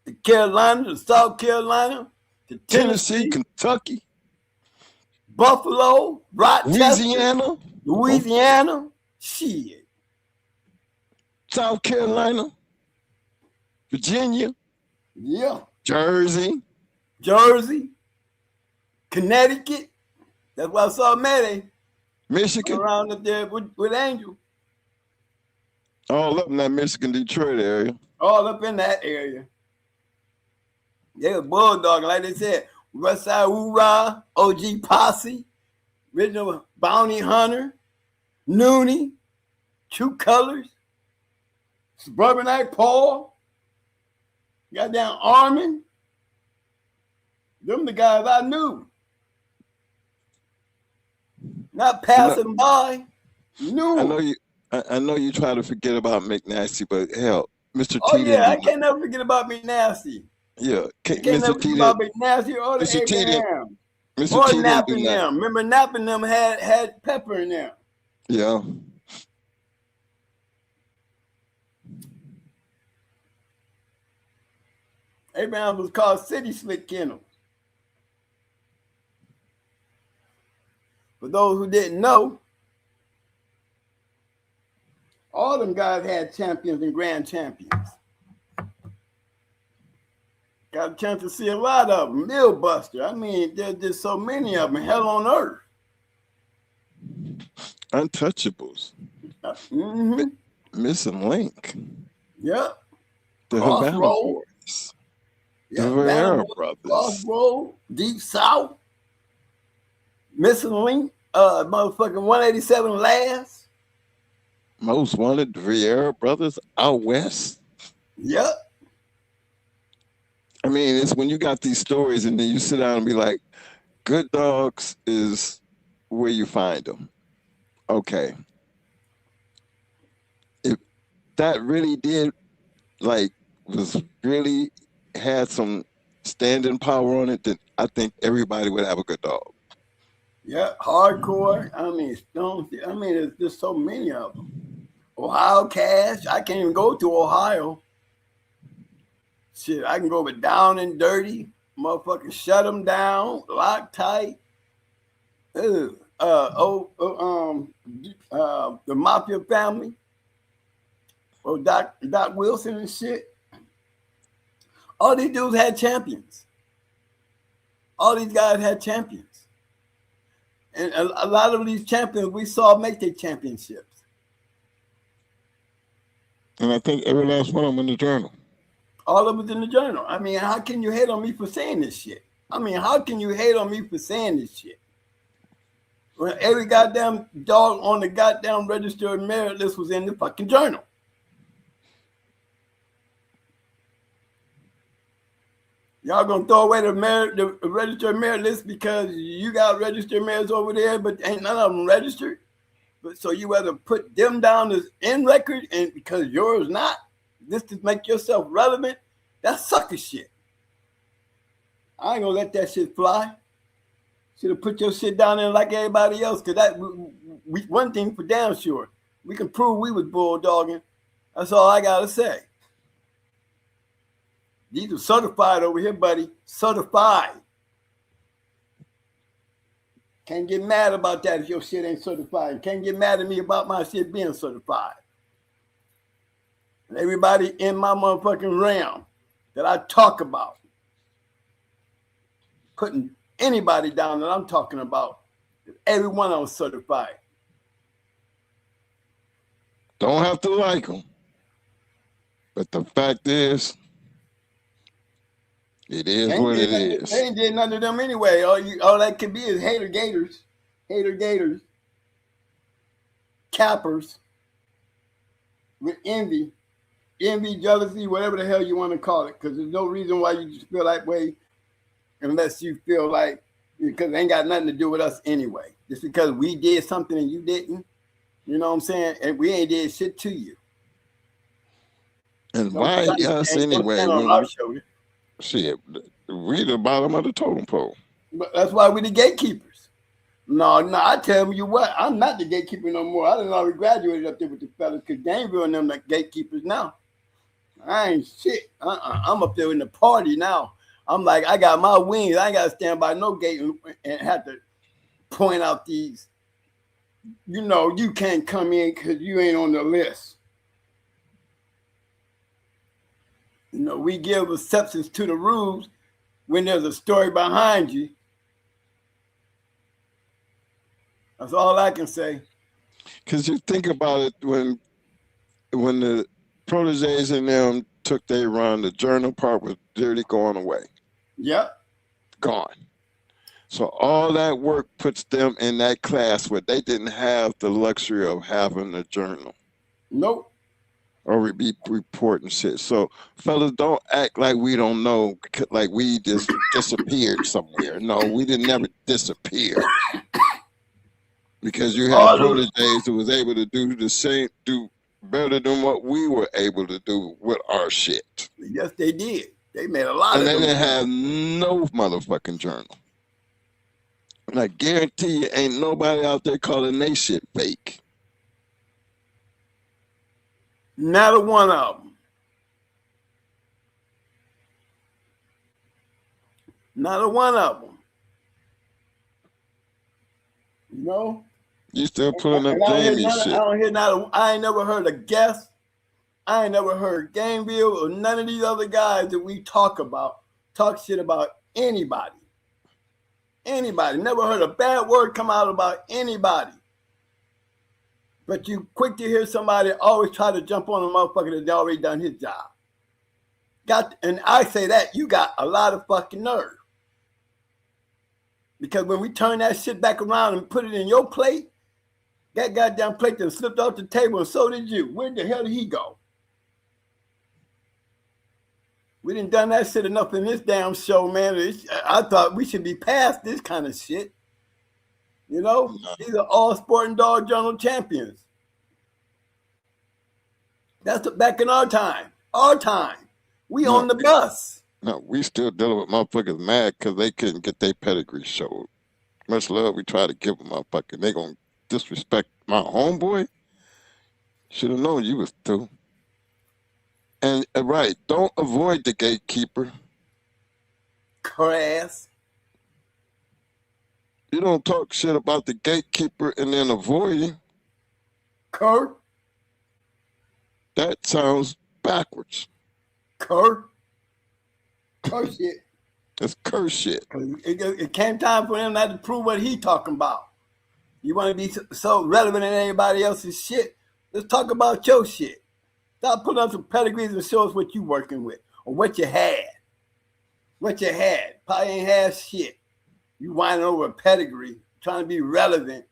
to Carolina to South Carolina to Tennessee, Kentucky, Buffalo, Rochester, Louisiana, shit. South Carolina, Virginia, Yeah. Jersey, Connecticut. That's why I saw Mayday Michigan. around up there with Angel. All up in that Michigan, Detroit area. All up in that area. They was bulldogging, like they said. Westside Hoorah, OG Posse, original Bounty Hunter, Noonie, True Colors, Suburbanite Paul, goddamn Armin. Them the guys I knew. Not passing by. Knew. I know you try to forget about McNasty, but hell, Mr. Oh T. yeah, I can't never forget about McNasty. Yeah, Can't never forget about McNasty or the Mr. T. Abraham. Mr. Or T. didn't napping do nothing. them. Remember napping them had pepper in them. Yeah. Abraham was called City Slick Kennel. For those who didn't know, all them guys had champions and grand champions. Got a chance to see a lot of them. Millbuster. I mean, there's just so many of them. Hell on earth. Untouchables. Mm-hmm. Missing Link. Yep. The Havana Crossroad. Boys. Yep. The Rivera Vanderbilt, Brothers. Crossroad. Deep South. Missing Link. Motherfucking 187 Last. Most Wanted, the Rivera Brothers out west. Yep. I mean, it's when you got these stories and then you sit down and be like, good dogs is where you find them. Okay. If that really did, like, was really had some standing power on it, then I think everybody would have a good dog. Yep. Hardcore. I mean, Stone. I mean, there's just so many of them. Ohio Cash. I can't even go to Ohio. Shit, I can go with Down and Dirty, motherfucking Shut Them Down, Lock Tight. The Mafia Family. Oh, Doc Wilson and shit. All these dudes had champions. All these guys had champions. And a lot of these champions we saw make their championships. And I think every last one of them in the journal. All of it's in the journal. I mean, how can you hate on me for saying this shit? I mean, how can you hate on me for saying this shit? When every goddamn dog on the goddamn registered merit list was in the fucking journal. Y'all gonna throw away the registered merit list because you got registered merits over there, but ain't none of them registered? But so you rather put them down as in record and because yours not? This to make yourself relevant, that's sucker shit. I ain't gonna let that shit fly. Should have put your shit down there like everybody else, because that we one thing for damn sure. We can prove we was bulldogging. That's all I gotta say. These are certified over here, buddy. Certified. Can't get mad about that if your shit ain't certified. Can't get mad at me about my shit being certified. Everybody in my motherfucking realm that I talk about, putting anybody down that I'm talking about, every one of them certified. Don't have to like them. But the fact is, it is what it is. They ain't did none of them anyway. All that can be is hater gators, cappers with envy, jealousy, whatever the hell you want to call it, because there's no reason why you just feel that way unless you feel like, because it ain't got nothing to do with us anyway. Just because we did something and you didn't, you know what I'm saying? And we ain't did shit to you. And why us anyway? Shit, we the bottom of the totem pole. But that's why we the gatekeepers. No, I tell you what, I'm not the gatekeeper no more. I done already graduated up there with the fellas, because Gainesville and them like gatekeepers now. I ain't shit. I'm up there in the party now. I'm like, I got my wings. I ain't got to stand by no gate and have to point out these. You know, you can't come in because you ain't on the list. You know, we give exceptions to the rules when there's a story behind you. That's all I can say. Because you think about it, when the proteges and them took their run, the journal part was literally going away. Yep. Gone. So all that work puts them in that class where they didn't have the luxury of having a journal. Nope. Or be reporting shit. So fellas, don't act like we don't know, like we just disappeared somewhere. No, we didn't never disappear. Because you had proteges who was able to do better than what we were able to do with our shit. Yes, they did. They made a lot and of they them. didn't have no motherfucking journal. And I guarantee you ain't nobody out there calling they shit fake. Not a one of them. Not a one of them. You know? You still pulling up Jamie shit. I ain't never heard a guest. I ain't never heard Gameville or none of these other guys that we talk shit about anybody. Anybody. Never heard a bad word come out about anybody. But you quick to hear somebody always try to jump on a motherfucker that's already done his job. And I say that, you got a lot of fucking nerve. Because when we turn that shit back around and put it in your plate, that goddamn plate then slipped off the table and so did you. Where the hell did he go? We done done that shit enough in this damn show, man. I thought we should be past this kind of shit. You know? These are all Sporting Dog Journal champions. That's back in our time. Our time. We on the bus. No, we still dealing with motherfuckers mad because they couldn't get their pedigree showed. Much love we try to give them, motherfucker. They gonna disrespect my homeboy? Should have known you was through. And right, don't avoid the gatekeeper. Crass. You don't talk shit about the gatekeeper and then avoid him. Kurt. That sounds backwards. Kurt. Curse shit. That's curse shit. It came time for him not to prove what he talking about. You want to be so relevant in everybody else's shit? Let's talk about your shit. Stop putting up some pedigrees and show us what you working with or what you had. What you had. Probably ain't had shit. You whining over a pedigree, trying to be relevant.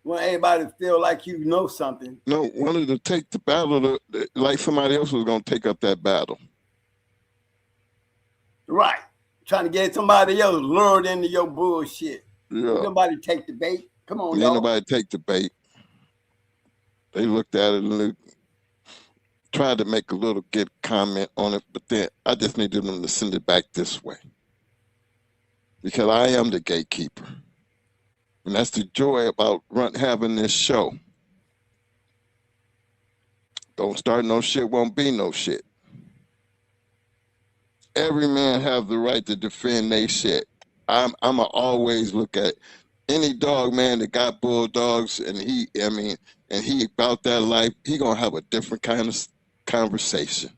Want everybody to feel like you know something. No, wanted to take the battle like somebody else was going to take up that battle. Right. Trying to get somebody else lured into your bullshit. Yeah. Ain't nobody take the bait. Come on, Ain't y'all. nobody take the bait. They looked at it and they tried to make a little good comment on it, but then I just needed them to send it back this way. Because I am the gatekeeper. And that's the joy about having this show. Don't start no shit, won't be no shit. Every man have the right to defend their shit. I'ma always look at any dog, man, that got bulldogs and he about that life, he gonna have a different kind of conversation.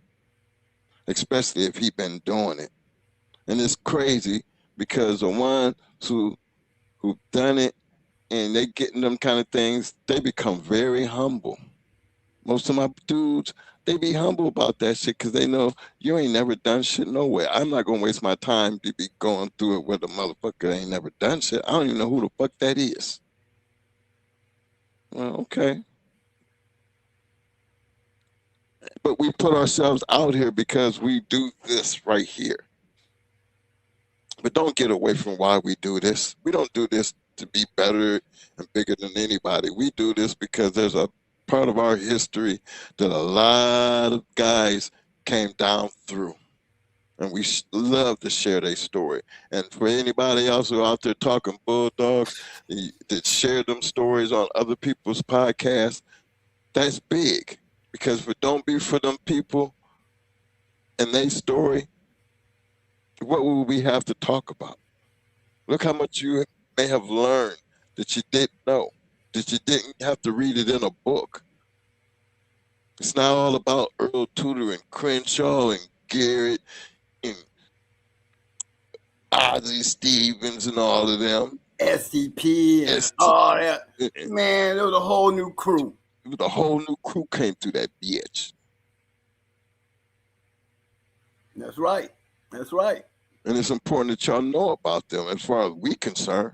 Especially if he been doing it. And it's crazy because the ones who done it and they getting them kind of things, they become very humble. Most of my dudes, they be humble about that shit because they know you ain't never done shit nowhere. I'm not going to waste my time to be going through it with a motherfucker ain't never done shit. I don't even know who the fuck that is. Well, okay. But we put ourselves out here because we do this right here. But don't get away from why we do this. We don't do this to be better and bigger than anybody. We do this because there's a part of our history that a lot of guys came down through. And we love to share their story. And for anybody else who out there talking bulldogs that share them stories on other people's podcasts, that's big. Because if it don't be for them people and their story, what will we have to talk about? Look how much you may have learned that you didn't know, that you didn't have to read it in a book. It's not all about Earl Tudor and Crenshaw and Garrett and Ozzie Stevens and all of them. SCP and all that. Man, there was a whole new crew. The whole new crew came through that bitch. That's right. That's right. And it's important that y'all know about them as far as we concerned.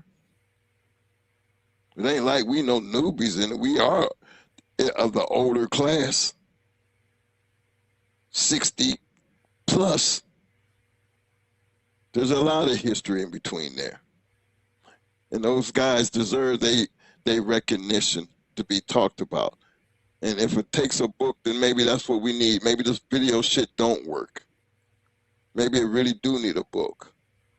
It ain't like we no newbies in it. We are of the older class. 60 plus. There's a lot of history in between there. And those guys deserve their recognition to be talked about. And if it takes a book, then maybe that's what we need. Maybe this video shit don't work. Maybe it really do need a book.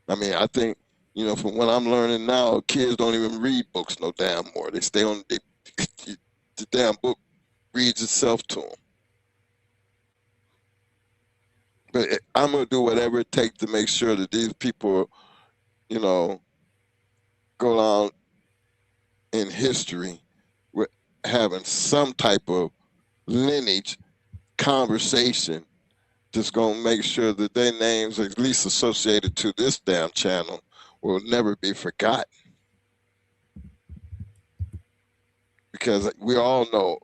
I mean, I think, you know, from what I'm learning now, kids don't even read books no damn more. They stay on, the damn book reads itself to them. But I'm going to do whatever it takes to make sure that these people, you know, go down in history with having some type of lineage conversation that's going to make sure that their names, at least associated to this damn channel, will never be forgotten. Because we all know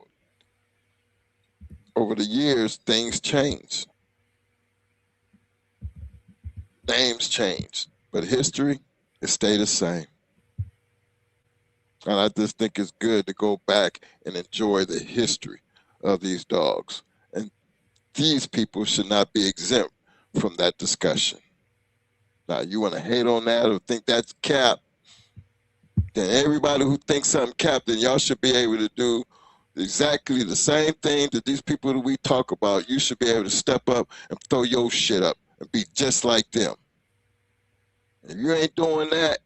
over the years, things change. Names change, but history, it stay the same. And I just think it's good to go back and enjoy the history of these dogs. And these people should not be exempt from that discussion. Now, you want to hate on that or think that's cap, then everybody who thinks something cap, then y'all should be able to do exactly the same thing that these people that we talk about. You should be able to step up and throw your shit up and be just like them. If you ain't doing that,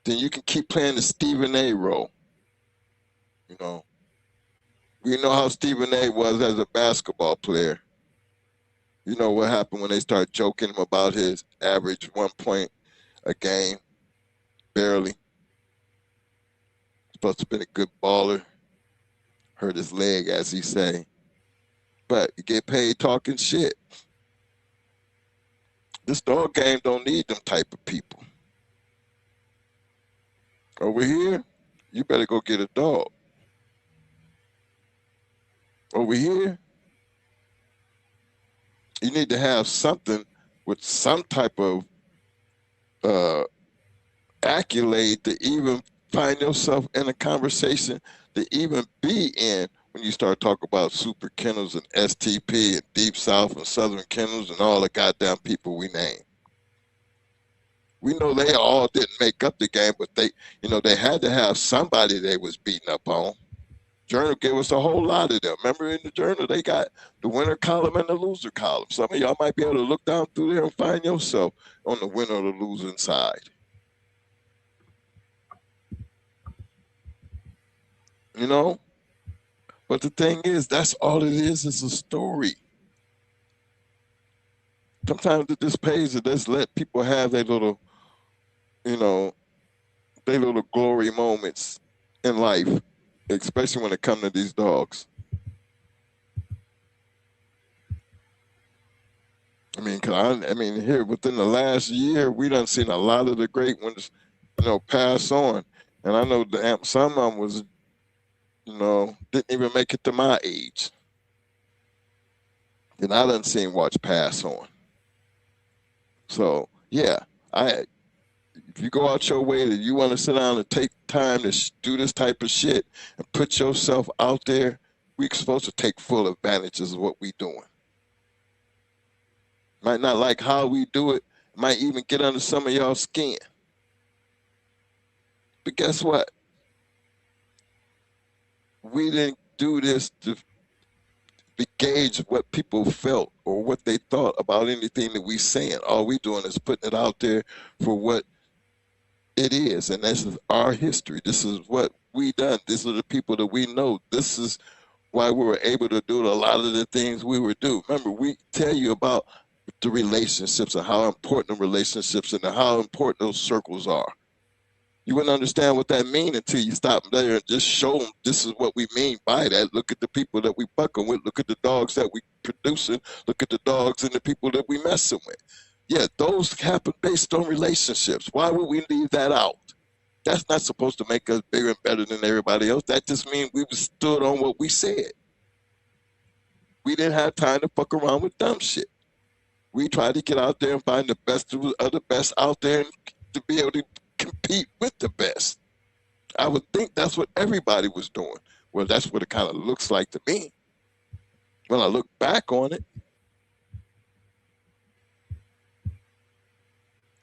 then you can keep playing the Stephen A role. You know, we know how Stephen A was as a basketball player. You know what happened when they started joking him about his average 1 point a game, barely. Supposed to have been a good baller. Hurt his leg, as he say. But you get paid talking shit. This dog game don't need them type of people. Over here, you better go get a dog. Over here, you need to have something with some type of accolade to even find yourself in a conversation to even be in when you start talking about super kennels and STP and Deep South and Southern Kennels and all the goddamn people we name. We know they all didn't make up the game, but they had to have somebody they was beating up on. Journal gave us a whole lot of them. Remember in the Journal, they got the winner column and the loser column. Some of y'all might be able to look down through there and find yourself on the winner or the losing side. You know? But the thing is, that's all it is a story. Sometimes at this page, it just let people have their little, their little glory moments in life, especially when it comes to these dogs. Here within the last year, we done seen a lot of the great ones, pass on. And I know some of them was, didn't even make it to my age. And I done seen watch pass on. So, yeah, if you go out your way that you want to sit down and take time to do this type of shit and put yourself out there, we're supposed to take full advantages of what we doing. Might not like how we do it, might even get under some of y'all's skin. But guess what? We didn't do this to gauge what people felt or what they thought about anything that we saying. All we doing is putting it out there for what it is, and this is our history. This is what we done. These are the people that we know. This is why we were able to do a lot of the things we were do. Remember, we tell you about the relationships and how important the relationships and how important those circles are. You wouldn't understand what that means until you stop there and just show them this is what we mean by that. Look at the people that we bucking with. Look at the dogs that we producing. Look at the dogs and the people that we messing with. Yeah, those happen based on relationships. Why would we leave that out? That's not supposed to make us bigger and better than everybody else. That just means we stood on what we said. We didn't have time to fuck around with dumb shit. We tried to get out there and find the best of the best out there and to be able to compete with the best. I would think that's what everybody was doing. Well, that's what it kind of looks like to me when I look back on it.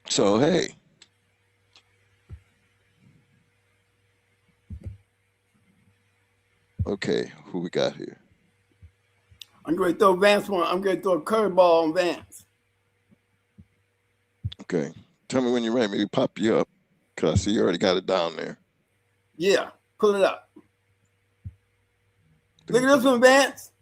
So, hey. Okay, who we got here? I'm going to throw Vance one. I'm going to throw a curveball on Vance. Okay. Tell me when you're ready. Maybe pop you up. Because I see you already got it down there. Yeah, pull it up. Look at this one, Vance.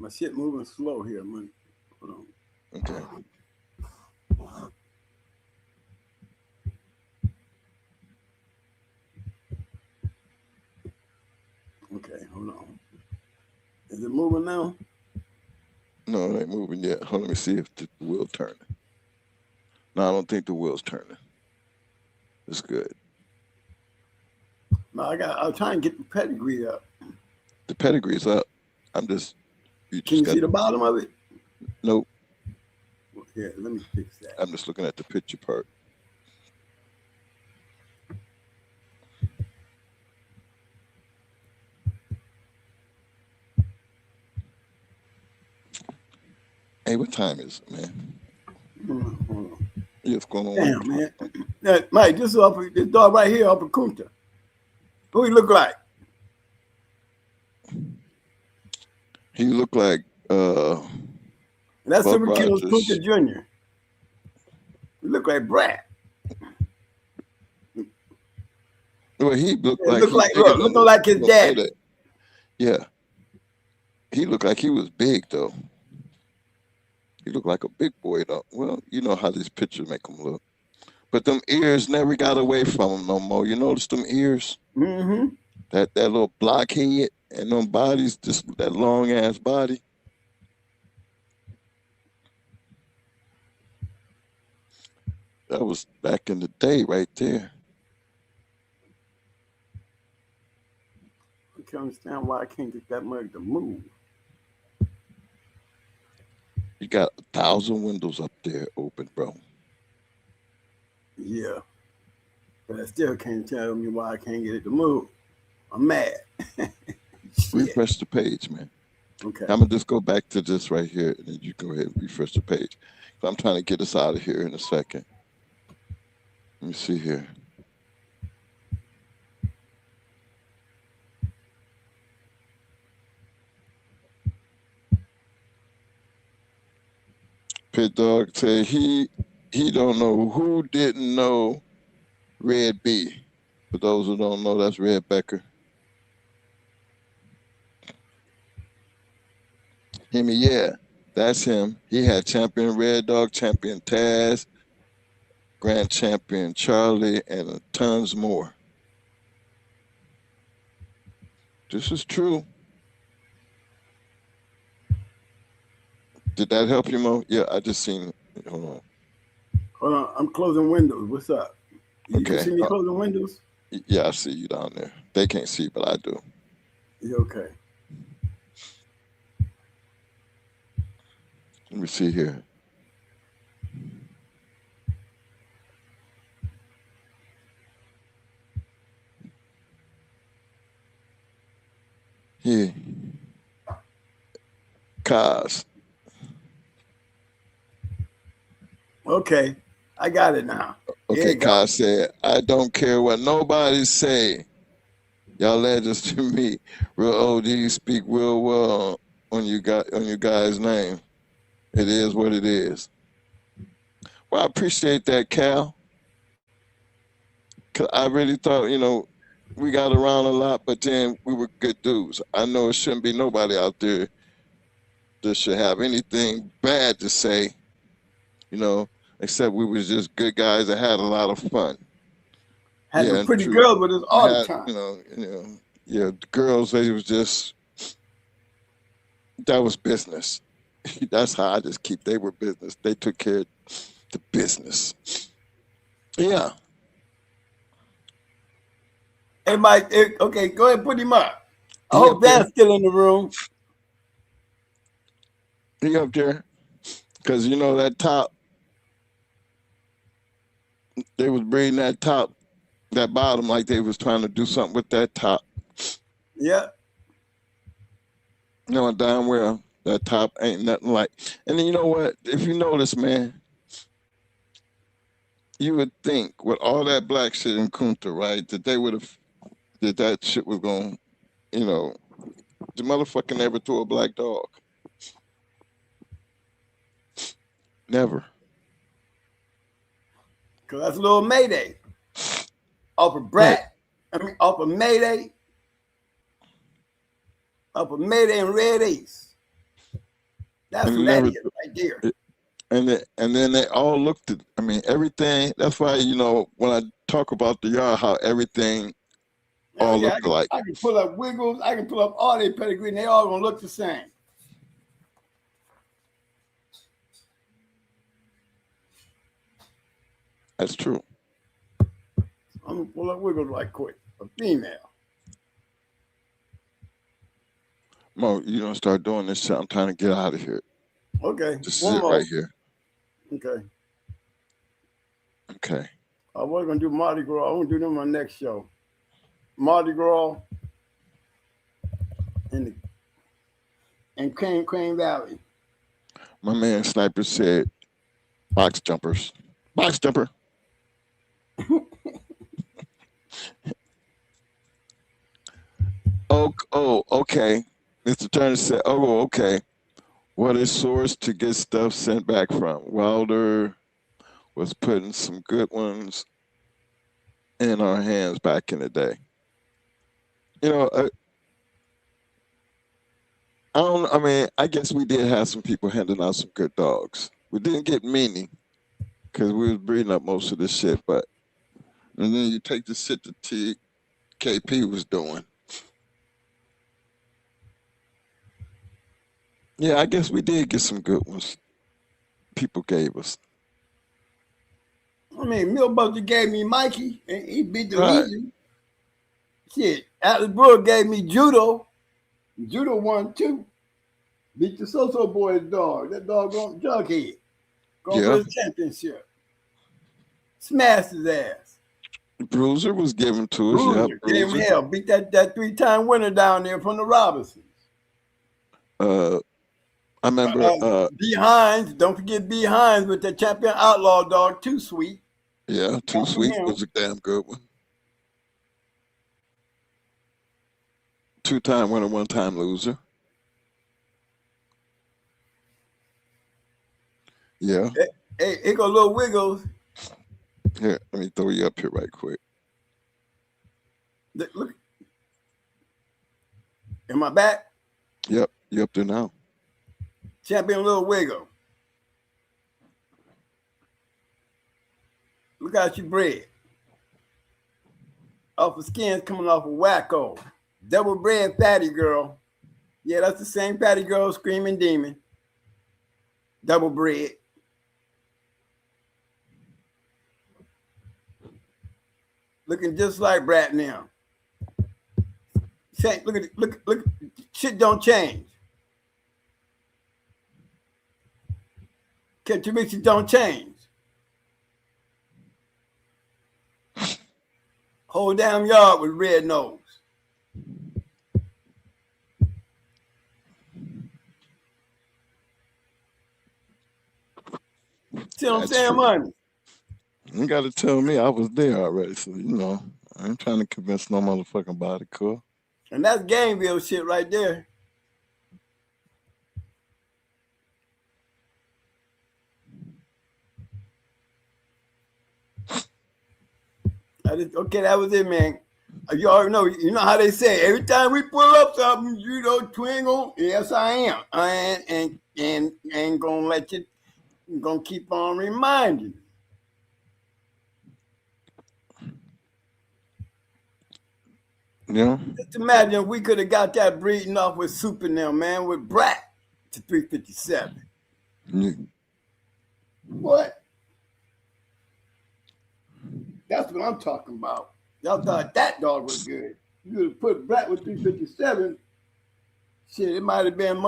My shit moving slow here, man. Hold on. Okay. Okay, hold on. Is it moving now? No, it ain't moving yet. Hold on, let me see if the wheel's turning. No, I don't think the wheel's turning. It's good. No, I'm trying to get the pedigree up. The pedigree's up. I'm just. Can you see the bottom of it? Nope. Here, let me fix that. I'm just looking at the picture part. Hey, what time is it, man? Hold on. Yeah, it's going on. Damn, man. Mike, this dog right here up in Kunta. Who he look like? He look like That's Buck Super Kennels Rogers. Kunta Jr. He look like Brad. Well, he looked Yeah, like look like his dad. Yeah, he looked like he was big though. He looked like a big boy though. Well, you know how these pictures make him look. But them ears never got away from him no more. You notice them ears? Mm-hmm. That little blockhead and them bodies, just that long ass body. That was back in the day right there. I can't understand why I can't get that mug to move. You got 1,000 windows up there open, bro. Yeah. But I still can't tell me why I can't get it to move. I'm mad. Refresh the page, man. Okay. I'm gonna just go back to this right here, and then you go ahead and refresh the page. I'm trying to get us out of here in a second. Let me see here. Pit Dog said he don't know who didn't know Red B. For those who don't know, that's Red Becker. Yeah, that's him. He had champion Red Dog, champion Taz, grand champion Charlie, and tons more. This is true. Did that help you, Mo? Yeah, I just seen it. Hold on. Hold on. I'm closing windows. What's up? You can see me closing windows? Yeah, I see you down there. They can't see, but I do. Yeah, okay. Let me see here. Yeah. Cause. Okay. I got it now. Okay, Kaz said, I don't care what nobody say. Y'all legends to me. Real OG speak real well on you guys' name. It is what it is. Well, I appreciate that, Cal. Cause I really thought, we got around a lot, but then we were good dudes. I know it shouldn't be nobody out there that should have anything bad to say, except we was just good guys that had a lot of fun. Had some pretty girls with us all the time. The girls, they was just, that was business. That's how I just keep, they were business. They took care of the business. Yeah. Hey, Mike, okay, go ahead and put him up. I hope Dad's still in the room. He up there. Because, that top, they was bringing that top, that bottom, like they was trying to do something with that top. Yeah. Down where that top ain't nothing like. And then you know what? If you notice, man, you would think with all that black shit in Kunta, right, that they would have, that shit was going, the motherfucker never threw a black dog. Never. Because that's a little Mayday. Off of Brat. Right. Off of Mayday. Off of Mayday and Red Ace. That's and who that never, is right there. and then they all looked at. I mean, everything. That's why when I talk about the yard, how everything all Yeah, looked alike. I can pull up Wiggles. I can pull up all their pedigree, and they all gonna look the same. That's true. I'm gonna pull up Wiggles right quick. A female. Mo, you don't start doing this shit. I'm trying to get out of here. Okay. Just One sit more. right here. Okay. Okay. I was gonna do Mardi Gras. I'm gonna do them on my next show. Mardi Gras and Crane Valley. My man Sniper said, "Box jumpers, box jumper." Okay. Mr. Turner said, "Oh, okay. What is source to get stuff sent back from? Wilder was putting some good ones in our hands back in the day. I guess we did have some people handing out some good dogs. We didn't get many because we was breeding up most of this shit. And then you take the shit that TKP was doing. Yeah, I guess we did get some good ones. People gave us. I mean, Millbuster gave me Mikey, and he beat the Right. Legion. Shit, Atlas Brewer gave me Judo. Judo won too. Beat the So-So Boys dog. That dog on Jughead. Going for the championship. Smashed his ass. Bruiser was given to us. Bruiser, Yeah, gave him hell. Beat that 3-time winner down there from the Robinsons. I remember B. Hines. Don't forget B. Hines with the champion outlaw dog, Too Sweet. Yeah, Too Sweet was a damn good one. 2-time winner, 1-time loser. Yeah. Hey, here go little Wiggles. Here, let me throw you up here right quick. Look. Am I back? Yep, you up there now. Champion Little Wiggle. Look how she bred. Off of skins coming off of Wacko. Double bred Patty Girl. Yeah, that's the same Patty Girl, Screaming Demon. Double bred. Looking just like Brat now. Look at it, look. Shit don't change. Characteristics don't change. Whole damn yard with red nose. See what I'm saying, money? You got to tell me I was there already, so I ain't trying to convince no motherfucking body cool. And that's Gameville shit right there. Okay, that was it, man. You already know. You know how they say every time we pull up something, twin gon'. Yes, I am. I ain't gonna let you. I'm gonna keep on reminding. Yeah. Just imagine we could have got that breeding off with Super now, man, with Brat to 357. Yeah. What? That's what I'm talking about. Y'all thought that dog was good. You could have put Brat with 357. Shit, it might have been that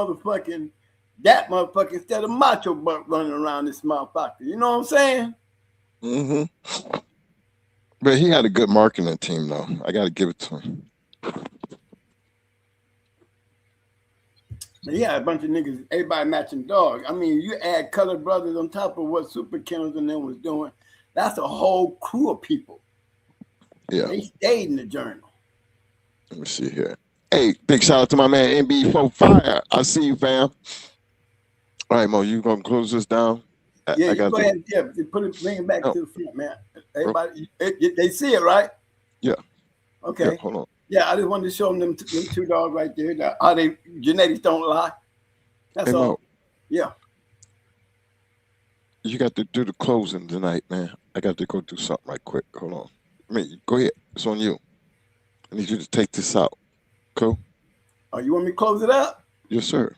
motherfucker instead of Macho Buck running around this motherfucker. You know what I'm saying? Mm-hmm. But he had a good marketing team, though. I got to give it to him. He had a bunch of niggas, everybody matching dogs. I mean, you add Colored Brothers on top of what Super Kennels and them was doing. That's a whole crew of people. Yeah. They stayed in the journal. Let me see here. Hey, big shout out to my man NB4 Fire. I see you, fam. All right, Mo, you gonna close this down? Yeah, go ahead. Yeah, bring it back to the front, man. Everybody, they see it, right? Yeah. Okay. Yeah, hold on. Yeah, I just wanted to show them two dogs right there. How they genetics don't lie. That's all. Yeah. You got to do the closing tonight, man. I got to go do something right quick. Hold on. Go ahead. It's on you. I need you to take this out. Cool? Oh, you want me to close it up? Yes, sir.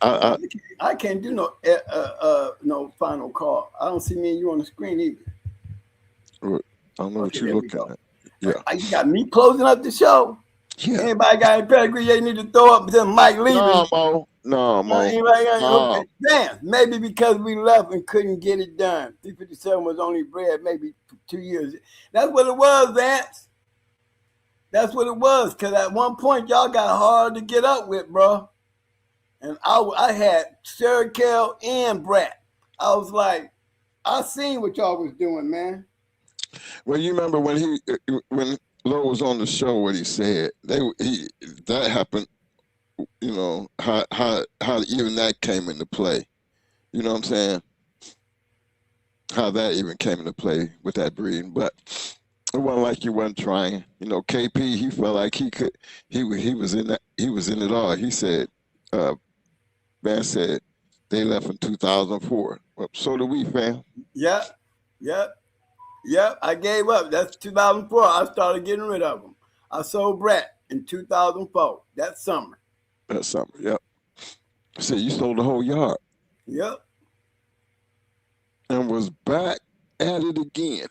I can't do no final call. I don't see me and you on the screen either. I don't know what you're looking at. Yeah. You got me closing up the show. Yeah. Anybody got any pedigree they need to throw up to Mike leaving? No, Mo. Anybody got damn, maybe because we left and couldn't get it done. 357 was only bred maybe 2 years. That's what it was, Vance. That's what it was. Because at one point, y'all got hard to get up with, bro. And I had Sarah Kell and Brat. I was like, I seen what y'all was doing, man. Well, you remember when Lo was on the show, what he said that happened. You know how even that came into play. You know what I'm saying? How that even came into play with that breeding, but it wasn't like you wasn't trying. You know, KP, he felt like he could. He was in it all. He said, Van said they left in 2004. Well, so did we, fam. Yep. I gave up. That's 2004. I started getting rid of them. I sold Brat in 2004. That summer. Yep. I said you sold the whole yard. Yep. And was back at it again.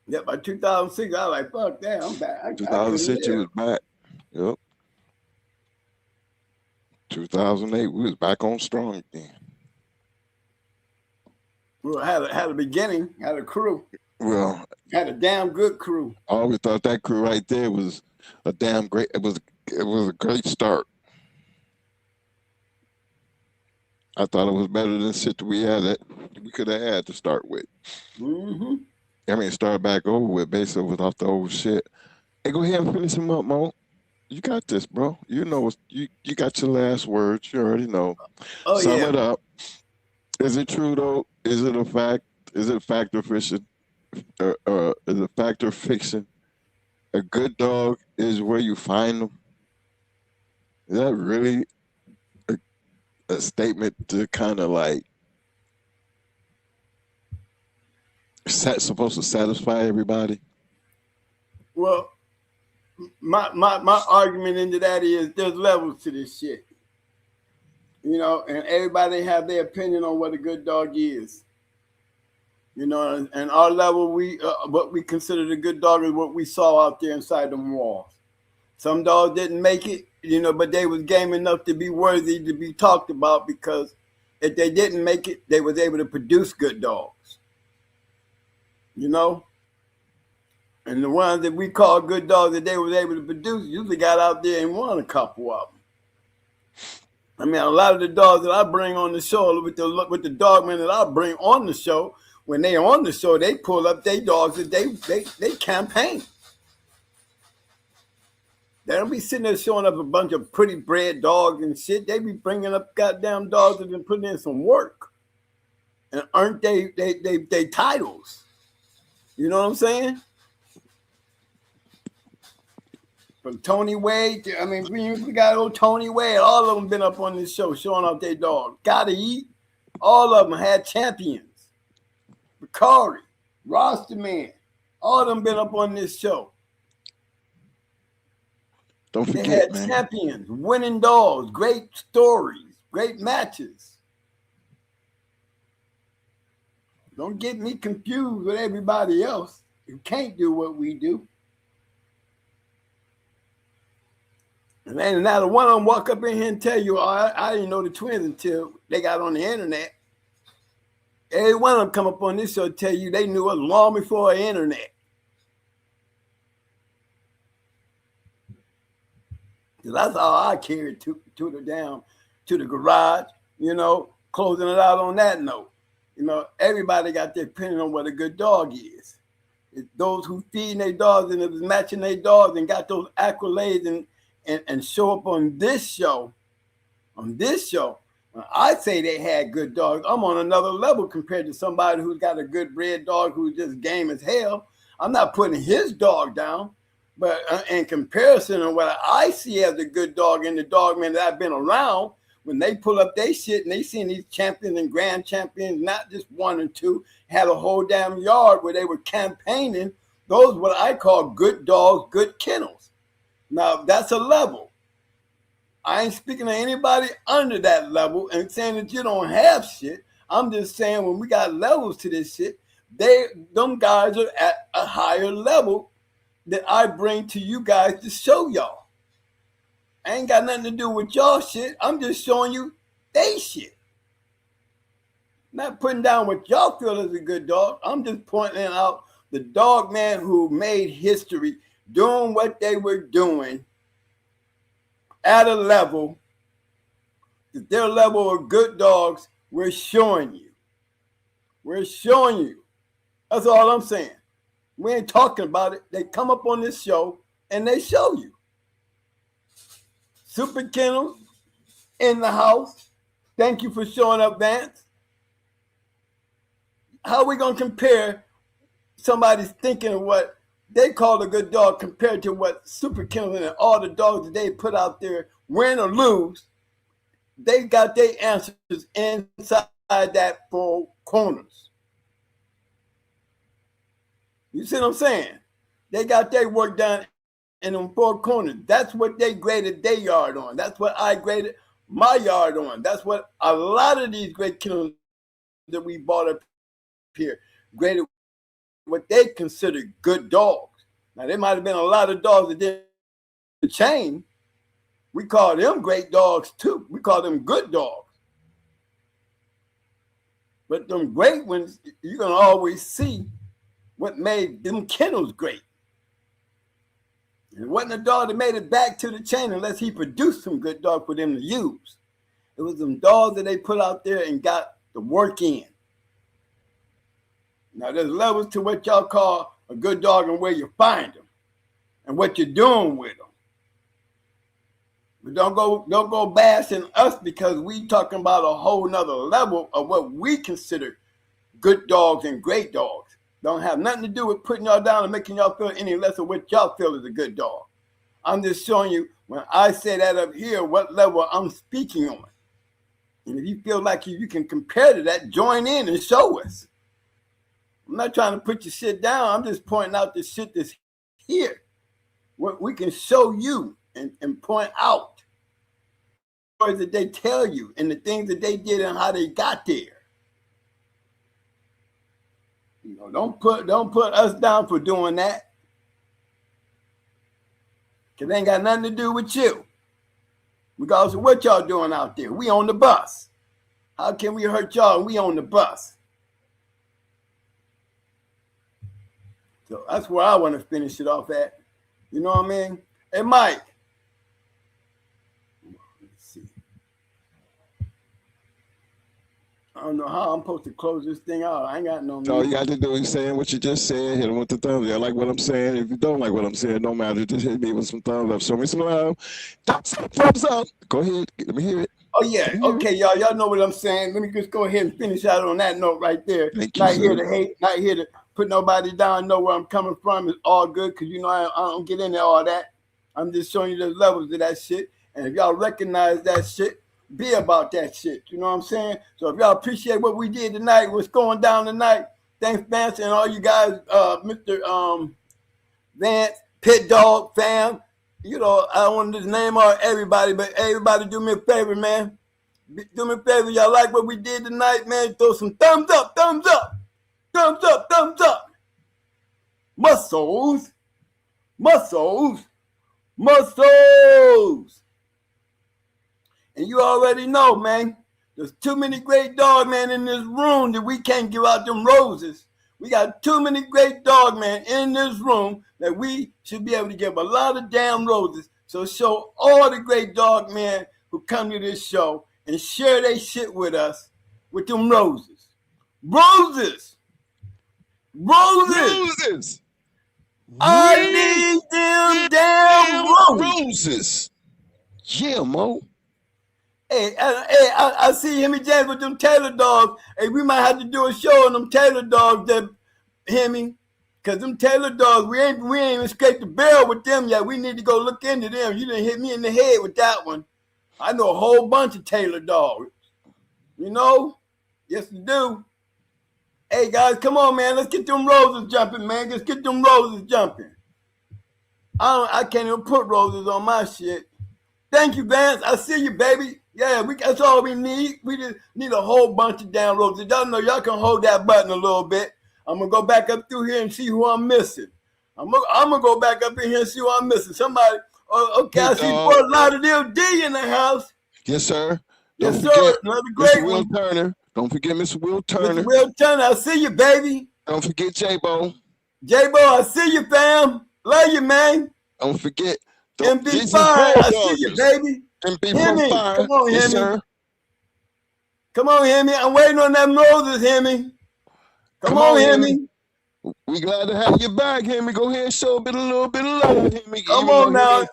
Yep. By 2006, I was like, fuck that. I'm back. 2006, you was back. Yep. 2008, we was back on strong again. We had a beginning, had a crew. Well, had a damn good crew. I always thought that crew right there was a damn great. It was a great start. I thought it was better than shit that we could have had to start with. Mm-hmm. I mean, start back over with basically without the old shit. Hey, go ahead and finish him up, Mo. You got this, bro. You know, you got your last words. You already know. Oh, Sum yeah. it up. Is it true though? Is it a fact? Is it fact or fiction? Is it fact or fiction? A good dog is where you find them. Is that really a statement to kind of like supposed to satisfy everybody? Well, my argument into that is there's levels to this shit. You know, and everybody have their opinion on what a good dog is. You know, and our level, what we consider a good dog is what we saw out there inside them walls. Some dogs didn't make it, you know, but they was game enough to be worthy to be talked about because if they didn't make it, they was able to produce good dogs. You know? And the ones that we call good dogs that they was able to produce usually got out there and won a couple of them. I mean, a lot of the dogs that I bring on the show, with the dog men that I bring on the show, when they on the show, they pull up their dogs that they campaign. They don't be sitting there showing up a bunch of pretty bred dogs and shit. They be bringing up goddamn dogs that been putting in some work and earned they titles. You know what I'm saying? From Tony Wade to, I mean, we got old Tony Wade. All of them been up on this show showing off their dog. Gotta eat. All of them had champions. Bakari, Roster Man. All of them been up on this show. Don't forget, they had man. Champions, winning dogs, great stories, great matches. Don't get me confused with everybody else who can't do what we do. And then not a one of them walk up in here and tell you, oh, I didn't know the twins until they got on the internet. Every one of them come up on this show and tell you they knew us long before the internet. That's how I carried Tudor down to the garage, you know, closing it out on that note. You know, everybody got their opinion on what a good dog is. It's those who feed their dogs and it was matching their dogs and got those accolades and show up on this show. When I say they had good dogs, I'm on another level compared to somebody who's got a good bred dog who's just game as hell. I'm not putting his dog down. But in comparison to what I see as a good dog and the dog man that I've been around, when they pull up their shit and they seen these champions and grand champions, not just one and two, had a whole damn yard where they were campaigning. Those what I call good dogs, good kennels. Now that's a level. I ain't speaking to anybody under that level and saying that you don't have shit. I'm just saying when we got levels to this shit, them guys are at a higher level that I bring to you guys to show y'all. I ain't got nothing to do with y'all shit. I'm just showing you they shit. Not putting down what y'all feel is a good dog. I'm just pointing out the dog man who made history doing what they were doing at a level that their level of good dogs, we're showing you. We're showing you. That's all I'm saying. We ain't talking about it. They come up on this show and they show you. Super Kennels in the house. Thank you for showing up, Vance. How are we going to compare somebody's thinking of what they call a good dog compared to what Super Kennels and all the dogs that they put out there, win or lose, they got their answers inside that four corners. You see what I'm saying? They got their work done in them four corners. That's what they graded their yard on. That's what I graded my yard on. That's what a lot of these great kennels that we bought up here graded what they considered good dogs. Now, there might have been a lot of dogs that didn't chain. We call them great dogs too. We call them good dogs. But them great ones, you're going to always see what made them kennels great. It wasn't a dog that made it back to the chain unless he produced some good dog for them to use. It was them dogs that they put out there and got the work in. Now, there's levels to what y'all call a good dog and where you find them and what you're doing with them. But don't go bashing us because we talking about a whole nother level of what we consider good dogs and great dogs. Don't have nothing to do with putting y'all down and making y'all feel any less of what y'all feel is a good dog. I'm just showing you when I say that up here, what level I'm speaking on. And if you feel like you can compare to that, join in and show us. I'm not trying to put your shit down. I'm just pointing out the shit that's here. What we can show you and point out stories that they tell you and the things that they did and how they got there. You know, don't put us down for doing that. Cause it ain't got nothing to do with you. Regardless of what y'all doing out there. We on the bus. How can we hurt y'all? We on the bus. So that's where I want to finish it off at. You know what I mean? Hey, Mike. Let's see. I don't know how I'm supposed to close this thing out. I ain't got no. All you got to do is saying what you just said. Hit him with the thumbs. I like what I'm saying. If you don't like what I'm saying, don't matter. Just hit me with some thumbs up. Show me some love. Thumbs up. Go ahead. Let me hear it. Oh yeah. Okay, y'all. Y'all know what I'm saying. Let me just go ahead and finish out on that note right there. Not here to hate. Not here to put nobody down. Know where I'm coming from. It's all good because you know I don't get into all that. I'm just showing you the levels of that shit. And if y'all recognize that shit, be about that shit. You know what I'm saying? So if y'all appreciate what we did tonight, what's going down tonight, thanks, Vance, and all you guys, Mr. Vance, Pit Dog, fam. You know, I don't want to just name all everybody, but everybody do me a favor, man. Do me a favor. Y'all like what we did tonight, man? Throw some thumbs up, thumbs up, thumbs up, thumbs up. Muscles, muscles, muscles. And you already know, man, there's too many great dog men in this room that we can't give out them roses. We got too many great dog men in this room that we should be able to give a lot of damn roses. So show all the great dog men who come to this show and share their shit with us with them roses. Roses! Roses! Roses! I need them damn roses! Roses! Yeah, Mo. Hey, I see Hemi James with them Taylor dogs. Hey, we might have to do a show on them Taylor dogs, that Hemi, because them Taylor dogs, we ain't even scraped the barrel with them yet. We need to go look into them. You didn't hit me in the head with that one. I know a whole bunch of Taylor dogs. You know? Yes, you do. Hey, guys, come on, man. Let's get them roses jumping, man. Let's get them roses jumping. I can't even put roses on my shit. Thank you, Vance. I see you, baby. Yeah, that's all we need. We just need a whole bunch of damn roses. Y'all know y'all can hold that button a little bit. I'm going to go back up through here and see who I'm missing. I'm gonna go back up in here and see who I'm missing. Somebody, okay, I see Fort Lauderdale D in the house. Yes, sir. Yes, sir. Another great Mr. Will Turner. Don't forget Mr. Will Turner. Mr. Will Turner, I see you, baby. Don't forget J-Bo. J-Bo, I see you, fam. Love you, man. Don't forget. MB Fire, I see you, baby. MB from Fire. Come on, yes, Hemi. Sir. Come on, Hemi. I'm waiting on them roses, Hemi. Come on, Hemi. We glad to have you back, Hemi. Go ahead and show a little bit of love, Hemi. Come on now.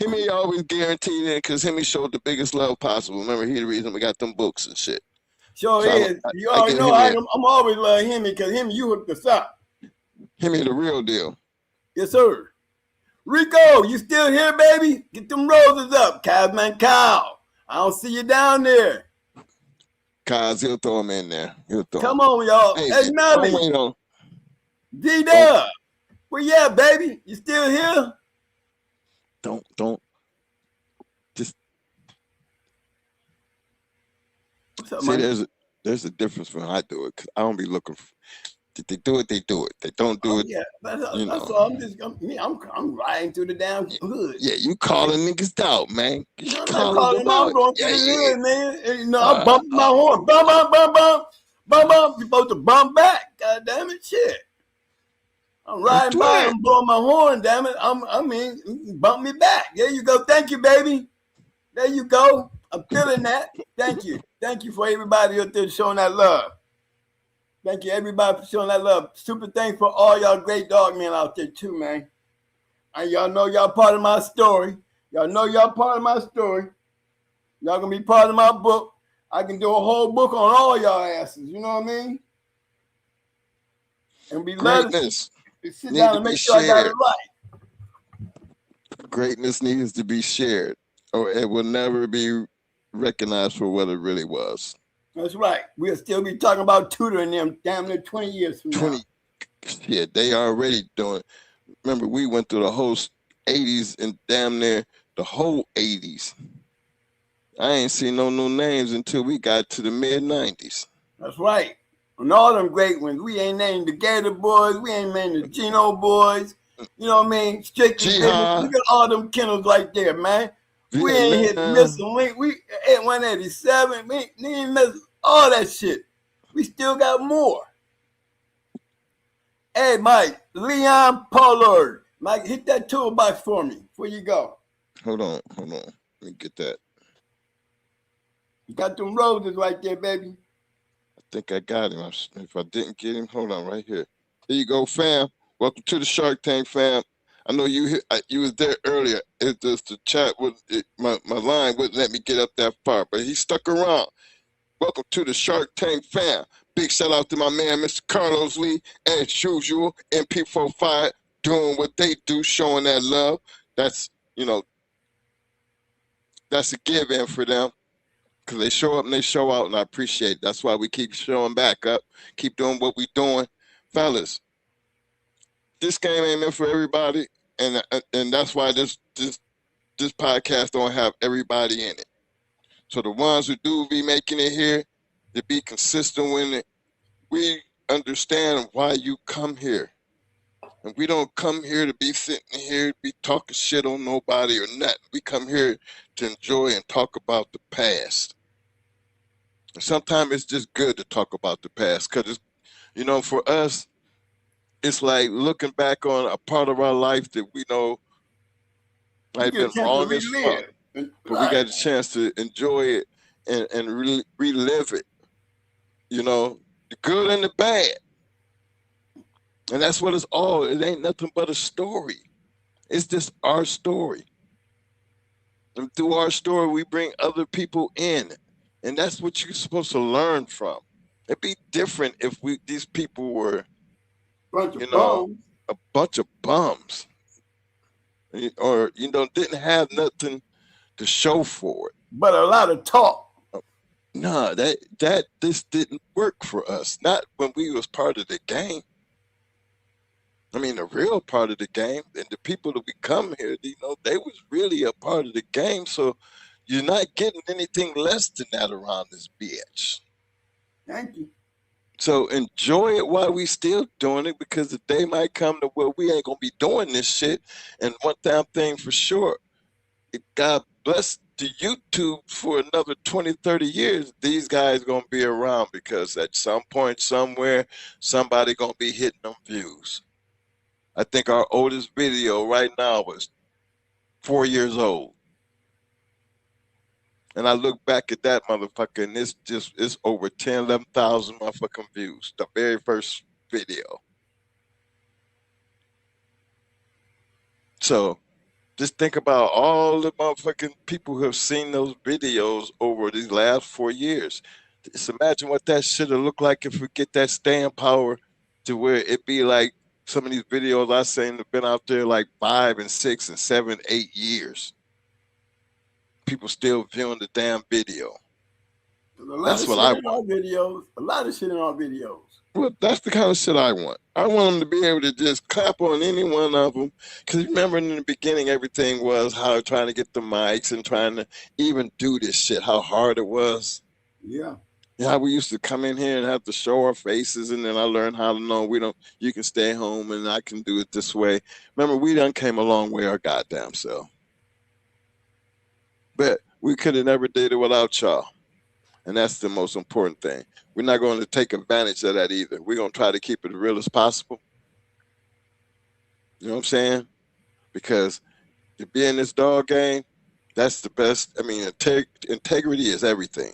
Hemi always guaranteed it because Hemi showed the biggest love possible. Remember, he the reason we got them books and shit. Sure so is. You already know I'm always love Hemi because Hemi, you hooked us up. Hemi the real deal. Yes, sir. Rico, you still here, baby? Get them roses up. Kazman Kyle. I don't see you down there. Kaz, he'll throw them in there. Come on, y'all. Hey, Melly. Wait on. D-Dub. Where you at, baby? You still here? Don't. Just. What's up, see, man? There's a difference when I do it because I don't be looking for. If they do it, they do it. They don't do it. Yeah, that's all. I'm riding through the damn hood. Yeah, you calling niggas out, man. I'm not calling them out. I'm going through the hood, man. And, you know, I'm bumping my horn. Bump, bump, bump, bump. Bump, bump. You're supposed to bump back. God damn it, shit. I'm riding by. I'm blowing my horn, damn it. I mean, bump me back. There you go. Thank you, baby. There you go. I'm feeling that. Thank you. Thank you for everybody out there showing that love. Thank you, everybody, for showing that love. Super thanks for all y'all great dog men out there, too, man. And y'all know y'all part of my story. Y'all know y'all part of my story. Y'all going to be part of my book. I can do a whole book on all y'all asses. You know what I mean? And be greatness. Sit down and make sure I got it right. Greatness needs to be shared, or it will never be recognized for what it really was. That's right. We'll still be talking about tutoring them damn near 20 years from now. Yeah, they already doing. Remember, we went through the whole 80s and damn near the whole 80s. I ain't seen no new names until we got to the mid-90s. That's right. And all them great ones. We ain't named the Gator Boys. We ain't named the Geno Boys. You know what I mean? Strictly. Look at all them Kennels right there, man. We ain't hit missing link. We at 187. We ain't missing all that shit. We still got more. Hey, Mike. Leon Pollard. Mike, hit that toolbox for me before you go. Hold on. Let me get that. You got them roses right there, baby. I think I got him. If I didn't get him, hold on right here. Here you go, fam. Welcome to the Shark Tank, fam. I know you was there earlier. It just the chat my line wouldn't let me get up that far, but he stuck around. Welcome to the Shark Tank, fam. Big shout out to my man, Mr. Carlos Lee, as usual. MP45 doing what they do, showing that love. That's that's a give in for them. Because they show up and they show out, and I appreciate it. That's why we keep showing back up, keep doing what we're doing. Fellas, this game ain't meant for everybody, and that's why this podcast don't have everybody in it. So the ones who do be making it here, to be consistent with it, we understand why you come here. And we don't come here to be sitting here, be talking shit on nobody or nothing. We come here to enjoy and talk about the past. Sometimes it's just good to talk about the past because, for us, it's like looking back on a part of our life that we know might have been wrong as fuck. But we got a chance to enjoy it and really relive it, the good and the bad. And that's what it's all. It ain't nothing but a story. It's just our story. And through our story, we bring other people in. And that's what you're supposed to learn from. It'd be different if these people were, a bunch of bums. Or, didn't have nothing to show for it. But a lot of talk. No, this didn't work for us. Not when we was part of the game. I mean, the real part of the game, and the people that we come here, you know, they was really a part of the game. So you're not getting anything less than that around this bitch. Thank you. So enjoy it while we still doing it, because the day might come to where we ain't gonna be doing this shit. And one damn thing for sure, God bless the YouTube for another 20, 30 years, these guys gonna be around, because at some point, somewhere, somebody gonna be hitting them views. I think our oldest video right now was 4 years old. And I look back at that motherfucker, and it's over 10, 11,000 motherfucking views. The very first video. So just think about all the motherfucking people who have seen those videos over these last 4 years. Just imagine what that should have looked like if we get that staying power to where it be like some of these videos I seen have been out there like 5 and 6 and 7, 8 years. People still viewing the damn video. That's what I want. A lot of shit in our videos. Well, that's the kind of shit I want. I want them to be able to just clap on any one of them. Because remember in the beginning, everything was how trying to get the mics and trying to even do this shit, how hard it was. Yeah. Yeah, we used to come in here and have to show our faces, and then I learned how to know you can stay home and I can do it this way. Remember, we done came a long way our goddamn self. But we could have never did it without y'all. And that's the most important thing. We're not going to take advantage of that either. We're going to try to keep it as real as possible. You know what I'm saying? Because to be in this dog game, that's the best. I mean, integrity is everything.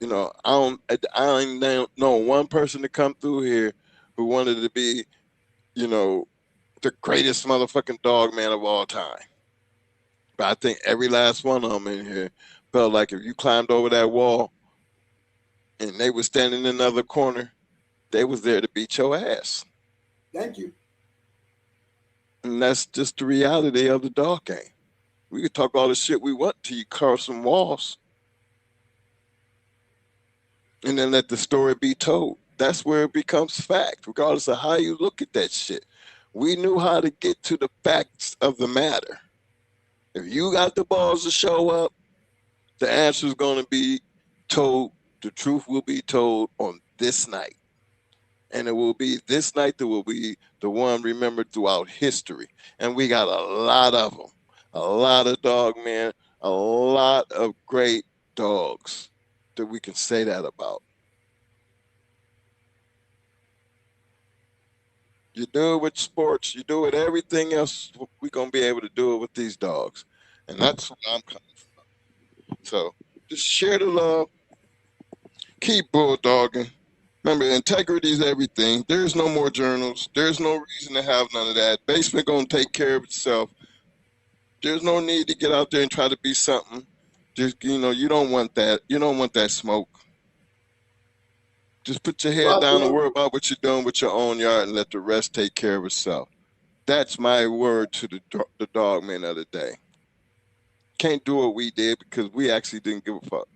You know, I don't know one person to come through here who wanted to be, you know, the greatest motherfucking dog man of all time. But I think every last one of them in here felt like if you climbed over that wall and they were standing in another corner, they was there to beat your ass. Thank you. And that's just the reality of the dog game. We could talk all the shit we want till you carve some walls. And then let the story be told. That's where it becomes fact, regardless of how you look at that shit. We knew how to get to the facts of the matter. If you got the balls to show up, the answer is going to be told. The truth will be told on this night. And it will be this night that will be the one remembered throughout history. And we got a lot of them. A lot of dog men, a lot of great dogs that we can say that about. You do it with sports, you do it everything else, we're going to be able to do it with these dogs. And that's where I'm coming from. So just share the love. Keep bulldogging. Remember, integrity is everything. There's no more journals. There's no reason to have none of that. Basement going to take care of itself. There's no need to get out there and try to be something. Just, you know, you don't want that. You don't want that smoke. Just put your head down and worry about what you're doing with your own yard and let the rest take care of itself. That's my word to the dog man of the day. Can't do what we did because we actually didn't give a fuck.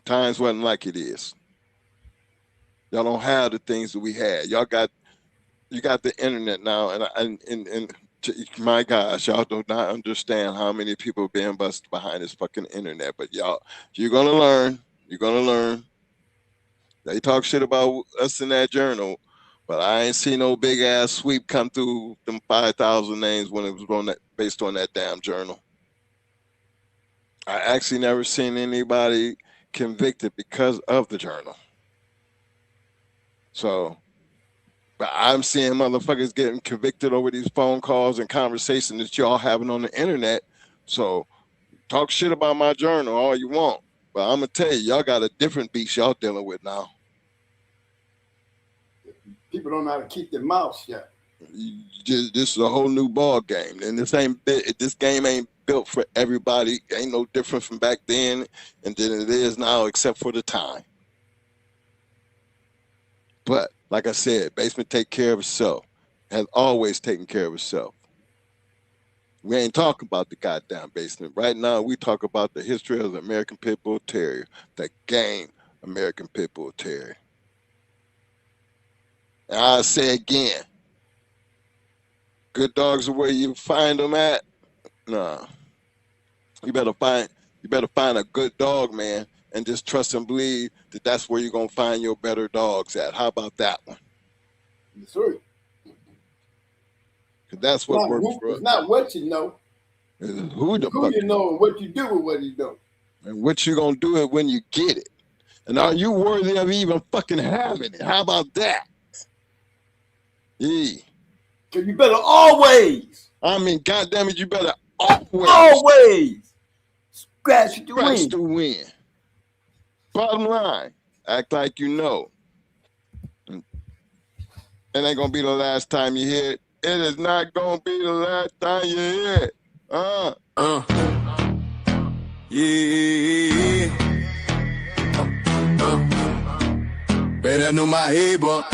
Times wasn't like it is. Y'all don't have the things that we had. You got the internet now, and my gosh, y'all do not understand how many people are being busted behind this fucking internet. But y'all, you're gonna learn. You're gonna learn. They talk shit about us in that journal, but I ain't seen no big ass sweep come through them 5,000 names when it was based on that damn journal. I actually never seen anybody convicted because of the journal. So, but I'm seeing motherfuckers getting convicted over these phone calls and conversations that y'all having on the internet. So, talk shit about my journal all you want. But I'm going to tell you, y'all got a different beast y'all dealing with now. People don't know how to keep their mouths shut. This is a whole new ball game. And this game ain't built for everybody. It ain't no different from back then and than it is now, except for the time. But like I said, basement take care of itself. Has always taken care of itself. We ain't talking about the goddamn basement. Right now, we talk about the history of the American Pit Bull Terrier, the game American Pit Bull Terrier. And I'll say again, good dogs are where you find them at. Nah, you better find a good dog, man, and just trust and believe that that's where you're gonna find your better dogs at. How about that one? That's right. Because that's what works for us. It's not what you know. It's who you know and what you do with what you don't. And what you gonna do it when you get it. And are you worthy of even fucking having it? How about that? Yeah. Cause you better always. I mean, goddamn it, you better always scratch the win. Bottom line, act like you know. It ain't gonna be the last time you hear it. It is not gonna be the last time you hear it. Yeah. Better know my head, but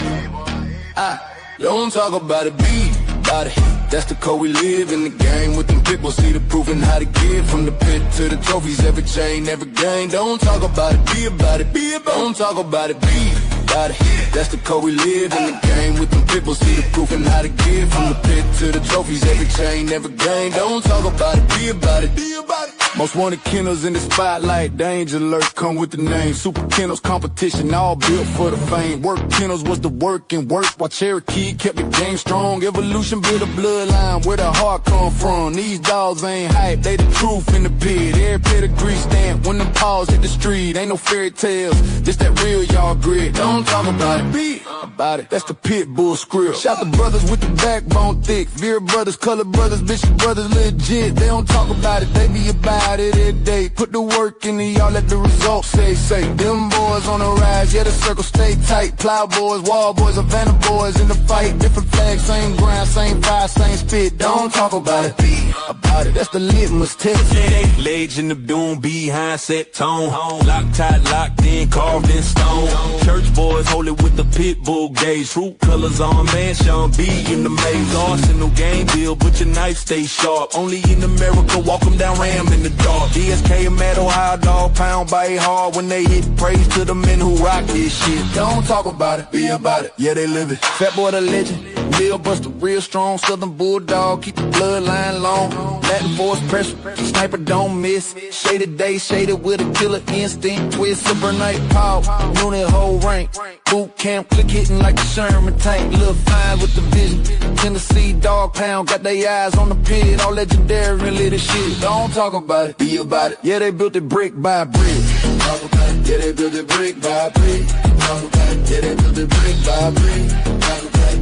I don't talk about it, be about it. That's the code we live in the game with them people. See the proof and how to give from the pit to the trophies. Every chain, every game. Don't talk about it, be about it, be about it. Don't talk about it, be about it. That's the code we live in the game with them people. See the proof and how to give from the pit to the trophies. Every chain, every game. Don't talk about it, be about it, be about it. Most wanted kennels in the spotlight. Danger alert come with the name. Super Kennels competition, all built for the fame. Work Kennels was the work and work while Cherokee kept the game strong. Evolution built a bloodline where the heart come from. These dogs ain't hype, they the truth in the pit. Every pedigree stamp when them paws hit the street. Ain't no fairy tales, just that real y'all grit. Don't talk about it, be about it. That's the pit bull script. Shout the brothers with the backbone thick. Veer brothers, color brothers, Bishop brothers legit. They don't talk about it, they be about it every day. Put the work in and y'all let the results say. Them boys on the rise, yeah, the circle stay tight. Plow boys, wall boys, Havana boys in the fight. Different flags, same grind, same fire, same spit. Don't talk about it, be about it. That's the litmus test. Legs in the doom, behind set tone. Locked, locked in, carved in stone. Church boys hold it with the pit bull gauge. Fruit colors on man, Sean B in the maze. Arsenal game deal, but your knife stay sharp. Only in America, walk them down, ram in the dark. DSK and Metal High Dog, pound by hard. When they hit, praise to the men who rock this shit. Don't talk about it, be about it. Yeah, they live it. Fat boy the legend, Bill Buster, real strong. Southern bulldog, keep the bloodline long. Latin force pressure, sniper don't miss. Shaded day, shaded with a killer instinct. Twist, super night power, unit whole rank. Boot camp, click hitting like a Sherman tank. Little fine with the vision. Tennessee dog pound, got their eyes on the pit. All legendary, really the shit. Don't talk about it, be about it. Yeah, they built it brick by brick. Talk about it. Yeah, they built it brick by brick. Talk about it. Yeah, they built it brick by brick.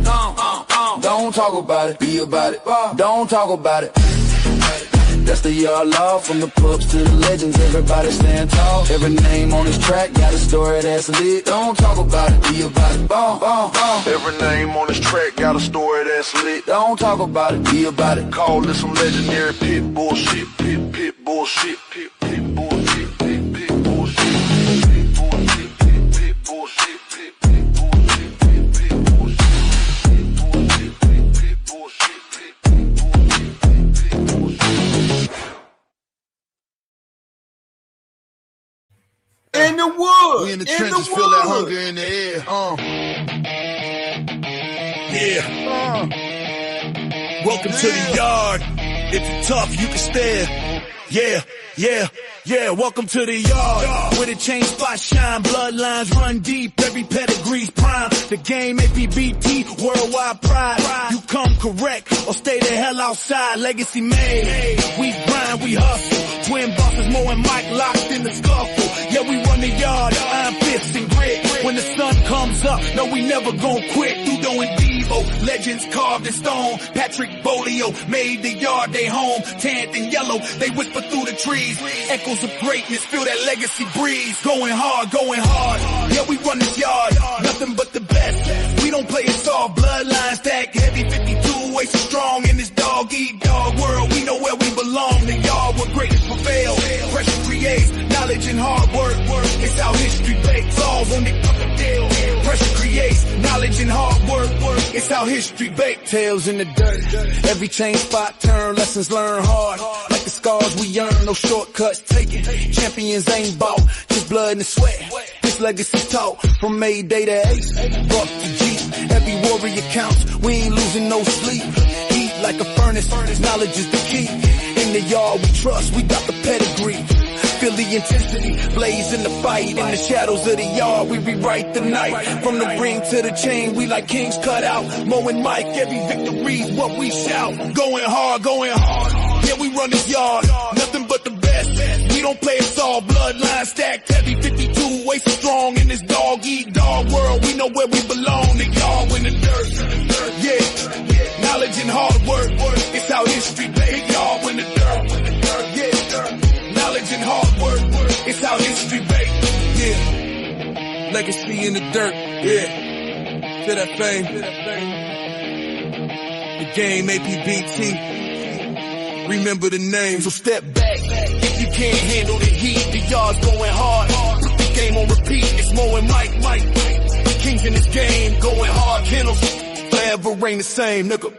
Talk about it. Don't talk about it, be about it. Don't talk about it. That's the yard law, from the pups to the legends. Everybody stand tall. Every name on this track got a story that's lit. Don't talk about it, be about it. Every name on this track got a story that's lit. Don't talk about it, be about it. Call this some legendary pit bullshit, pit bullshit, pit bullshit, pit bullshit, pit bullshit, pit bullshit, pit bullshit, pit bullshit. In the wood. We in the trenches, feel that hunger in the air. Yeah. Welcome to the yard. If you're tough, you can stare. Yeah, welcome to the yard. Where the chain spots shine, bloodlines run deep, every pedigree's prime. The game APBT, worldwide pride. You come correct, or stay the hell outside, legacy made. We grind, we hustle. Twin bosses, Mo and Mike locked in the scuffle. Yeah, we run the yard, iron fists and grit. When the sun comes up, no, we never gon' quit. Dudo and Devo, legends carved in stone. Patrick Bolio made the yard they home. Tanned and yellow, they whisper through the trees. Echoes of greatness, feel that legacy breeze. Going hard, going hard. Yeah, we run this yard, nothing but the best. We don't play it soft, bloodline stack heavy 52, way so strong in this dog-eat-dog world. We know where we belong, the yard where greatness prevails. Pressure creates knowledge and hard work. It's how history bakes, falls on the fucking deal. Pressure creates knowledge Knowledge and hard work, it's how history baked. Tails in the dirt, every chain spot turn, lessons learned hard. Like the scars we earn, no shortcuts taken. Champions ain't bought, just blood and sweat. This legacy taught from Mayday to Ace, Buck to G. Every warrior counts, we ain't losing no sleep. Heat like a furnace, knowledge is the key. In the yard we trust, we got the pedigree. Feel the intensity, blaze in the fight. In the shadows of the yard, we rewrite the night. From the ring to the chain, we like kings cut out. Mo and Mike, every victory's what we shout. Going hard, yeah, we run this yard. Nothing but the best, we don't play it all. Bloodline stacked heavy, 52, way so strong. In this dog-eat-dog world, we know where we belong. The yard in the dirt, yeah. Knowledge and hard work, it's how history made. Y'all in the dirt, yeah. Knowledge and hard work, it's how history made. Yeah. Legacy in the dirt, yeah. To that fame. The game, APBT. Remember the name, so step back. If you can't handle the heat, the yard's going hard. Put the game on repeat, it's Mo and Mike. Kings in this game, going hard. Kennels, forever ain't the same, nigga.